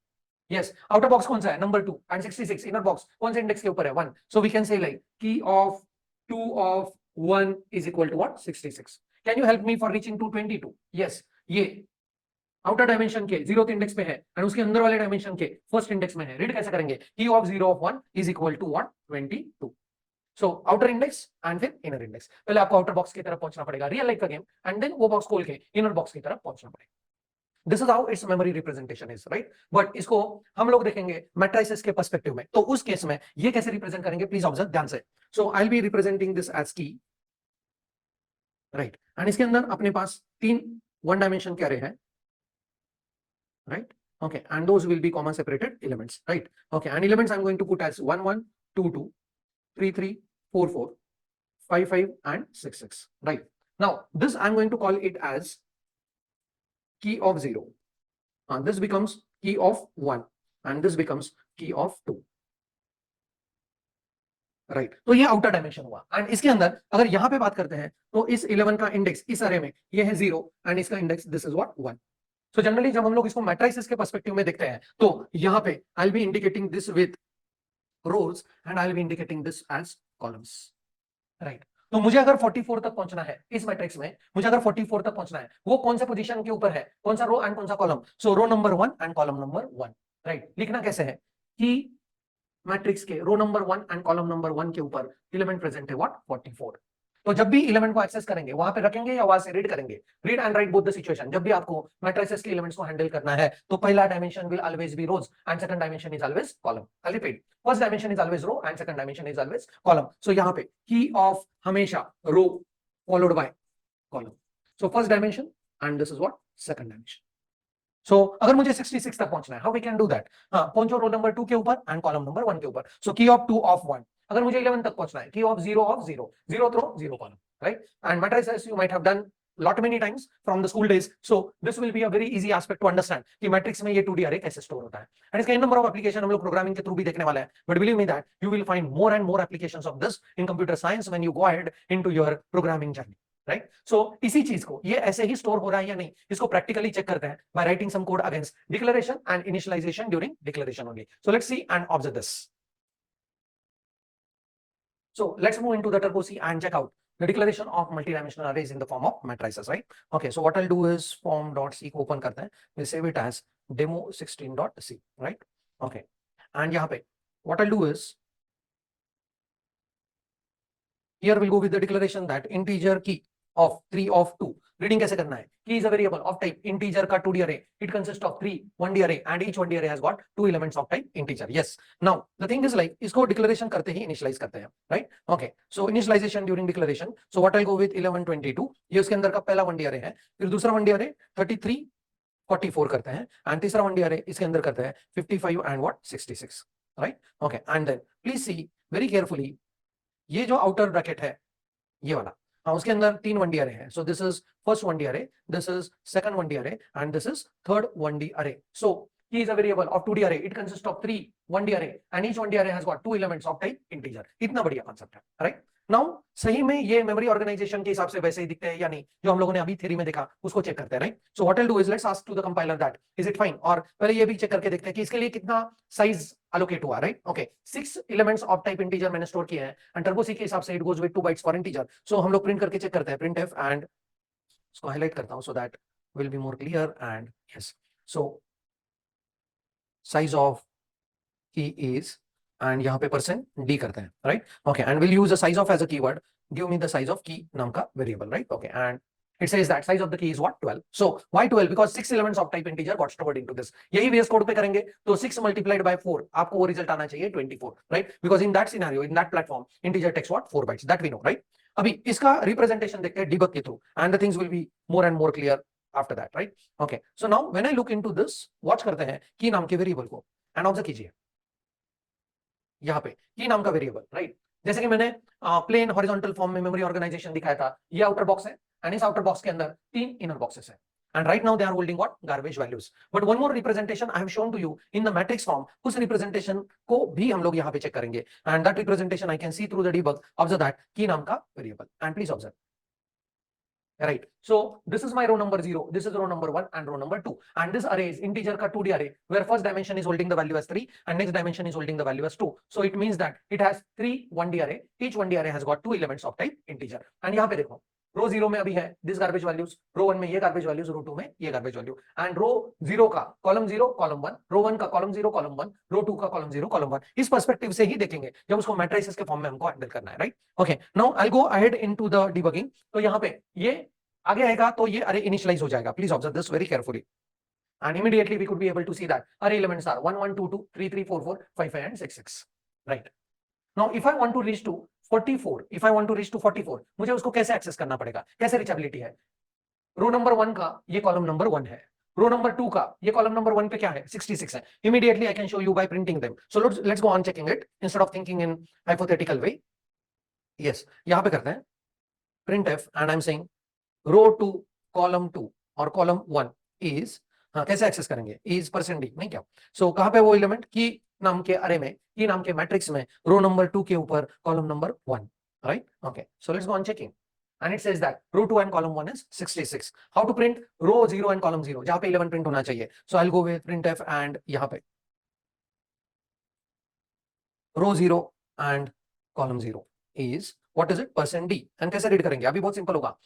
Yes. Outer box कौन सा है? Number 2 and 66. इनर बॉक्स कौन से इंडेक्स के ऊपर है? 1. So we can say like key of 2 of 1 is equal to what? 66. Can you help me for reaching to 22? Yes. ये outer dimension के 0th इंडेक्स पे है एंड उसके अंदर वाले डायमेंशन के फर्स्ट इंडेक्स में है. रीड कैसे करेंगे? Key of 0 of 1 is equal to what? 22. So outer index and फिर इनर इंडेक्स. पहले आपको आउटर बॉक्स की तरफ पहुंचना पड़ेगा, रियल लाइफ का गेम, एंड देन वो बॉक्स खोल के इनर बॉक्स की तरफ पहुंचना पड़ेगा. This is how its memory representation is. Right. But इसको हम लोग देखेंगे मैट्रिसेस के पर्सपेक्टिव में. तो उस केस में ये कैसे रिप्रेजेंट करेंगे, प्लीज ऑब्जर्व ध्यान से. So I will be representing this as key. Right. And इसके अंदर अपने पास 3 वन डायमेंशन के अरे हैं. Right. Okay. And those will be comma separated elements. Right. Okay. And elements I'm going to put as 1 1 2 2 3 3 4 4 5 5 and 6 6. Right. Now this I'm going to call it as key of 0. This becomes key of 1 and this becomes key of 2. Right. तो ये outer dimension हुआ and इसके अंदर अगर यहां पे बात करते हैं तो इस 11 का इंडेक्स इस अरे में ये है 0 एंड इसका index this is what? 1. So generally जब हम लोग इसको मैट्रिसेस के पर्सपेक्टिव में देखते हैं तो यहाँ पे I will be indicating this with rows and I will be indicating this as columns. Right. तो मुझे अगर 44 तक पहुंचना है इस मैट्रिक्स में, मुझे अगर 44 तक पहुंचना है, वो कौन सा पोजीशन के ऊपर है, कौन सा रो एंड कौन सा column? So row number 1 and column number 1. Right. लिखना कैसे है कि मैट्रिक्स के row number 1 and column number 1 के ऊपर एलिमेंट प्रेजेंट है व्हाट? 44. तो जब भी एलिमेंट को एक्सेस करेंगे वहां पे रखेंगे या वहां से रीड करेंगे? Read and right both the situation. जब भी आपको मैट्रिसेस के एलिमेंट्स को हैंडल करना है तो पहला dimension will always be rows and second dimension is always column. I repeat, first dimension is always row and second dimension is always column. So यहाँ पे की ऑफ हमेशा row followed by column. So first dimension and this is what? Second dimension. So अगर मुझे 66 तक पहुंचना है, how we can do that? हाँ, पहुंचो रो नंबर 2 के ऊपर एंड कॉलम नंबर 1 के ऊपर. सो की ऑफ 2 ऑफ 1. अगर मुझे 11 तक पहुंचना है, key of 0 row 0th row 0 column. Right. And matrices you might have done lot many times from the school days, so this will be a very easy aspect to understand कि matrix में ये 2D array कैसे store होता है, and इसका number of application हम लोग programming के थ्रू भी देखने वाले हैं, but believe me that you will find more and more applications of this in computer science when you go ahead into your programming journey, right. So इसी चीज को ये ऐसे ही स्टोर हो रहा है या नहीं, इसको प्रैक्टिकली चेक करते हैं by writing some code against declaration and initialization during declaration only. So let's see and observe this. So let's move into the Turbo C and check out the declaration of multidimensional arrays in the form of matrices, right? Okay, so what I'll do is form.c को open करते हैं, we'll save it as demo16.c, right? Okay, and यहाँ पे what I'll do is here we'll go with the declaration that integer key of 3 of 2 reading कैसे करना है, key is a variable of type integer का 2D array, it consists of 3 1D array and each 1D array has got 2 elements of type integer. Yes, now the thing is like इसको declaration करते ही initialize करते हैं, right? Okay, so initialization during declaration, so what I'll go with 11 22, ये उसके अंदर का पहला 1D array है, फिर दूसरा 1D array 33 44 करते हैं, एंड तीसरा 1D array इसके अंदर करते हैं 55 and what 66, right? Okay, and then please see very carefully, ये जो आउटर ब्रैकेट है ये वाला, हाँ उसके अंदर 3 1D array है, so this is first 1D array, this is second 1D array and this is third 1D array. So key is a variable of 2D array, it consists of 3 1D array and each 1D array has got 2 elements of type integer. इतना बढ़िया concept है, right. Now सही में ये memory organisation के हिसाब से वैसे ही दिखते हैं या नहीं, जो हम लोगों ने अभी थ्योरी में देखा उसको चेक करते हैं, right. So what will do is let's ask to the compiler that is it fine, और पहले ये भी चेक करके देखते हैं कि इसके लिए कितना साइज allocate हुआ, right. Okay, 6 elements of type integer मैंने स्टोर किए हैं एंड टर्बो सी के हिसाब से it goes with 2 bytes for integer. So हम लोग प्रिंट करके चेक करते हैं, प्रिंट एफ, एंड इसको हाईलाइट करता हूं so that will be more clear, and yes, so size of key is, and यहाँ पे परसेंट डी करते हैं, right. Okay, and will use the size of as a keyword, give me the size of key नाम का variable, right. Okay, and it says that size of the key is what 12. So why 12? Because 6 elements of type integer got stored into this. यही VS Code पे करेंगे तो 6 multiplied by 4 आपको वो result आना चाहिए 24, right? Because in that scenario, in that platform, integer takes what 4 bytes. That we know, right? अभी इसका रिप्रेजेंटेशन देखते हैं debug के through, and the things will be more and more clear after that, right? Okay. So now when I look into this, watch करते हैं की नाम के वेरिएबल को, and ऑब्जर्व कीजिए यहाँ पे की नाम का वेरिएबल, राइट। जैसे कि मैंने प्लेन हॉरिजॉन्टल फॉर्म में मेमोरी ऑर्गेनाइजेशन दिखाया था, ये आउटर बॉक्स है एंड इस आउटर बॉक्स के अंदर 3 इनर बॉक्सेस हैं, and right now they are holding what garbage values. But one more representation I have shown to you in the matrix form, उस representation को भी हम लोग यहाँ पे चेक करेंगे, and that representation I can see through the debug. Observe that key नाम का variable, and please observe, right? So this is my row number 0, this is row number 1 and row number 2, and this array is integer का 2D array where first dimension is holding the value as 3 and next dimension is holding the value as 2. So it means that it has 3 1D array, each 1D array has got 2 elements of type integer, and यहाँ पे देखो रो 0 में अभी है this garbage values, रो 1 में ये garbage values, रो 2 में ये गार्बेज वैल्यू, एंड रो 0 का कॉलम 0 कॉलम 1, रो 1 का कॉलम 0 कॉलम 1, रो 2 का कॉलम 0 कॉलम 1। इस पर्सपेक्टिव से ही देखेंगे जब उसको मैट्रिसेस के फॉर्म में हमको हैंडल करना है, right. Okay, now I go ahead into the debugging. तो यहाँ पे ये आगे आएगा तो ये अरे इनिशियलाइज हो जाएगा, please observe this very carefully, and immediately we could be able to see that array elements are 1 1 2 2 3 3 4 4 5 5 and 6 6, right। Now if I want to reach to 44, if I want to reach to 44, मुझे उसको कैसे access करना पड़ेगा, कैसे reachability है। रो number 1 का ये column number 1 है, रो नंबर 2 का ये कॉलम नंबर 1 पे क्या है 66 है। Immediately I can show you by printing them. So let's go on checking it instead of thinking in hypothetical way. Yes, यहां पे करते हैं print F, and I am saying row 2 column 2 और column 1 is, हाँ कैसे access करेंगे, is percent D, नहीं क्या। सो कहां पे वो एलिमेंट की नाम के अरे में, की नाम के मैट्रिक्स में, रो नंबर 2 के ऊपर column number 1, right. Okay, so let's go on checking, and it says that row 2 and column 1 is 66. How to print row 0 and column 0, जहां पे 11 प्रिंट होना चाहिए। So I'll go with printf, and यहाँ पे row 0 and column 0 is what is it percent d, and कैसे read करेंगे, अभी बहुत सिंपल होगा,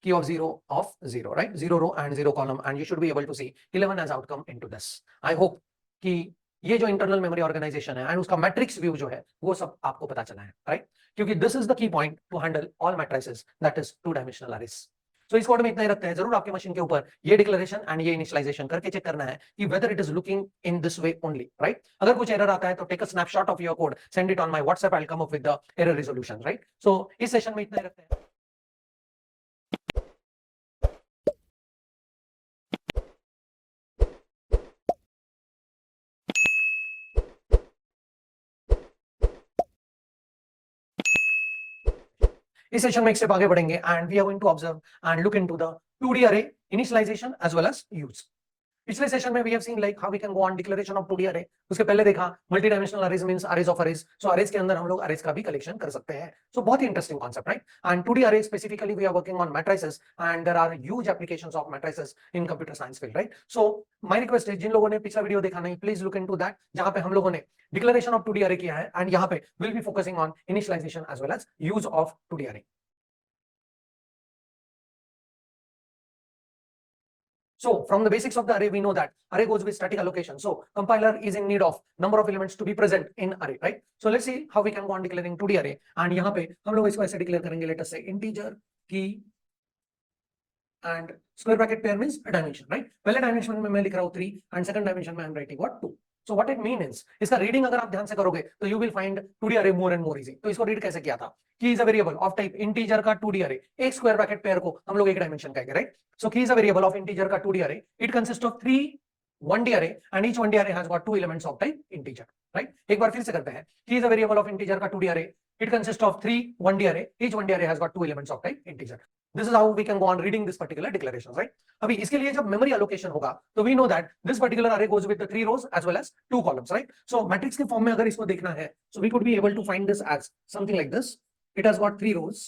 key of 0 of 0, right, 0 row and 0 column, and you should be able to see 11 as outcome into this. I hope कि ये जो internal memory organisation है and उसका मैट्रिक्स व्यू जो है वो सब आपको पता चला है, राइट। क्योंकि this is the key point to handle all matrices, that is 2 dimensional arrays. So इस कोड में इतना ही रखते हैं, जरूर आपके मशीन के ऊपर ये डिक्लेरेशन एंड ये इनिशियलाइजेशन करके चेक करना है कि whether it is looking in this way only, right. अगर कुछ एरर आता है तो take a snapshot of your code, send it on my WhatsApp, I will come up with the error resolution, right. So इस session में इतना ही रखते हैं। इस सेशन में एक स्टेप आगे बढ़ेंगे and we are going to observe and look into the 2D array initialization as well as use. पिछले सेशन में we have seen like how we can go on declaration of 2D array, उसके पहले देखा multi dimensional arrays means arrays of arrays, so arrays के अंदर हम लोग arrays का भी कलेक्शन कर सकते हैं, सो बहुत ही interesting concept right. And 2D array specifically we are working on matrices and there are huge applications of matrices in computer science field right. So my request है जिन लोगों ने पिछला वीडियो देखा नहीं, प्लीज लुक इनटू दैट, जहां पे हम लोगों ने डिक्लेरेशन ऑफ 2D अरे किया है एंड यहां पे will be focusing on initialization as well as use of 2D array. So from the basics of the array, we know that array goes with static allocation. So compiler is in need of number of elements to be present in array, right? So let's see how we can go on declaring 2D array. And यहाँ पे हम लोग इसको ऐसे declare करेंगे, let us say integer key and square bracket pair means a dimension, right? पहले dimension में मैं लिख रहा हूँ 3 and second dimension में I'm writing what 2. So what it means is इसका रीडिंग अगर आप ध्यान से करोगे तो you will find 2D array more and more easy. तो इसको रीड कैसे किया था? Key is a variable of type integer का 2D array. एक स्क्वायर ब्रैकेट पेयर को हम लोग एक डायमेंशन कहेंगे, right? So key is a variable of integer का 2D array. It consists of 3 1D array and each 1D array has got 2 elements of type integer, right? एक बार फिर से करते हैं. Key is a variable of integer का 2D array. It consists of 3 1D array. Each 1D array has got 2 elements of type integer. This is how we can go on reading this particular declaration, right? अभी इसके लिए जब memory allocation होगा तो we know that this particular array goes with the 3 rows as well as 2 columns, right? So matrix के form में अगर इसको देखना है, so we could be able to find this as something like this. It has got 3 rows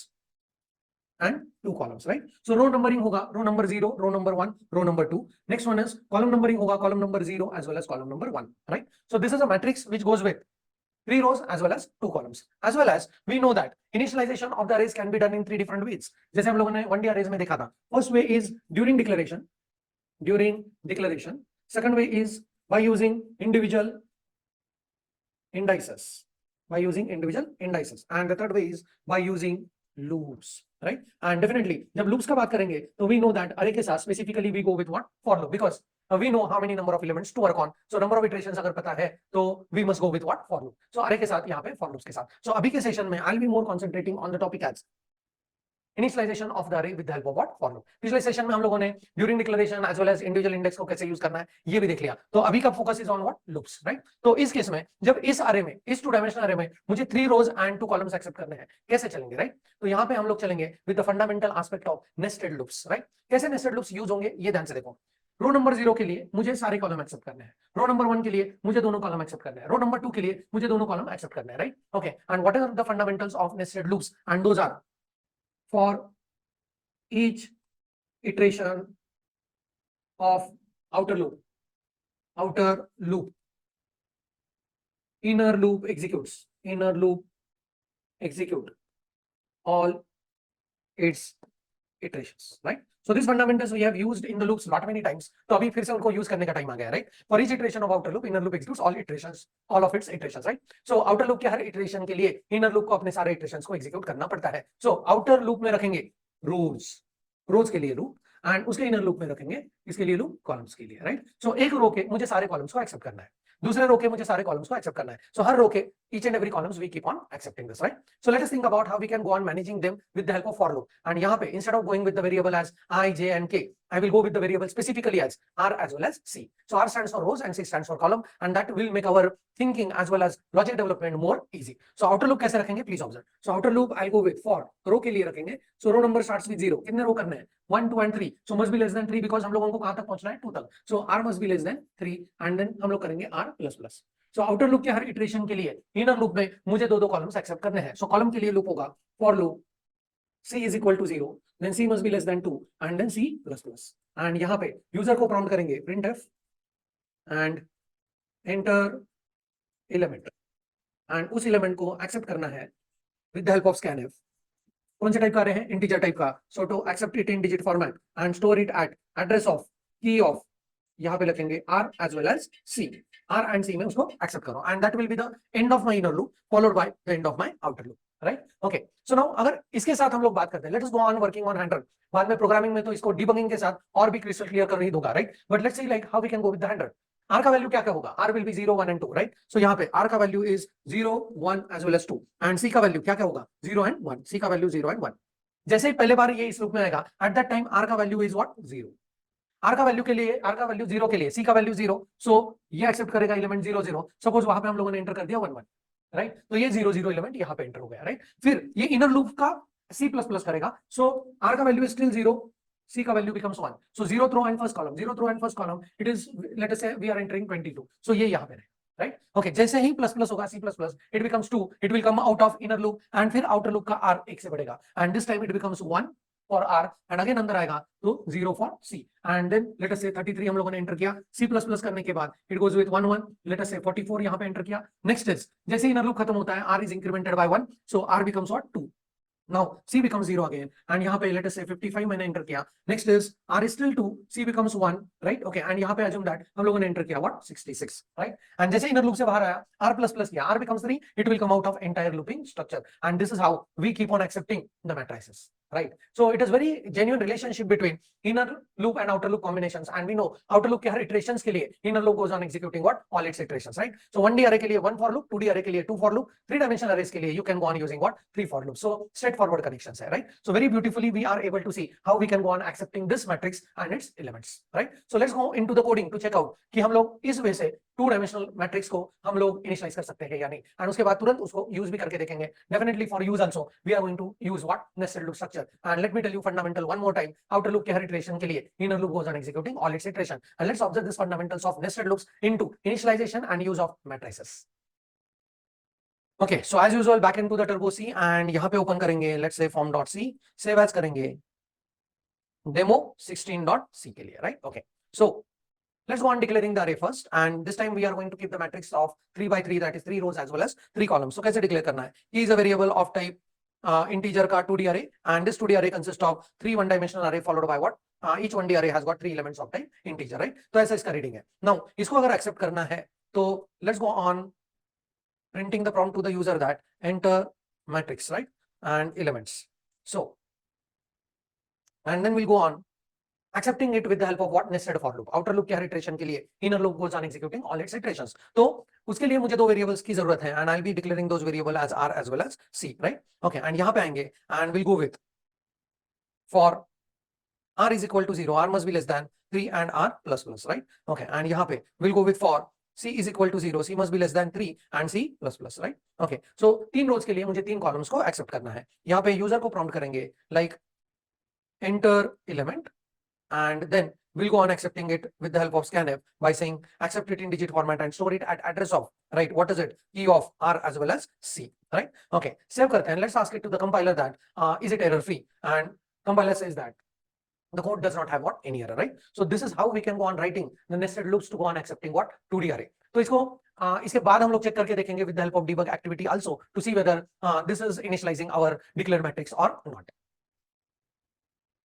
and 2 columns, right? So row numbering hoga row number 0, row number 1, row number 2. Next one is column numbering hoga column number 0 as well as column number 1, right? So this is a matrix which goes with 3 rows as well as 2 columns. As well as we know that initialization of the arrays can be done in 3 different ways. जैसे हम लोगों ने 1D arrays में देखा था. First way is during declaration. Second way is by using individual indices. And the third way is by using loops, right? And definitely जब loops का बात करेंगे तो we know that array के साथ specifically we go with what? For loop, because we know how many number of elements to work on. So number of iterations अगर पता है तो we must go with what? For loop. So array के साथ यहाँ पे for loops के साथ. So अभी के सेशन में I'll be more concentrating on the topic as initialization of the array with the help of what? For loop. पिछले सेशन में हम लोगों ने during declaration as well as individual index को कैसे यूज करना है ये भी देख लिया. तो अभी का focus is on what? Loops, right? तो इस केस में जब इस अरे में, इस 2 डायमेंशनल अरे में मुझे 3 रोज एंड 2 कॉलम्स एक्सेप्ट करने हैं, कैसे चलेंगे, राइट? तो यहाँ पे हम लोग चलेंगे with the fundamental aspect of nested loops, right? कैसे नेस्टेड लूप्स यूज होंगे ये ध्यान से देखो. रो नंबर 0 के लिए मुझे सारे कॉलम एक्सेप्ट करने हैं. रो नंबर 1 के लिए मुझे दोनों कॉलम एक्सेप्ट करने हैं. रो नंबर 2 के लिए मुझे दोनों कॉलम एक्सेप्ट करने हैं, right? Okay. And what are the fundamentals of nested loops? And those are for each iteration of outer loop, inner loop execute all its iterations, right? So these fundamentals we have used in the loops lot many times. तो अभी फिर से उनको use करने का time आ गया, right? For each iteration of outer loop, inner loop executes all of its iterations, right? So outer loop के हर iteration के लिए inner loop को अपने सारे iterations को execute करना पड़ता है. So outer loop में रखेंगे रोज के लिए लूप एंड उसके इनर लूप में रखेंगे इसके लिए लूप कॉलम्स के लिए, राइट? सो एक रो के मुझे सारे कॉलम्स को एक्सेप्ट करना है, दूसरे रो के मुझे सारे कॉलम्स को एक्सेप्ट करना है. सो हर रो के each and every columns we keep on accepting this, right? So let us think about how we can go on managing them with the help of for loop. And यहाँ पे instead of going with the variable as I, J and K, I will go with the variable specifically as R as well as C. So R stands for rows and C stands for column, and that will make our thinking as well as logic development more easy. So outer loop कैसे रखेंगे? Please observe. So outer loop I'll go with for row के लिए रखेंगे. So row number starts with 0. कितने रो करने हैं? 1, 2 and 3. So must be less than 3 because हम लोगों को कहाँ तक पहुंचना है? 2 तक. So R must be less than 3 and then हम लोग करेंगे R plus plus. So outer loop के हर इटरेशन के लिए इनर लूप में मुझे दो कॉलम्स एक्सेप्ट करने हैं. सो कॉलम के लिए लूप होगा for loop C is equal to 0, then C must be less than 2 and then C plus plus. And यहाँ पे यूजर को प्रॉम्प्ट करेंगे printf and enter element and उस एलिमेंट को एक्सेप्ट करना है with the help of scanf. कौन से टाइप का रहे हैं? इंटीजर टाइप का. So to accept it in digit format and store it at address of की ऑफ, यहाँ पे लिखेंगे R as well as C. R and C में उसको एक्सेप्ट करो and that will be the end of my inner loop followed by the end of my outer loop, right? Okay. So now अगर इसके साथ हम लोग बात करते हैं, let us go on working on handler. बाद में प्रोग्रामिंग में तो इसको डिबगिंग के साथ और भी क्रिस्टल क्लियर कर ही दूंगा, right? But let's see like how we can go with the handler. R का वैल्यू क्या क्या होगा? R will be 0, 1 and 2, right? So यहाँ पे R का value is 0, 1 as well as 2 and C का वैल्यू क्या क्या होगा? 0 and 1. C का वैल्यू 0 and 1. जैसे ही पहले बार ये इस लूप में आएगा at that time R का वैल्यू is what? 0. R का वैल्यू के लिए, R का वैल्यू 0 के लिए, C का वैल्यू 0, सो ये एक्सेप्ट करेगा एलिमेंट 0 0. सपोज वहां पे हम लोगों ने एंटर कर दिया 1 1, राइट? तो ये 0 0 एलिमेंट यहाँ पे एंटर हो गया, राइट? फिर ये इनर लूप का C plus plus करेगा, so R का value is still 0, C का value becomes 1, so 0th row and first column, 0th row and first column, it is, let us say we are entering 22, so ये यहाँ पे रहेगा, right? Okay, जैसे ही plus plus होगा C plus plus, it becomes 2, it will come out of inner loop and फिर outer loop का R 1 से बढ़ेगा and this time it becomes 1 for R and again अंदर आएगा तो 0 for C and then let us say 33 हम लोगों ने एंटर किया C plus plus करने के बाद it goes with 1 1, let us say 44 यहाँ पे एंटर किया. Next is जैसे इनर लूप खत्म होता है R is incremented by 1, so R becomes what 2. Now C becomes 0 again and यहाँ पे let us say 55 मैंने एंटर किया. Next is R is still 2, C becomes 1, right? Okay, and यहाँ पे assume that हम लोगों ने एंटर किया what 66, right? And जैसे इनर लूप से बाहर आया R plus plus किया, R becomes 3, it will come out of entire looping structure and this is how we keep on accepting the matrices, right? So it is very genuine relationship between inner loop and outer loop combinations and we know outer loop के हर iterations के लिए inner loop goes on executing what all its iterations, right? So 1D array के लिए 1 for loop, 2D array के लिए 2 for loop, 3-dimensional arrays के लिए you can go on using what 3 for loop. So straightforward connections है, right? So very beautifully we are able to see how we can go on accepting this matrix and its elements, right? So let's go into the coding to check out कि हम लोग इस वे से 2-dimensional matrix को हम लोग initialise कर सकते हैं या नहीं एंड उसके बाद तुरंत उसको यूज भी करके देखेंगे. Definitely for use also we are going to use what nested loop structure and let me tell you fundamental one more time. Outer loop के हर इटरेशन के लिए inner loop goes on executing all its iterations and let's observe this fundamentals of nested loops into initialization and use of matrices. Okay, so as usual back into the Turbo C and यहाँ पे open करेंगे let's say form.c, save as करेंगे demo 16.c के लिए, right? Okay, so let's go on declaring the array first and this time we are going to keep the matrix of 3 by 3, that is 3 rows as well as 3 columns. So कैसे declare करना है? E is a variable of type integer का 2D array and this 2D array consists of 3 one-dimensional array followed by what? Each 1D array has got 3 elements of type integer, right? तो ऐसा इसका reading है. Now इसको अगर accept करना है तो let's go on printing the prompt to the user that enter matrix, right? And elements. So and then we'll go on accepting it with the help of what nested for loop. outer loop के हर iteration के लिए inner loop goes on executing all its iterations. तो उसके लिए मुझे दो variables की जरूरत है and I'll be declaring those variable as R as well as C, right? Okay, and यहाँ पे आएंगे and we'll go with for R is equal to 0, R must be less than 3 and R plus plus, right? Okay, and यहाँ पे we'll go with for C is equal to 0, C must be less than 3 and C plus plus, right? Okay, so 3 rows के लिए मुझे 3 columns को accept करना है. यहाँ पे user को prompt करेंगे like enter element and then we'll go on accepting it with the help of scanf by saying accept it in digit format and store it at address of, right, what is it, E of R as well as C, right? Okay, save karte hain. Let's ask it to the compiler that is it error free and compiler says that the code does not have what any error, right? So this is how we can go on writing the nested loops to go on accepting what 2D array. तो इसको इसके बाद हम लोग check करके देखेंगे with the help of debug activity also to see whether this is initializing our declared matrix or not.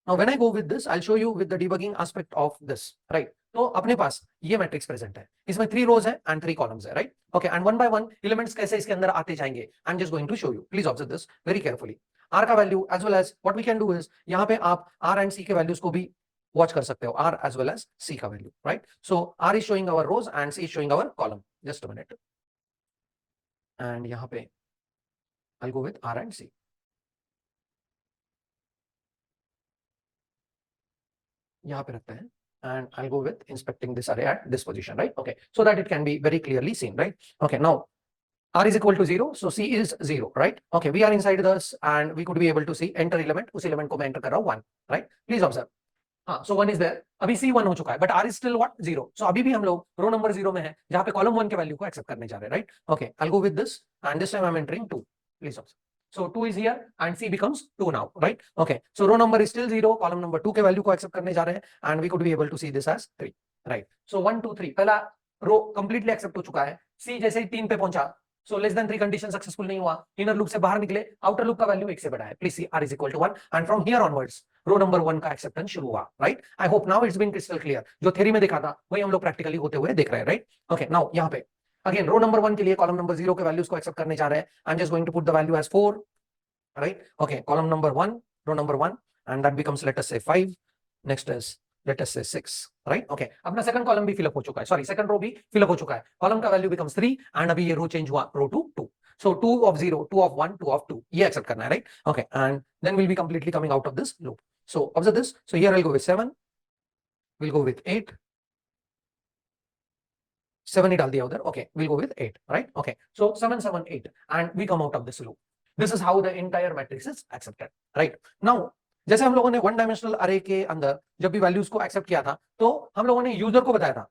Now when I go with this, I'll show you with the debugging aspect of this, right? तो अपने पास ये matrix present है, इसमें 3 rows है and 3 columns है, right? Okay, and one by one elements कैसे इसके अंदर आते जाएंगे. I'm just going to show you. Please observe this very carefully. R का value as well as what we can do is यहाँ पे आप R and C के वैल्यूज को भी वॉच कर सकते हो, R as well as C का value, right? So R is showing our rows and C is showing our column. Just a minute. And यहाँ पे I'll go with R and C. यहाँ पे रखते हैं and I'll go with inspecting this array at this position, right? Okay, so that it can be very clearly seen, right? Okay, now R is equal to 0, so C is 0, right? Okay, we are inside this and we could be able to see enter element, उस element को मैं enter कर रहा हूँ 1, right? Please observe. हाँ, so 1 is there. अभी C 1 हो चुका है, but R is still what 0. So अभी भी हम लोग रो नंबर 0 में है, जहाँ पे कॉलम 1 के वैल्यू को एक्सेप्ट करने जा रहे हैं, right? Okay, I'll go with this and this time I'm entering 2. Please observe. So 2 is here and C becomes 2 now, right? Okay, so row number is still 0, column number 2 के value को accept करने जा रहे हैं and we could be able to see this as 3, right? So 1 2 3 पहला रो completely accept हो चुका है. C जैसे ही 3 पे पहुंचा, so less than 3 condition successful नहीं हुआ, इनर लूप से बाहर निकले, आउटर लूप का वैल्यू 1 से बड़ा है. Please see R is equal to 1 and from here onwards row number 1 का एक्सेप्टेंस शुरू हुआ, right? I hope now it's been crystal clear. जो थ्योरी में देखा था वही हम लोग प्रैक्टिकली होते हुए देख रहे हैं, राइट? ओके, नाउ यहाँ पे अगेन रो नंबर 1 के लिए कॉलम नंबर 0 के वैल्यूज को एक्सेप्ट करने जा रहे हैं. I am just going to put the value as 4, right? Okay, column number 1, row number 1, and that becomes let us say 5. Next is let us say 6, right? Okay, अपना second column भी fill up हो चुका है, sorry second row भी fill up हो चुका है. Column का वैल्यू becomes 3 and अभी ये रो चेंज हुआ रो to 2. So 2 of 0, 2 of 1, 2 of 2, ये एक्सेप्ट करना है, right? Okay, and then we'll be completely coming out of this loop. So observe this. So here I'll go with 7, we'll go with 8, 7 ही डाल दिया उधर. Okay, we'll go with 8, right? Okay, so 7 7 8 and we come out of this loop. This is how the entire matrix is accepted, right? Now जैसे हम लोगों ने one dimensional अरे के अंदर जब भी वैल्यूज को एक्सेप्ट किया था, तो हम लोगों ने यूजर को बताया था,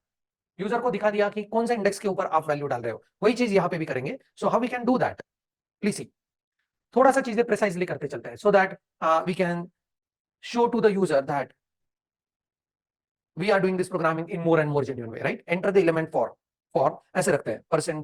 यूजर को दिखा दिया कि कौन से इंडेक्स के ऊपर आप वैल्यू डाल रहे हो। वही चीज यहाँ पे भी करेंगे। So how we can do that, please see. थोड़ा सा चीजें प्रिसाइजली करते चलते हैं, so that we can show to the user that we are doing this programming in more and more genuine way, right? Enter the element for ऐसे रखते हैं, percent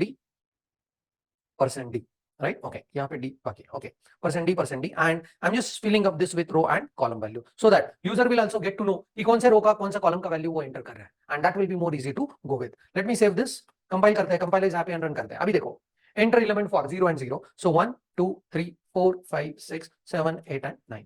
D, right? Okay, यहाँ पे डी बाकी, okay, percent d and I am just filling up this with row and column value, so that user will also get to know कि कौन से रो का कौन सा कॉलम का वैल्यू वो एंटर कर रहा है, and that will be more easy to go with. Let me save this, compile करते हैं, कंपाइल यहाँ पे रन करते हैं। अभी देखो, enter element for 0 and 0, so 1 2 3 4 5 6 7 8 and 9,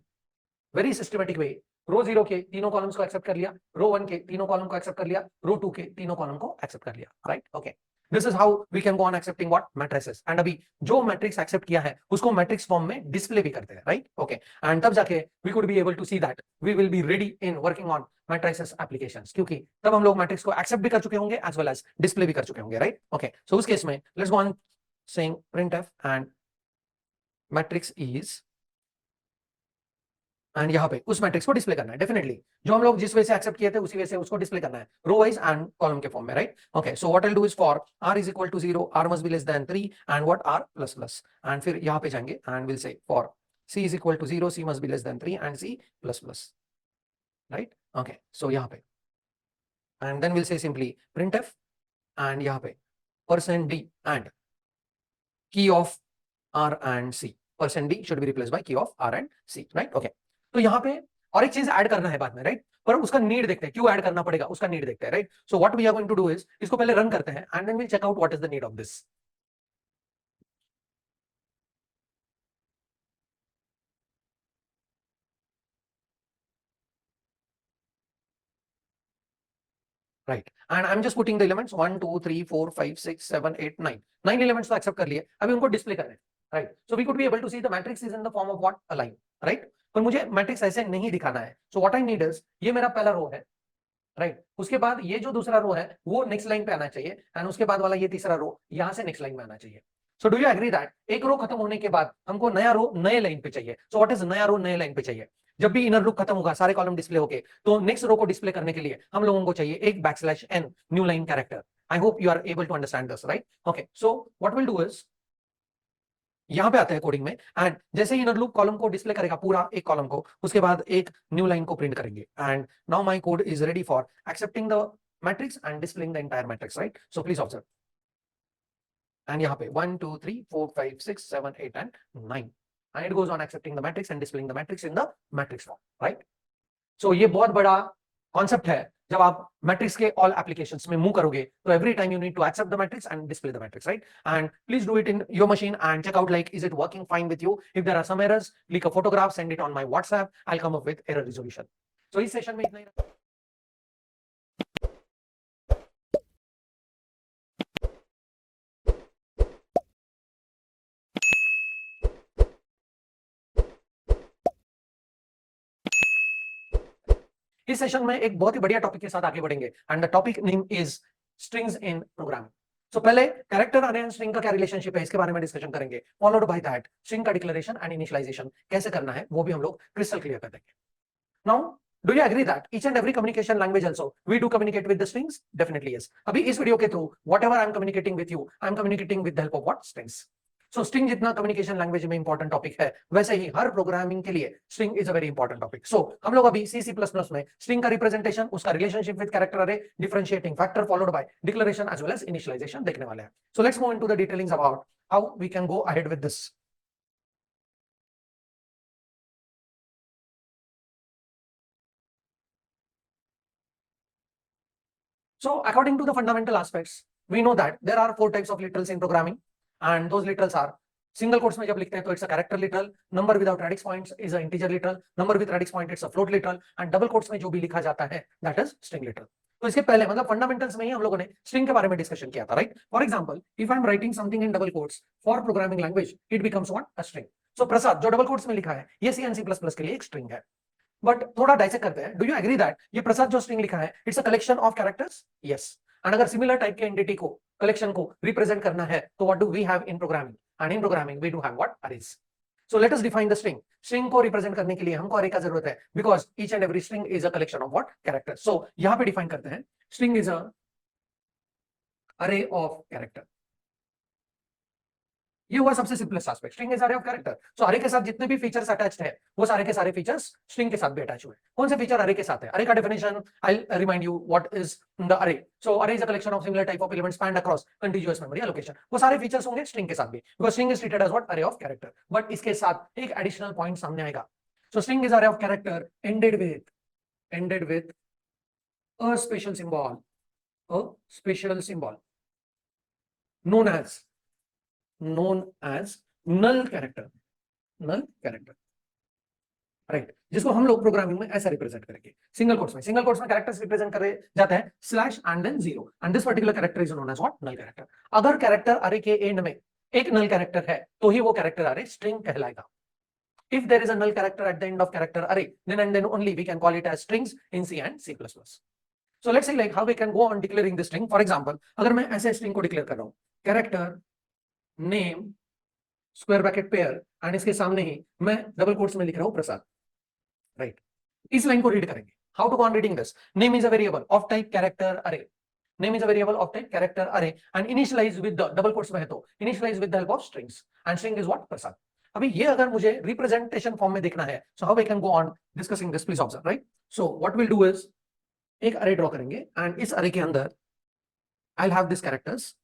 very systematic way. Row 0 के तीनों कॉलम्स को एक्सेप्ट कर लिया, रो 1 के तीनों कॉलम को एक्सेप्ट कर लिया, रो 2 के तीनों कॉलम को एक्सेप्ट कर लिया, right? Okay, this is how we can go on accepting what matrices. And अभी जो मैट्रिक्स एक्सेप्ट किया है उसको मैट्रिक्स फॉर्म में डिस्प्ले भी करते हैं, राइट? ओके, एंड तब जाके we could be able to see that we will be ready in working on matrices applications, क्योंकि तब हम लोग मैट्रिक्स को एक्सेप्ट भी कर चुके होंगे एज वेल एज डिस्प्ले भी कर चुके होंगे, राइट? ओके, सो उस केस में let's go on saying printf and matrix is, and यहाँ पे उस मैट्रिक्स को डिस्प्ले करना है, डेफिनेटली जो हम लोग जिस वे से एक्सेप्ट किए थे उसी वे से उसको डिस्प्ले करना है, रो वाइज एंड कॉलम के फॉर्म में, right? Okay, so what I will do is for r is equal to 0, r must be less than 3 and what r plus plus, and फिर यहाँ पे जाएंगे and will say for c is equal to 0, c must be less than 3 and c plus plus, right? Okay, so यहाँ पे and then will say simply printf and यहाँ पे %d and key of r and c, %d should be replaced by key of r and c, right? Okay, तो यहाँ पे और एक चीज ऐड करना है बाद में, राइट? पर उसका नीड देखते हैं, क्यों ऐड करना पड़ेगा उसका नीड देखते हैं, right? So what we are going to do is, इसको पहले रन करते हैं and then we check out what is the need of this. Right, and I am just putting the elements 1 2 3 4 5 6 7 8 9, 9 elements तो accept कर लिए, अभी उनको display करना है, right? So we could be able to see the matrix is in the form of what, a line, right? पर मुझे matrix ऐसे नहीं दिखाना है, so what I need is, ये मेरा पहला रो है, राइट? उसके बाद ये जो दूसरा रो है वो नेक्स्ट लाइन पे आना चाहिए, एंड उसके बाद वाला ये तीसरा रो यहाँ से नेक्स्ट लाइन में आना चाहिए। So do you agree that एक रो खत्म होने के बाद हमको नया रो नए लाइन पे चाहिए? सो व्हाट इज नया रो नए लाइन पे चाहिए? जब भी इनर लूप खत्म होगा, सारे कॉलम डिस्प्ले होके, तो नेक्स्ट रो को डिस्प्ले करने के लिए हम लोगों को चाहिए एक \n new line character. I hope you are able to understand this, right? Okay, so what will do is, यहाँ पे आते हैं कोडिंग में, एंड जैसे ही इनर लूप कॉलम को डिस्प्ले करेगा पूरा एक कॉलम को, उसके बाद एक न्यू लाइन को प्रिंट करेंगे, and now my code is ready for accepting the matrix and displaying the entire matrix, right? So please observe, and यहाँ पे 1 2 3 4 5 6 7 8 and 9, and it goes on accepting the matrix and displaying the matrix in the matrix form, right? So ये बहुत बड़ा concept है। जब आप matrix के all applications में मूव करोगे, तो every time you need to accept the matrix and display the matrix, right? And please do it in your machine and check out like is it working fine with you. If there are some errors, click a photograph, send it on my WhatsApp, I will come up with error resolution. So इस session में इतना ही। इस session में एक बहुत ही बढ़िया topic के साथ आगे बढ़ेंगे, and the topic name is strings in programming. So पहले कैरेक्टर अरे एंड स्ट्रिंग का क्या रिलेशनशिप है, इसके बारे में डिस्कशन करेंगे, फॉलोड बाय दैट स्ट्रिंग का डिक्लेरेशन एंड इनिशियलाइजेशन कैसे करना है वो भी हम लोग क्रिस्टल क्लियर कर देंगे। Now do you agree that each and every communication language also we do communicate with the strings? Definitely yes. अभी इस वीडियो के through whatever I am communicating with you, I am communicating with the help of what, strings. So string जितना communication language में important topic है, वैसे ही हर programming के लिए string is a very important topic. So हम लोग अभी C++ में स्ट्रिंग का रिप्रेजेंटेशन, उसका relationship with character array, differentiating factor followed by declaration as well as initialization देखने वाले हैं। So let's move into the detailings about how we can go ahead with this. So according to the fundamental aspects, we know that there are 4 types of literals in programming, and those literals are single quotes में जब लिखते हैं तो it's a character literal, number without radix points is a integer literal, number with radix point it's a float literal, and double quotes में जो भी लिखा जाता है that is string literal। तो इसके पहले मतलब फंडामेंटल्स में ही हम लोगों ने स्ट्रिंग के बारे में डिस्कशन किया था, right? For example, if I am writing something in double quotes for programming language, it becomes what, a string. So Prasad जो डबल कोट्स में लिखा है ये C and C++ के लिए एक स्ट्रिंग है। बट थोड़ा डाइसेक्ट करते हैं, डू यू एग्री दैट ये प्रसाद जो स्ट्रिंग लिखा है it's a collection of characters? Yes. And अगर सिमिलर टाइप के एंटिटी को, कलेक्शन को रिप्रेजेंट करना है तो what do we have in programming? And in programming we do have what, arrays. So let us define the string. String को represent करने के लिए हमको array का जरूरत है, because each and every string is a collection of what? Characters. So यहाँ पे define करते हैं, string is a array of character. ये हुआ सबसे simplest aspect, string is array of character. सो अरे के साथ जितने भी फीचर्स अटैच्ड है वो सारे के सारे फीचर्स स्ट्रिंग के साथ भी अटैच हुए। कौन से फीचर अरे के साथ है? अरे का definition I remind you what is the array. So array is a collection of similar type of elements spanned across continuous memory allocation. वो सारे फीचर्स होंगे स्ट्रिंग के साथ भी, because string is treated as what? Array of character. But इसके साथ एक additional point सामने आएगा। So string is array of character ended with a special symbol known as null character, right, जिसको हम लोग प्रोग्रामिंग में ऐसा रिप्रेजेंट करेंगे सिंगल कोट्स में कैरेक्टर्स रिप्रेजेंट करे जाते हैं slash and then zero, and this particular character is known as what? Null character. अगर कैरेक्टर अरे के एंड में एक नल कैरेक्टर है तो ही वो कैरेक्टर अरे स्ट्रिंग कहलाएगा। If there is a null character at the end of character array, then and then only we can call it as strings in C and C++. So let's see like how we can go on declaring this string. For example, अगर मैं ऐसे string को declare कर रहा हूँ, character name square bracket pair and इसके सामने ही मैं डबल कोट्स में लिख रहा हूँ प्रसाद, राइट। इस लाइन को रीड करेंगे। How to go on reading this? Name is a variable of type character array. Name is a variable of type character array and initialize with the double quotes में है तो initialize with the help of strings, and string is what? प्रसाद। अभी ये अगर मुझे representation form में देखना है, so how we can go on discussing this, please observe, right. So what will do is एक अरे ड्रॉ करेंगे एंड इस अरे के अंदर I will have this characters,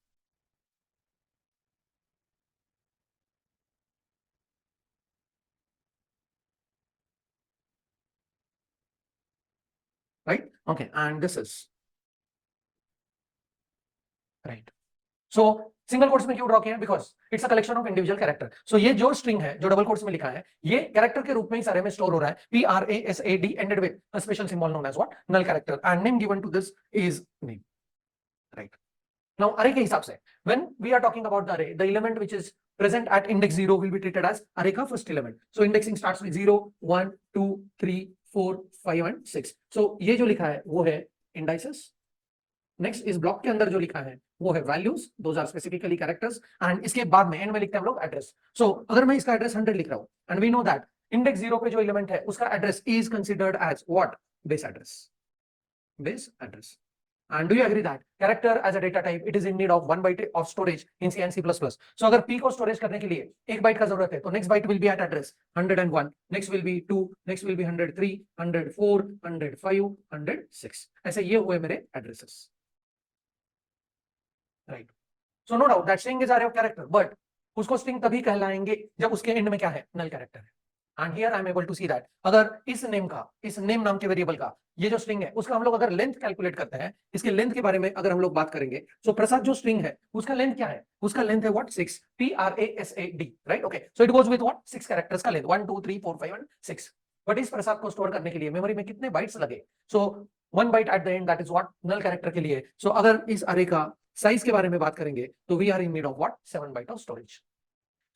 right, okay, and this is right. So single quotes में क्यों draw किया है? Because it's a collection of individual character. So ये जो स्ट्रिंग है जो डबल कोट्स में लिखा है ये कैरेक्टर के रूप में इस अरे में स्टोर हो रहा है, PRASAD ended with a special symbol known as what? Null character, and name given to this is name, right. Now array के हिसाब से when we are talking about the array, the element which is present at index 0 will be treated as array का first element. So indexing starts with 0, 1, 2, 3, 4, 5 and 6. So ये जो लिखा है वो है indices. नेक्स्ट इस ब्लॉक के अंदर जो लिखा है वो है values, those are specifically characters, and इसके बाद में एंड में लिखते हैं हम लोग एड्रेस। सो अगर मैं इसका एड्रेस 100 लिख रहा हूं and we know that index 0 पे जो एलिमेंट है उसका address is considered as what? Base address. And do you agree that character as a data type it is in need of 1 byte of storage in C and C++? So अगर p को storage करने के लिए 1 byte का जरूरत है तो next byte will be at address 101, next will be 2, next will be 103, 104, 105, 106। ऐसे ये हुए मेरे addresses, right. So no doubt that string is array of character, but उसको स्ट्रिंग तभी कहलाएंगे जब उसके एंड में क्या है? नल कैरेक्टर है। And here I am able to see that अगर इस नेम नाम के वेरिएबल का ये जो स्ट्रिंग है उसका हम लोग अगर लेंथ कैलकुलेट करते हैं, इसके लेंथ के बारे में अगर हम लोग बात करेंगे, सो प्रसाद जो स्ट्रिंग है उसका लेंथ क्या है? उसका लेंथ है what? 6, PRASAD, right, okay. So it goes with what? 6 characters का लेंथ, 1 2 3 4 5 एंड 6। बट इस प्रसाद को स्टोर करने के लिए मेमोरी में कितने बाइट्स लगे? So 1 byte at the end, that is what? Null character के लिए। सो अगर इस अरे का साइज के बारे में बात करेंगे तो we are in need of what? 7 byte of storage.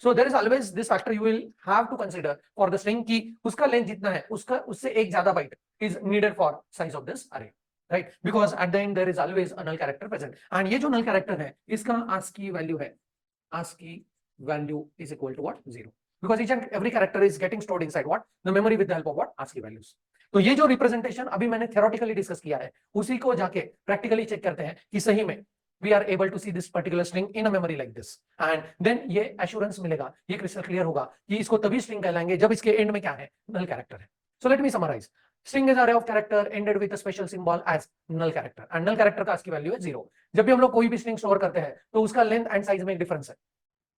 So there is always this factor you will have to consider for the string की उसका लेंथ जितना है उसका उससे एक ज्यादा bite is needed for size of this array, right? Because at the end there is always a null character present, and ये जो null character है इसका ASCII value है, ASCII value is equal to what? 0, because each and every character is getting stored inside what? The memory with the help of what? ASCII values. तो ये जो representation अभी मैंने theoretically डिस्कस किया है उसी को जाके प्रैक्टिकली चेक करते हैं कि सही में we are able to see this particular string in a memory like this, and then ये assurance मिलेगा, ये crystal clear होगा कि इसको तभी string कहलाएंगे जब इसके end में क्या है? null character है। So let me summarize. String is array of character ended with a special symbol as null character, and null character का ASCII value है 0। जब भी हम लोग कोई भी string store करते हैं तो उसका length and size में एक difference है।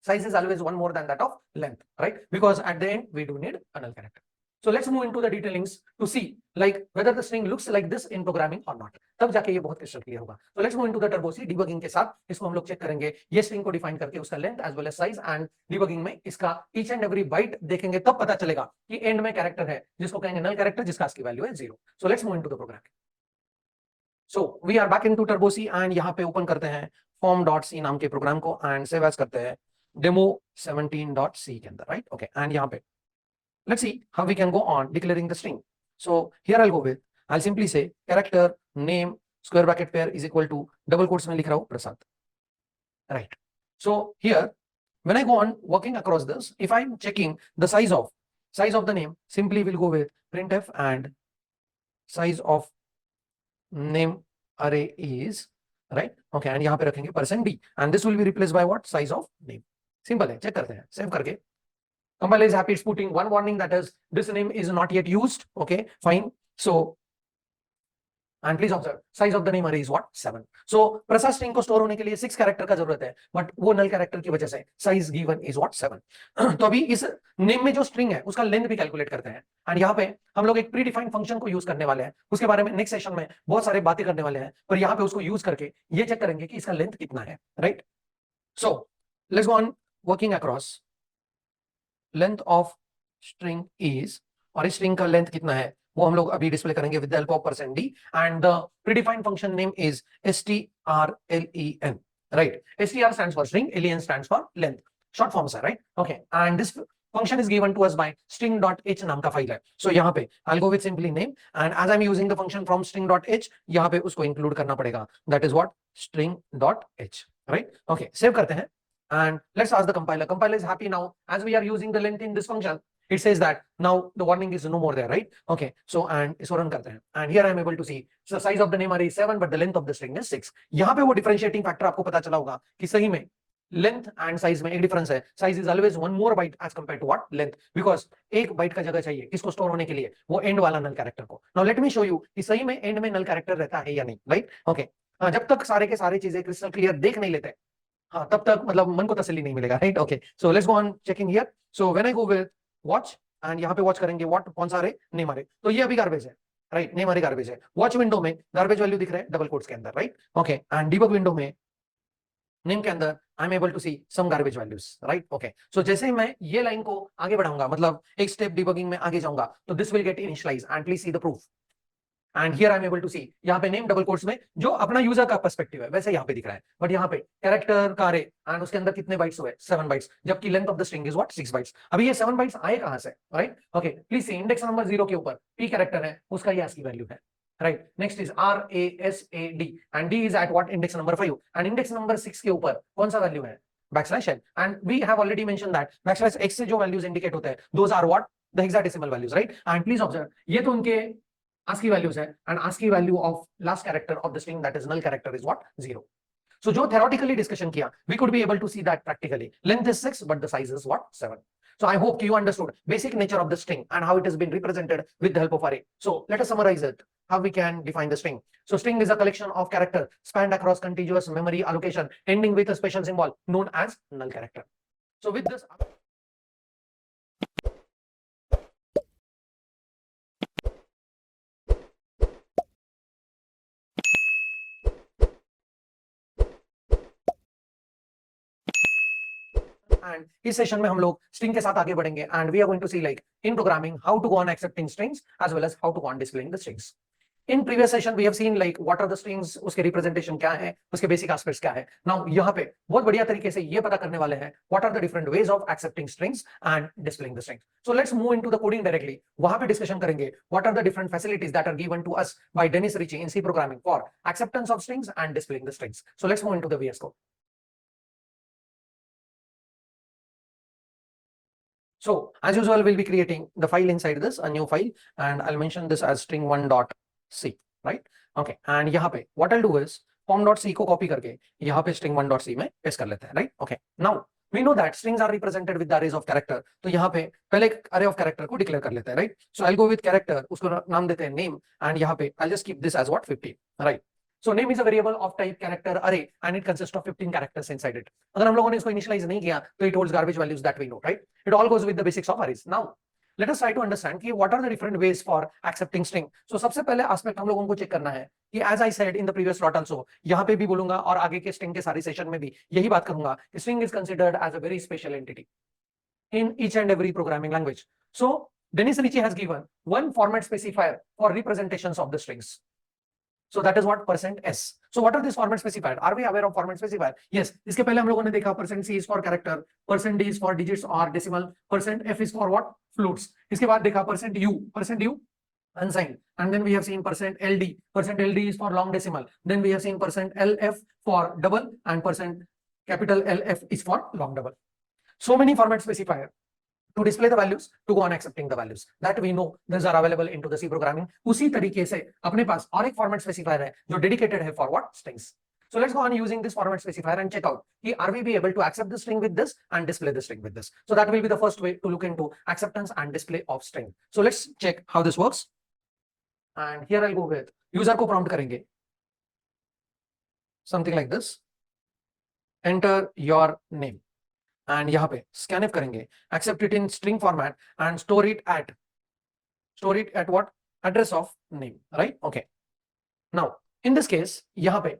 Size is always one more than that of length, right? Because at the end we do need a null character. So let's move into the detailings to see like whether the string looks like this in programming or not. तब जाके ये बहुत crystal clear होगा। So let's move into the turbo C debugging के साथ इसको हम लोग चेक करेंगे। ये string को डिफाइन करके उसका length as well as size, and debugging में इसका ईच एंड एवरी बाइट देखेंगे तब पता चलेगा कि एंड में कैरेक्टर है जिसको कहेंगे नल कैरेक्टर, जिसका ASCII वैल्यू है 0। So let's move into the program. So we are back into turbo C and यहाँ पे ओपन करते हैं form.c नाम के प्रोग्राम को एंड सेव एज करते हैं demo17.c के अंदर, राइट, ओके। एंड यहाँ पे let's see how we can go on declaring the string. So here I'll go with, I'll simply say character name square bracket pair is equal to double quotes में लिख रहा हूँ प्रसाद, right? So here When I go on working across this, if I'm checking the size of the name, simply we'll go with printf and size of name array is right. Okay, and यहाँ पे रखेंगे %d and this will be replaced by what? Size of name. Simple है, check करते हैं, save करके. Compiler is happy, it's putting one warning that is this name is not yet used. Okay, fine. So and please observe size of the name array is what? 7. So प्रसा string को store होने के लिए 6 character का जरूरत है, but वो null character की वजह से size given is what? 7. तो अभी इस नेम में जो स्ट्रिंग है उसका लेंथ भी कैलकुलेट करते हैं एंड यहाँ पे हम लोग एक प्री डिफाइंड फंक्शन को यूज करने वाले हैं, उसके बारे में नेक्स्ट सेशन में बहुत सारे बातें करने वाले हैं, पर यहाँ पे उसको यूज करके ये चेक करेंगे कि इसका लेंथ कितना है, right? So let's go on working across length of string is, और इस स्ट्रिंग का लेंथ कितना है वो हम लोग अभी डिस्प्ले करेंगे with the help of %d and the predefined function name is strlen, right? str stands for string, len stands for length, short forms है, right? Okay, and this function is given to us by string.h नाम का file है. So यहाँ पे I'll go with simply name and as I'm using the function from string.h यहाँ पे उसको include करना पड़ेगा, that is what? string.h, right? Okay, save करते हैं and let's ask the compiler. Compiler is happy now as we are using the length in this function. It says that now the warning is no more there, right? Okay, so and इसको run करते हैं and here I am able to see so size of the name array is 7 but the length of the string is 6. यहाँ पे वो differentiating factor आपको पता चला होगा कि सही में लेंथ एंड साइज में एक डिफरेंस है. Size is always one more byte as compare to what? Length, because एक बाइट का जगह चाहिए किसको स्टोर होने के लिए? वो एंड वाला नल कैरेक्टर को. Now let me show you कि सही में एंड में नल कैरेक्टर रहता है या नहीं, राइट? ओके, जब तक सारे के सारे चीजें क्रिस्टल क्लियर देख नहीं लेते हाँ तब तक मतलब मन को तसल्ली नहीं मिलेगा, right? Okay, so let's go on checking here. So when I go with watch and यहाँ पे वॉच करेंगे व्हाट कौन सा अरे? नेम अरे. तो ये अभी गार्बेज है, राइट? नेम अरे गार्बेज है. वॉच विंडो में गार्बेज वैल्यू दिख रहा है डबल कोट्स के अंदर, right? Okay, and debug window में नेम के अंदर I am able to see some garbage values, right? Okay, so जैसे ही मैं ये लाइन को आगे बढ़ाऊंगा मतलब एक स्टेप डिबगिंग में आगे जाऊंगा तो this will get initialize and please see the proof. And here I am able to see यहाँ पे नेम डबल कोट्स में जो अपना यूजर का पर्सपेक्टिव है वैसे यहाँ पे दिख रहा है, बट यहाँ पे कैरेक्टर का अरे एंड उसके अंदर कितने बाइट्स हुए? 7 बाइट्स, जबकि length of the string is what? 6 bytes. अभी ये 7 बाइट्स आए कहां से, right? Okay, please see index number 0 के ऊपर p कैरेक्टर है, उसका ये ASCII वैल्यू है, right? Next is RASAD and D is at what? Index number 5 and index number 6 के ऊपर कौन सा वैल्यू है? Backslash n and we have already mention that backslash x से जो वैल्यूज इंडिकेट होते हैं those are what? The hexadecimal values, right? And please observe ये तो उनके ASCII values है and ASCII value of last character of the string that is null character is what? 0. So जो theoretically discussion किया we could be able to see that practically length is 6 but the size is what? 7. So I hope you understood basic nature of the string and how it has been represented with the help of array. So let us summarize it, how we can define the string. So string is a collection of character spanned across contiguous memory allocation ending with a special symbol known as null character. So with this and इस session में हम लोग string के साथ आगे बढ़ेंगे and we are going to see like in programming how to go on accepting strings as well as how to go on displaying the strings. In previous session we have seen like what are the strings, उसके representation क्या है, उसके basic aspects क्या है. Now यहाँ पे बहुत बढ़िया तरीके से ये पता करने वाले हैं what are the different ways of accepting strings and displaying the strings. So let's move into the coding directly. वहां पे डिस्कशन करेंगे what are the different facilities that are given to us by Dennis Ritchie in C programming for acceptance of strings and displaying the strings. So let's move into the VS Code. So as usual, we'll be creating the file inside this, a new file, and I'll mention this as string1.c, right? Okay, and यहाँ पे what I'll do is form.c को copy करके यहाँ पे string1.c में paste कर लेते हैं, right? Okay, now we know that strings are represented with the arrays of character. तो यहाँ पे पहले array of character को declare कर लेते हैं, right? So I'll go with character, उसको नाम देते हैं name, and यहाँ पे I'll just keep this as what? 15, right? So name is a variable of type character array and it consists of 15 characters inside it. अगर हम लोगों ने इसको initialize नहीं किया तो it holds garbage values that we know, right? It all goes with the basics of arrays. Now let us try to understand कि what are the different ways for accepting string. So सबसे पहले aspect हम लोगों को check करना है कि as I said in the previous slot also, यहाँ पे भी बोलूंगा और आगे के string के सारे सेशन में भी यही बात करूंगा कि string is considered as a very special entity in each and every programming language. So Dennis Ritchie has given one format specifier for representations of the strings. So that is what %s. So what are these format specifier? Are we aware of format specifier? Yes. इसके पहले हम लोगों ने देखा %c is for character, %d is for digits or decimal, %f is for what? Floats. इसके बाद देखा %u unsigned, and then we have seen %ld is for long decimal. Then we have seen %lf for double and %LF is for long double. so many format specifier to display the values, to go on accepting the values that we know these are available into the C programming. उसी तरीके से अपने पास और एक format specifier है जो dedicated है for what? Strings. So let's go on using this format specifier and check out are we be able to accept the string with this and display the string with this. So that will be the first way to look into acceptance and display of string. So let's check how this works. And here I'll go with user को prompt करेंगे something like this. Enter your name. And यहाँ पे scanf करेंगे, accept it in string format and store it at what? Address of name, right? Okay. Now in this case यहाँ पे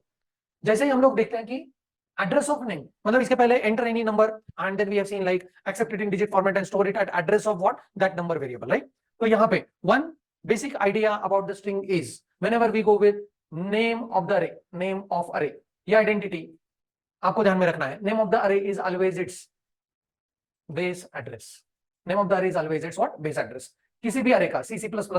जैसे ही हम लोग देखते हैं कि address of name मतलब इसके पहले enter any number and then we have seen like accept it in digit format and store it at address of what? That number variable, right? तो यहाँ पे one basic idea about the string is whenever we go with name of the array, name of array, ये identity आपको ध्यान में रखना है. Name of the array is always its base address. Name of the array is always its what? Base address. किसी भी array का C++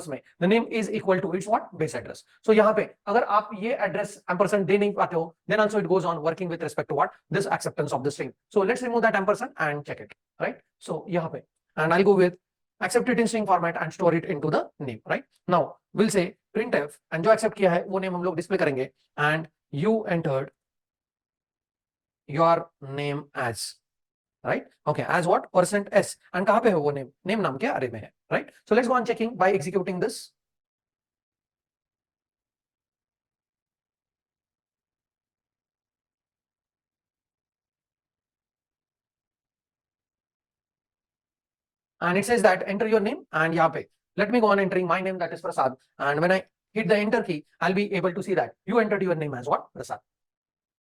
में the name is equal to its what? Base address. So यहाँ पे अगर आप ये address ampersand दे नहीं पाते हो, then also it goes on working with respect to what? This acceptance of the string. So let's remove that ampersand and check it, right? So यहाँ पे and I'll go with accept it in string format and store it into the name, right? Now we'll say printf and जो accept किया है वो name हम लोग display करेंगे and you entered your name as, right? Okay, as what? %s and कहाँ पे है वो name नाम के array में है, right? So let's go on checking by executing this. And it says that enter your name and यहाँ पे let me go on entering my name, that is Prasad, and when I hit the enter key I'll be able to see that you entered your name as what? Prasad.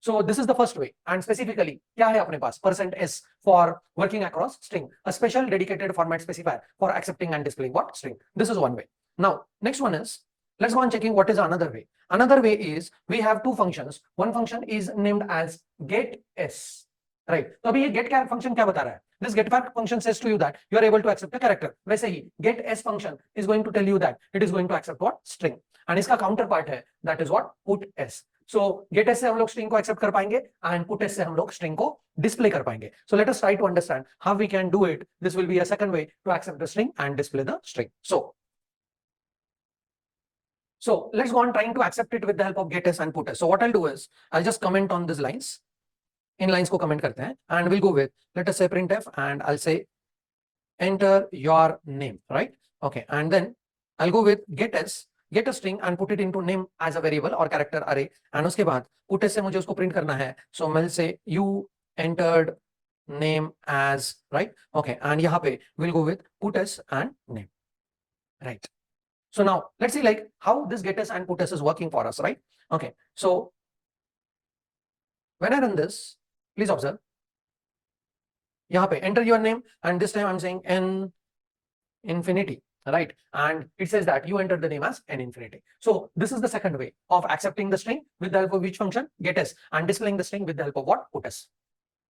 So this is the first way and specifically क्या है अपने पास %s for working across string, a special dedicated format specifier for accepting and displaying what? String. This is one way. Now next one is let's go on checking what is another way. Another way is we have two functions. One function is named as getS, right? तो अभी ये get function क्या बता रहा है? This get function says to you that you are able to accept a character. वैसे ही getS function is going to tell you that it is going to accept what? String. And इसका counterpart है that is what? PutS. So getS से हम लोग string को accept कर पाएंगे and PutS से हम लोग string को display कर पाएंगे. So let us try to understand how we can do it. This will be a second way to accept the string and display the string. So let's go on trying to accept it with the help of getS and PutS. So what I'll do is I'll just comment on these lines. In lines को comment करते हैं and we'll go with let us say printf and I'll say enter your name, right? Okay, and then I'll go with get a string and put it into name as a variable or character array and उसके बाद putS से मुझे उसको print करना है. So I'll say you entered name as, right? Okay, and यहाँ पे we'll go with putS and name, right? So now let's see like how this getS and putS is working for us, right? Okay, so when I run this, please observe यहाँ पे enter your name and this time I'm saying n infinity, right? And it says that you entered the name as n infinity. So this is the second way of accepting the string with the help of which function? getS, and displaying the string with the help of what? PutS.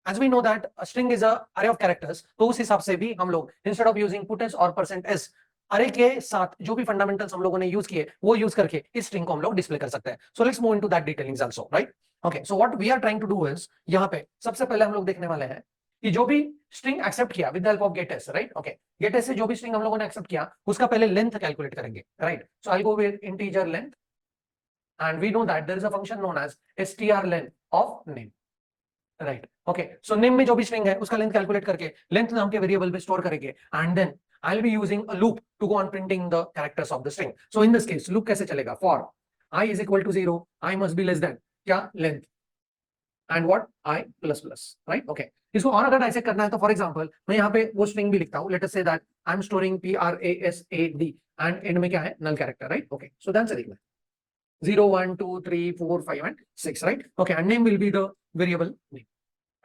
As we know that a string is a array of characters, तो उस हिसाब से भी हम लोग instead of using PutS और %s अरे के साथ जो भी फंडामेंटल्स हम लोगों ने यूज किए वो यूज करके इस स्ट्रिंग को हम लोग डिस्प्ले कर सकते हैं. So let's move into that detailings also, right? Okay, so what we are trying to do is यहाँ पे सबसे पहले हम लोग देखने वाले हैं कि जो भी स्ट्रिंग एक्सेप्ट किया with the help of getS, right? Okay, getS से जो भी स्ट्रिंग हम लोगों ने एक्सेप्ट किया उसका पहले लेंथ कैलकुलेट करेंगे, right? So I go with integer length and we know that there is a function known as strlen of name, right? Okay, so name में जो भी स्ट्रिंग है उसका लेंथ कैलकुलेट करके लेंथ नाम के वेरिएबल पे स्टोर करेंगे and then I'll be using a loop to go on printing the characters of the string. So in this case, loop कैसे चलेगा? For I is equal to 0, I must be less than क्या? Length and what? I plus plus, right? Okay. इसको और अगर ऐसे करना है तो फॉर एग्जांपल मैं यहाँ पे वो स्ट्रिंग भी लिखता हूँ. Let us say that I am storing PRASAD and end में क्या है? Null character, right? Okay, so that's it. 0 1 2 3 4 5 and 6, right? Okay, and name will be the variable name,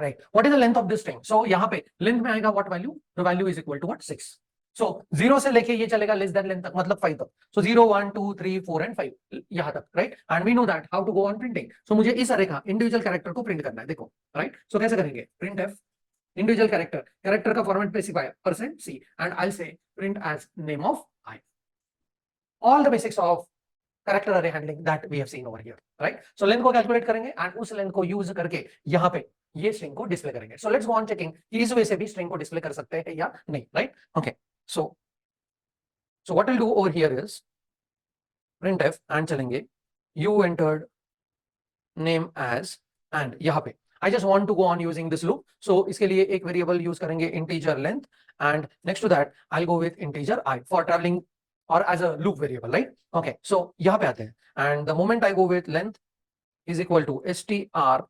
right? What is the length of this string? So यहाँ पे length में आएगा what value? The value is equal to what? 6. So 0 से लेके ये चलेगा less than length तक, मतलब 5 तक. So 0 1 2 3 4 and 5 यहाँ तक, right? And we know that how to go on printing. So मुझे इस अरे का इंडिविजुअल कैरेक्टर को प्रिंट करना है, देखो, right? So कैसे करेंगे? printf इंडिविजुअल कैरेक्टर का format specifier %c and I'll say print as name of I. All the basics of character array handling that we have seen over here, right? So length को calculate करेंगे and उस length को use करके यहाँ पे ये string को display करेंगे. So let's go on checking कि इस way से भी string को display कर सकते हैं या नहीं, right? Okay. So what we'll do over here is printf and चलेंगे you entered name as and यहाँ पे I just want to go on using this loop. So इसके लिए एक variable use करेंगे integer length and next to that I'll go with integer I for traveling or as a loop variable, right? Okay, so यहाँ पे आते हैं and the moment I go with length is equal to strlen,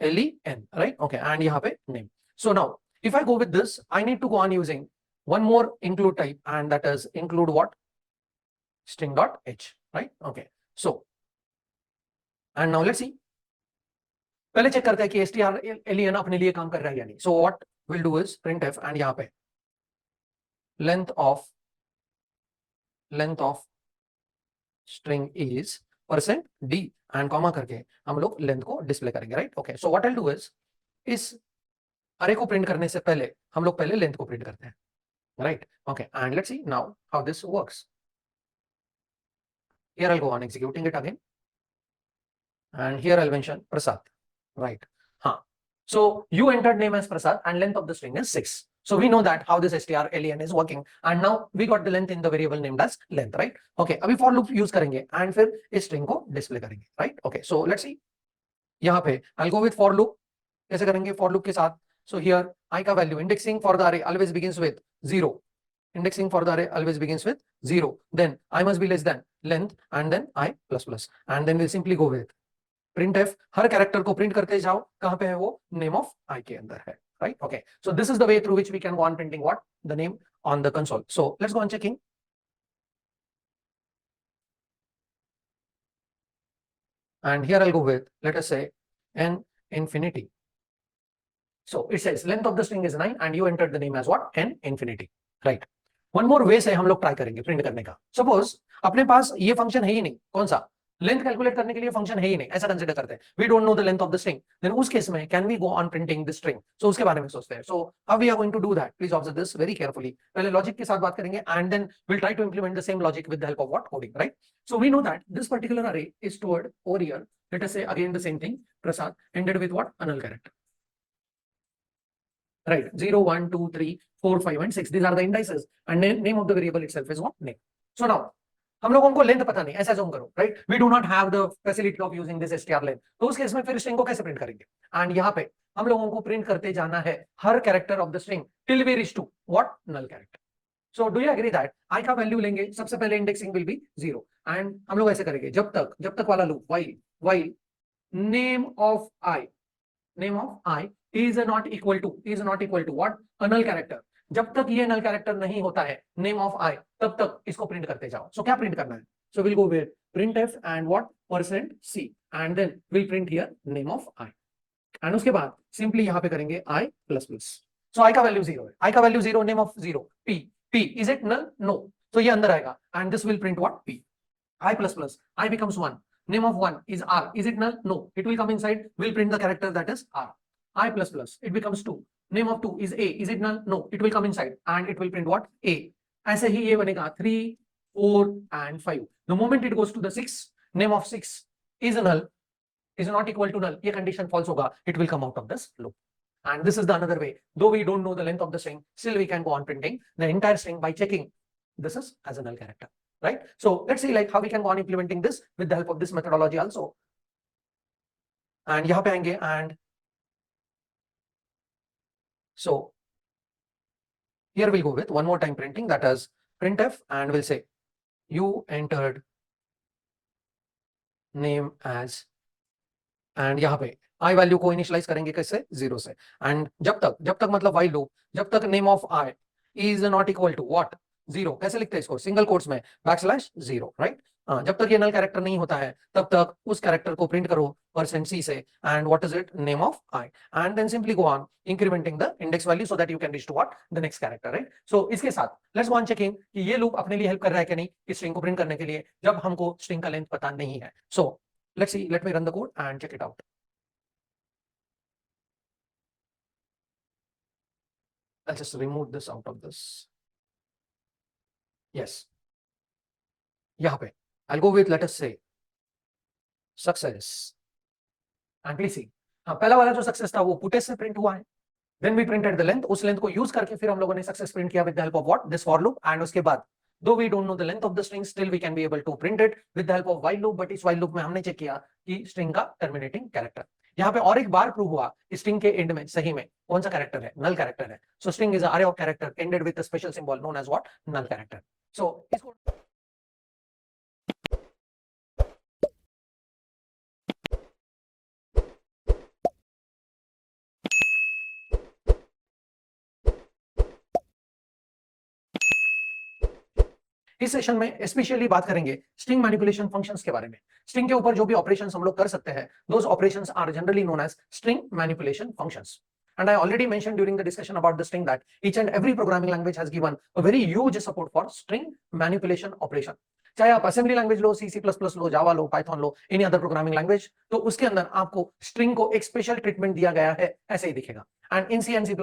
right? Okay, and यहाँ पे name. So now if I go with this, I need to go on using one more include type and that is include what? String.h, right? Okay, so and now let's see. पहले check करते हैं कि strlen अपने लिए काम कर रहा है या नहीं. So what we'll do is printf and यहाँ पे length of string is %d and comma करके हम लोग लेंथ को डिस्प्ले करेंगे, right? Okay, so what I do is इस अरे को प्रिंट करने से पहले हम लोग पहले लेंथ को प्रिंट करते हैं, right? Okay, and let's see now how this works. Here I'll go on executing it again and here I'll mention Prasad, right? So you entered name as Prasad and length of the string is 6. So we know that how this strlen is working and now we got the length in the variable named as length, right? Okay, अभी for loop use करेंगे and फिर इस string को display करेंगे, right? Okay, so let's see. यहाँ पे I'll go with for loop. कैसे करेंगे for loop के साथ? So here I का value indexing for the array always begins with 0. Indexing for the array always begins with 0. Then I must be less than length and then I plus plus and then we'll simply go with printf. Her character को print करते जाओ, कहां पे है वो? Name of आई के अंदर है, right? Okay, so this is the way through which we can go on printing what? The name on the console. So let's go on checking. And here I'll go with, let us say n infinity. So it says length of the string is 9 and you entered the name as what? n infinity, right? One more way से हम लोग try करेंगे print करने का. Suppose अपने पास ये function है ही नहीं, कौन सा? लेंथ कैलकुलेट करने के लिए फंक्शन है ही नहीं, ऐसा कंसीडर करते हैं. We don't know the length of the string, then उस केस में can we go on printing the string? So उसके बारे में सोचते हैं. So how we are going to do that? Please observe this very carefully. पहले logic के साथ बात करेंगे and then will try to implement the same logic with the help of what? Coding, right? So we know that this particular अरे is stored over here. Let us say again the same thing, Prasad ended with what? A null character, right? 0 1 2 3 4 5 and 6, these are the indices and name of the variable itself is what? Name. So now हम लोगों को length पता नहीं, ऐसा zoom करो, right? We do not have the facility of using this str length. तो उस case में फिर स्ट्रिंग को कैसे प्रिंट करेंगे? एंड यहाँ पे हम लोगों को प्रिंट करते जाना है हर character of the string till we reach to what? Null character. So do you agree that I का वैल्यू लेंगे, सबसे पहले इंडेक्सिंग विल बी 0 एंड हम लोग ऐसे करेंगे जब तक वाला loop while name of I is not equal to what? A null character. जब तक ये null character नहीं होता है name of I, तब तक इसको प्रिंट करते जाओ. So क्या प्रिंट करना है? So we'll go with printf and what? %c and then we'll print here name of I. And उसके बाद simply यहाँ पे करेंगे I plus plus. So I का वैल्यू 0 है. I का value 0, name of 0. P is it null? No. So ये अंदर आएगा and this will print what? P. I plus plus. I becomes 1. Name of 1 is R. Is it null? No. It will come inside. We'll print the character that is R. I plus plus, it becomes 2. Name of 2 is A. Is it null? No. It will come inside and it will print what? A. ऐसे ही ये बनेगा 3, 4 and 5. The moment it goes to the 6, name of 6 is null, is not equal to null. ये condition false होगा. It will come out of this loop. And this is the another way. Though we don't know the length of the string, still we can go on printing the entire string by checking this is as a null character, right? So let's see like how we can go on implementing this with the help of this methodology also. And यहाँ पे आएंगे and so here we'll go with one more time printing, that is printf and we'll say you entered name as and यहाँ पे I value को initialise करेंगे कैसे? 0 से. And जब तक मतलब while loop, जब तक name of I is not equal to what? 0. कैसे लिखते हैं इसको? सिंगल कोट्स में \0, राइट? जब तक ये नल कैरेक्टर नहीं होता है तब तक उस कैरेक्टर को प्रिंट करो %c से and what is it? Name of I and then simply go on incrementing the index value so that you can reach to what? The next character, right? So इसके साथ let's go on checking कि ये loop अपने लिए help कर रहा है कि नहीं इस स्ट्रिंग को प्रिंट करने के लिए जब हमको स्ट्रिंग का लेंथ पता नहीं है. So let's see, let me run the code and check it out. I'll just remove this out of this. Yes. यहाँ पे I'll go with, let us say, success. And please see, हाँ, पहला वाला जो success था वो puts से print हुआ है. Then we printed the length. उस लेंथ को यूज करके फिर हम लोगों ने सक्सेस प्रिंट किया with the help of what? This for loop. And उसके बाद though we don't know the length of the string, still we can be able to print it with the help of while loop. But इस while loop में हमने check किया कि string का terminating character. यहाँ पे और एक बार प्रूव हुआ स्ट्रिंग के एंड में सही में कौन सा कैरेक्टर है? नल कैरेक्टर है. So string is array of character ended with a special symbol known as what? Null character. So इसको इस सेशन में स्पेशली बात करेंगे स्ट्रिंग मैनिपुलेशन फंक्शंस के बारे में. स्ट्रिंग के ऊपर जो भी ऑपरेशंस हम लोग कर सकते हैं, those operations are generally known as string manipulation functions. And I already mentioned during the discussion about the string that each and every programming language has given a very huge support for string manipulation operation. चाहे आप assembly language लो, C++ लो, जावा लो, Python लो, any other programming language, तो उसके अंदर आपको string को एक special treatment दिया गया है, ऐसे ही दिखेगा. And in C and C++,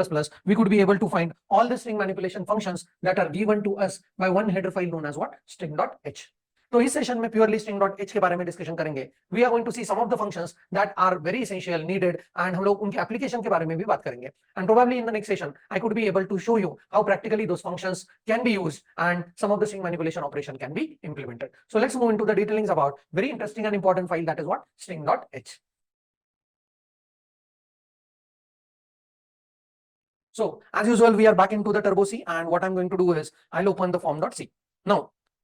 we could be able to find all the string manipulation functions that are given to us by one header file known as what? String.h. तो इस session में purely string.h के बारे में discussion करेंगे. We are going to see some of the functions that are very essential needed and हम लोग उनके एप्लीकेशन के बारे में भी बात करेंगे. And probably in the next session I could be able to show you how practically those functions can be used and some of the string manipulation operation can be implemented. So let's move into the detailings about very interesting and important file that is what? string.h. So as usual, we are back into the Turbo C, and what I'm going to do is I'll open the form.c. Now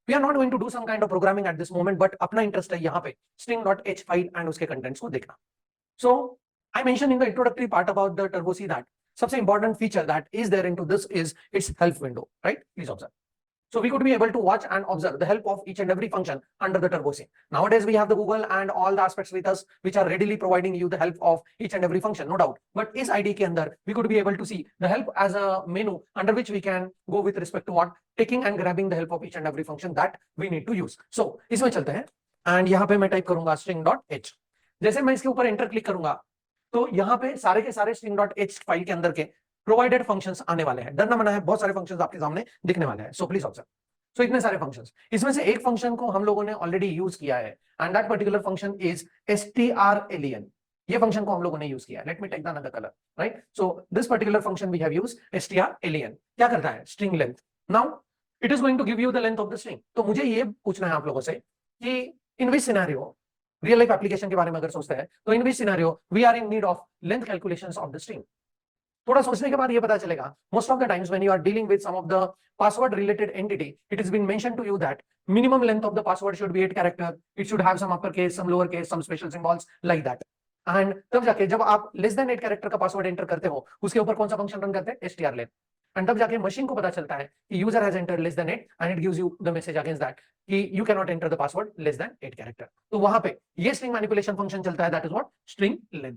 we are not going to do some kind of programming at this moment, but अपना interest है यहाँ पे string.h file and उसके contents को देखना. So I mentioned in the introductory part about the Turbo C that सबसे important feature that is there into this is its help window, right? Please observe. So we could be able to watch and observe the help of each and every function under the Turbo C. Nowadays we have the Google and all the aspects with us which are readily providing you the help of each and every function, no doubt. But इस ID के अंदर we could be able to see the help as a menu under which we can go with respect to what? Taking and grabbing the help of each and every function that we need to use. So इसमें चलते हैं and यहाँ पे मैं type करूंगा string.h. जैसे मैं इसके ऊपर एंटर क्लिक करूंगा तो यहाँ पे सारे के सारे string.h फाइल के अंदर के प्रोवाइडेड फंक्शंस आने वाले हैं. डरना मना है, बहुत सारे फंक्शंस आपके सामने दिखने वाले हैं. सो प्लीज ऑब्जर्व. सो इतने सारे फंक्शंस, इसमें से एक फंक्शन को हम लोगों ने ऑलरेडी यूज किया है and that particular function is strlen. ये फंक्शन को हम लोगों ने यूज किया है. Let me take the another colour, right? So this particular function we have used strlen. क्या करता है? String length. Now it is going to give you the length of the string. तो मुझे ये पूछना है आप लोगों से कि in which scenario, real life application के बारे में अगर सोचते हैं तो in which scenario we are in need of length calculations of the string. थोड़ा सोचने के बाद ये पता चलेगा most of the times when you are dealing with some of the password related entity, it has been mentioned to you that minimum length of the password should be 8 character. It should have some uppercase, some lowercase, some special symbols like that. And तब जाके जब आप less than 8 character का password enter करते हो, उसके ऊपर कौन सा फंक्शन रन करते हैं? strlen. एंड तब जाके मशीन को पता चलता है कि user has entered less than 8 and it gives you the message against that कि you can not enter the password less than 8 character. तो वहां पे ये स्ट्रिंग मैनिपुलेशन फंक्शन चलता है, that is what? String length,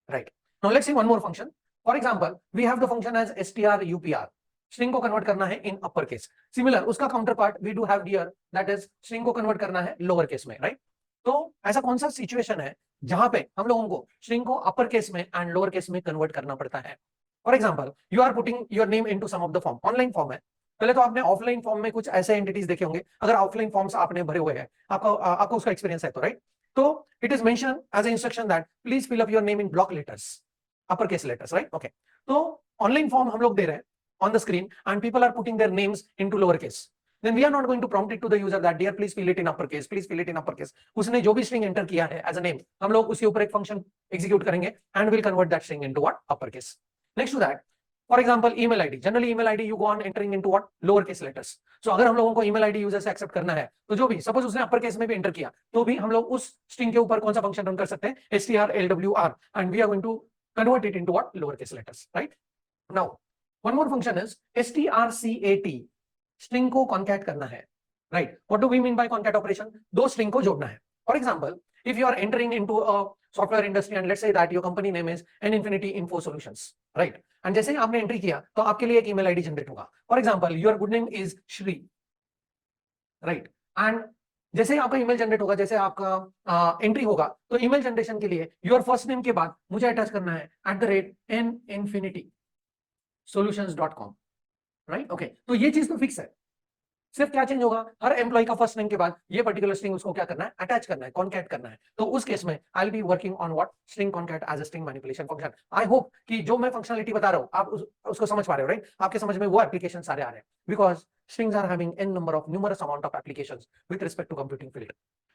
right? Now let's see one more function. For example we have the function as strupr. String को convert करना है in upper case. Similar उसका counter part we do have here, that is string को convert करना है lower case में, right? तो ऐसा कौन सा सिचुएशन है जहां पे हम लोगों को स्ट्रिंग को अपर केस में एंड लोअर केस में कन्वर्ट करना पड़ता है? For example you are putting your name into some of the form. Online form है. पहले तो आपने ऑफलाइन फॉर्म में कुछ ऐसे एंटिटीज देखे होंगे. अगर ऑफलाइन फॉर्म्स आपने भरे हुए हैं, आपको उसका एक्सपीरियंस है तो, राइट? तो it is mention as a instruction that please fill up your name in block letters, upper case letters, right? Okay. तो ऑनलाइन फॉर्म हम लोग दे रहे हैं on the screen and people are putting their names into lowercase. Then we are not going to prompt it to the user that dear please fill it in uppercase, please fill it in uppercase. उसने जो भी string enter किया है as a name, हम लोग उसके ऊपर एक function execute करेंगे and will convert that string into what? Uppercase. Next to that, for example email ID. Generally email ID you go on entering into what? Lowercase letters. So अगर हम लोगों को email ID यूजर से accept करना है तो जो भी suppose उसने अपर केस में भी एंटर किया तो भी हम लोग उस स्ट्रिंग के ऊपर कौन सा फंक्शन रन कर सकते हैं? strlwr and we are going to convert it into what? Lowercase letters, right? Now one more function is strcat. String को कॉन्कैट करना है, right? What do we mean by concat operation? दो string को जोड़ना है. For example if you are entering into a software industry and let's say that your company name is an infinity info solutions, right? And जैसे ही आपने entry किया तो आपके लिए एक ईमेल आईडी जनरेट होगा. For example your good name is Shri, right? And जैसे ही आपका ईमेल जनरेट होगा, जैसे आपका एंट्री होगा तो ईमेल जनरेशन के लिए योर फर्स्ट नेम के बाद मुझे अटैच करना है @ninfinity solutions.com, राइट? ओके. तो ये चीज तो फिक्स है. सिर्फ क्या चेंज होगा, हर एम्प्लॉय का फर्स्ट नेम के बाद ये पर्टिकुलर स्ट्रिंग उसको क्या करना है, अटैच करना है, कॉन्कैट करना है। तो उस केस में I will be working on what, string concat as a string manipulation function. I hope कि जो मैं फंक्शनलिटी बता रहा हूं आप उसको समझ पा रहे हो, राइट? आपके समझ में वो एप्लीकेशन सारे आ रहे हैं, because strings are having n number of numerous amount of applications with respect to computing field।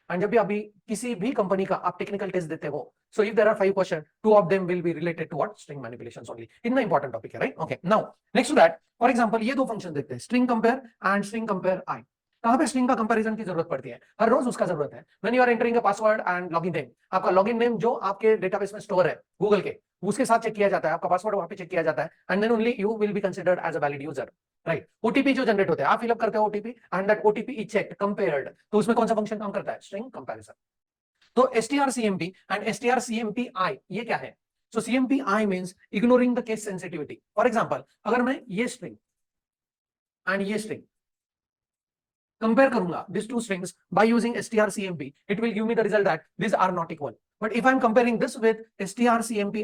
And जब भी अभी किसी भी कंपनी का आप टेक्निकल टेस्ट देते हो, so if there are 5 question, 2 of them will be related to what, string manipulations only. इतना इंपॉर्टेंट टॉपिक है, right? Okay, now next to that, for example ये दो फंक्शन देखते हैं, string compare and string compare I. कहां पे string का comparison की जरूरत पड़ती है? हर रोज उसका जरूरत है। When you are entering a password and login name, आपका लॉगिन नेम जो आपके डेटाबेस में स्टोर है गूगल के, उसके साथ चेक किया जाता है, आपका पासवर्ड वहां पे चेक किया जाता है, and then only you will be considered as a valid user, right? OTP जो जनरेट होते हैं, आप फिलअप करते हो OTP and that OTP is checked, compared, तो उसमें कौन सा फंक्शन काम करता है? String comparison. तो strcmp एंड strcmpi ये क्या है? So cmpi means ignoring the case sensitivity. For example, अगर मैं ये स्ट्रिंग एंड ये स्ट्रिंग कंपेयर करूंगा, this two strings bye using strcmp, it will give me the result that these are not equal. But if I am comparing this with strcmpi,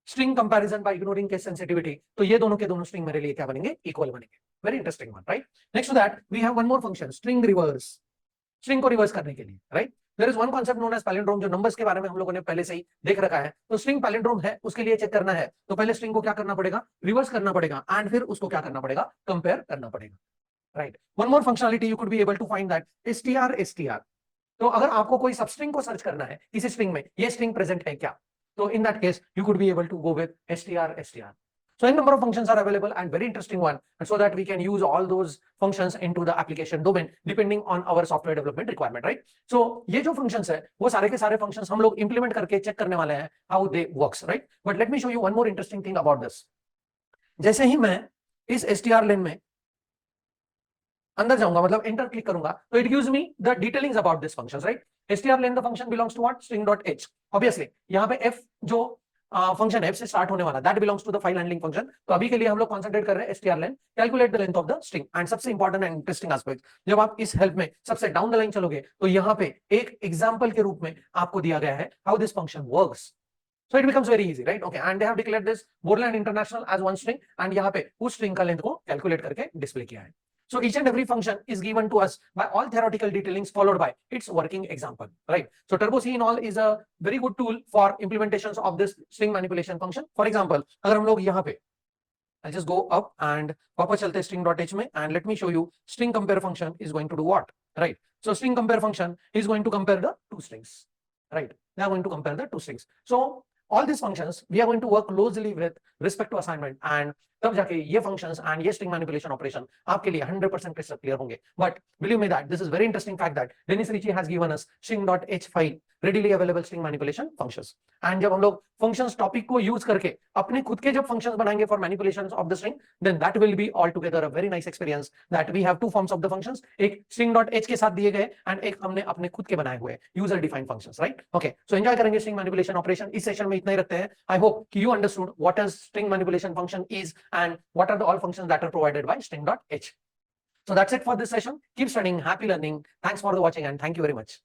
string comparison by ignoring case sensitivity, तो ये दोनों के दोनों string मेरे लिए क्या बनेंगे? Equal बनेंगे। Very interesting one, right? Next to that we have one more function, string reverse. String को रिवर्स करने के लिए, right? There is one concept known as palindrome, जो नंबर्स के बारे में हम लोगों ने पहले से ही देख रखा है। तो स्ट्रिंग पैलिंड्रोम है, उसके लिए चेक करना है तो पहले स्ट्रिंग को क्या करना पड़ेगा? रिवर्स करना पड़ेगा, एंड फिर उसको क्या करना पड़ेगा? कंपेयर करना पड़ेगा, right? One more functionality you could be able to find that str। तो अगर आपको कोई सबस्ट्रिंग को सर्च करना है, किसी स्ट्रिंग में ये स्ट्रिंग प्रेजेंट है क्या, तो in that case you could be able to go with str। So a number of functions are available and very interesting one, and so that we can use all those functions into the application domain depending on our software development requirement, right? So ये जो functions है वो सारे के सारे functions हम लोग implement करके check करने वाले हैं how they works, right? But let me show you one more interesting thing about this। जैसे ही मैं इस strlen में अंदर जाऊंगा, मतलब एंटर क्लिक करूंगा, तो it gives me the detailings about this functions, right? strlen the function belongs to what? string.h। Obviously यहाँ पे f जो फंक्शन f से स्टार्ट होने वाला, that belongs to the file handling function. तो अभी के लिए हम लोग कंसंट्रेट कर रहे हैं strlen, calculate the length of the string. And सबसे इंपॉर्टेंट एंड इंटरेस्टिंग एस्पेक्ट, जब आप इस हेल्प में सबसे डाउन द लाइन चलोगे, तो यहाँ पे एक एग्जांपल के रूप में आपको दिया गया है how this function works. So it becomes very easy, right? Okay, and they have declared this Borland International as one string, and यहाँ पे उस string का लेंथ को कैलकुलेट करके डिस्प्ले किया है। So each and every function is given to us by all theoretical detailings followed by its working example, right? So Turbo C and all is a very good tool for implementations of this string manipulation function. For example, अगर हम लोग यहाँ पे I'll just go up and वापस चलते string.h में, and let me show you string compare function is going to do what, right? So string compare function is going to compare the two strings, right? They are going to compare the two strings. So all these functions we are going to work closely with respect to assignment, and तब जाके ये functions and ये string manipulation operation आपके लिए 100% crystal clear होंगे। But believe me that this is very interesting fact that Dennis Ritchie has given us string.h file readily available string manipulation functions, and जब हम लोग functions topic को use करके अपने खुद के जब functions बनाएंगे for manipulations of the string, then that will be altogether a very nice experience that we have two forms of the functions, एक string.h के साथ दिए गए and एक हमने अपने खुद के बनाए हुए user defined functions, right? Okay, so enjoy करेंगे string manipulation operation। इस सेशन में इतना ही रखते हैं। I hope कि you understood what is string manipulation function is and what are the all functions that are provided by string.h। So that's it for this session. Keep studying, happy learning. Thanks for the watching and thank you very much.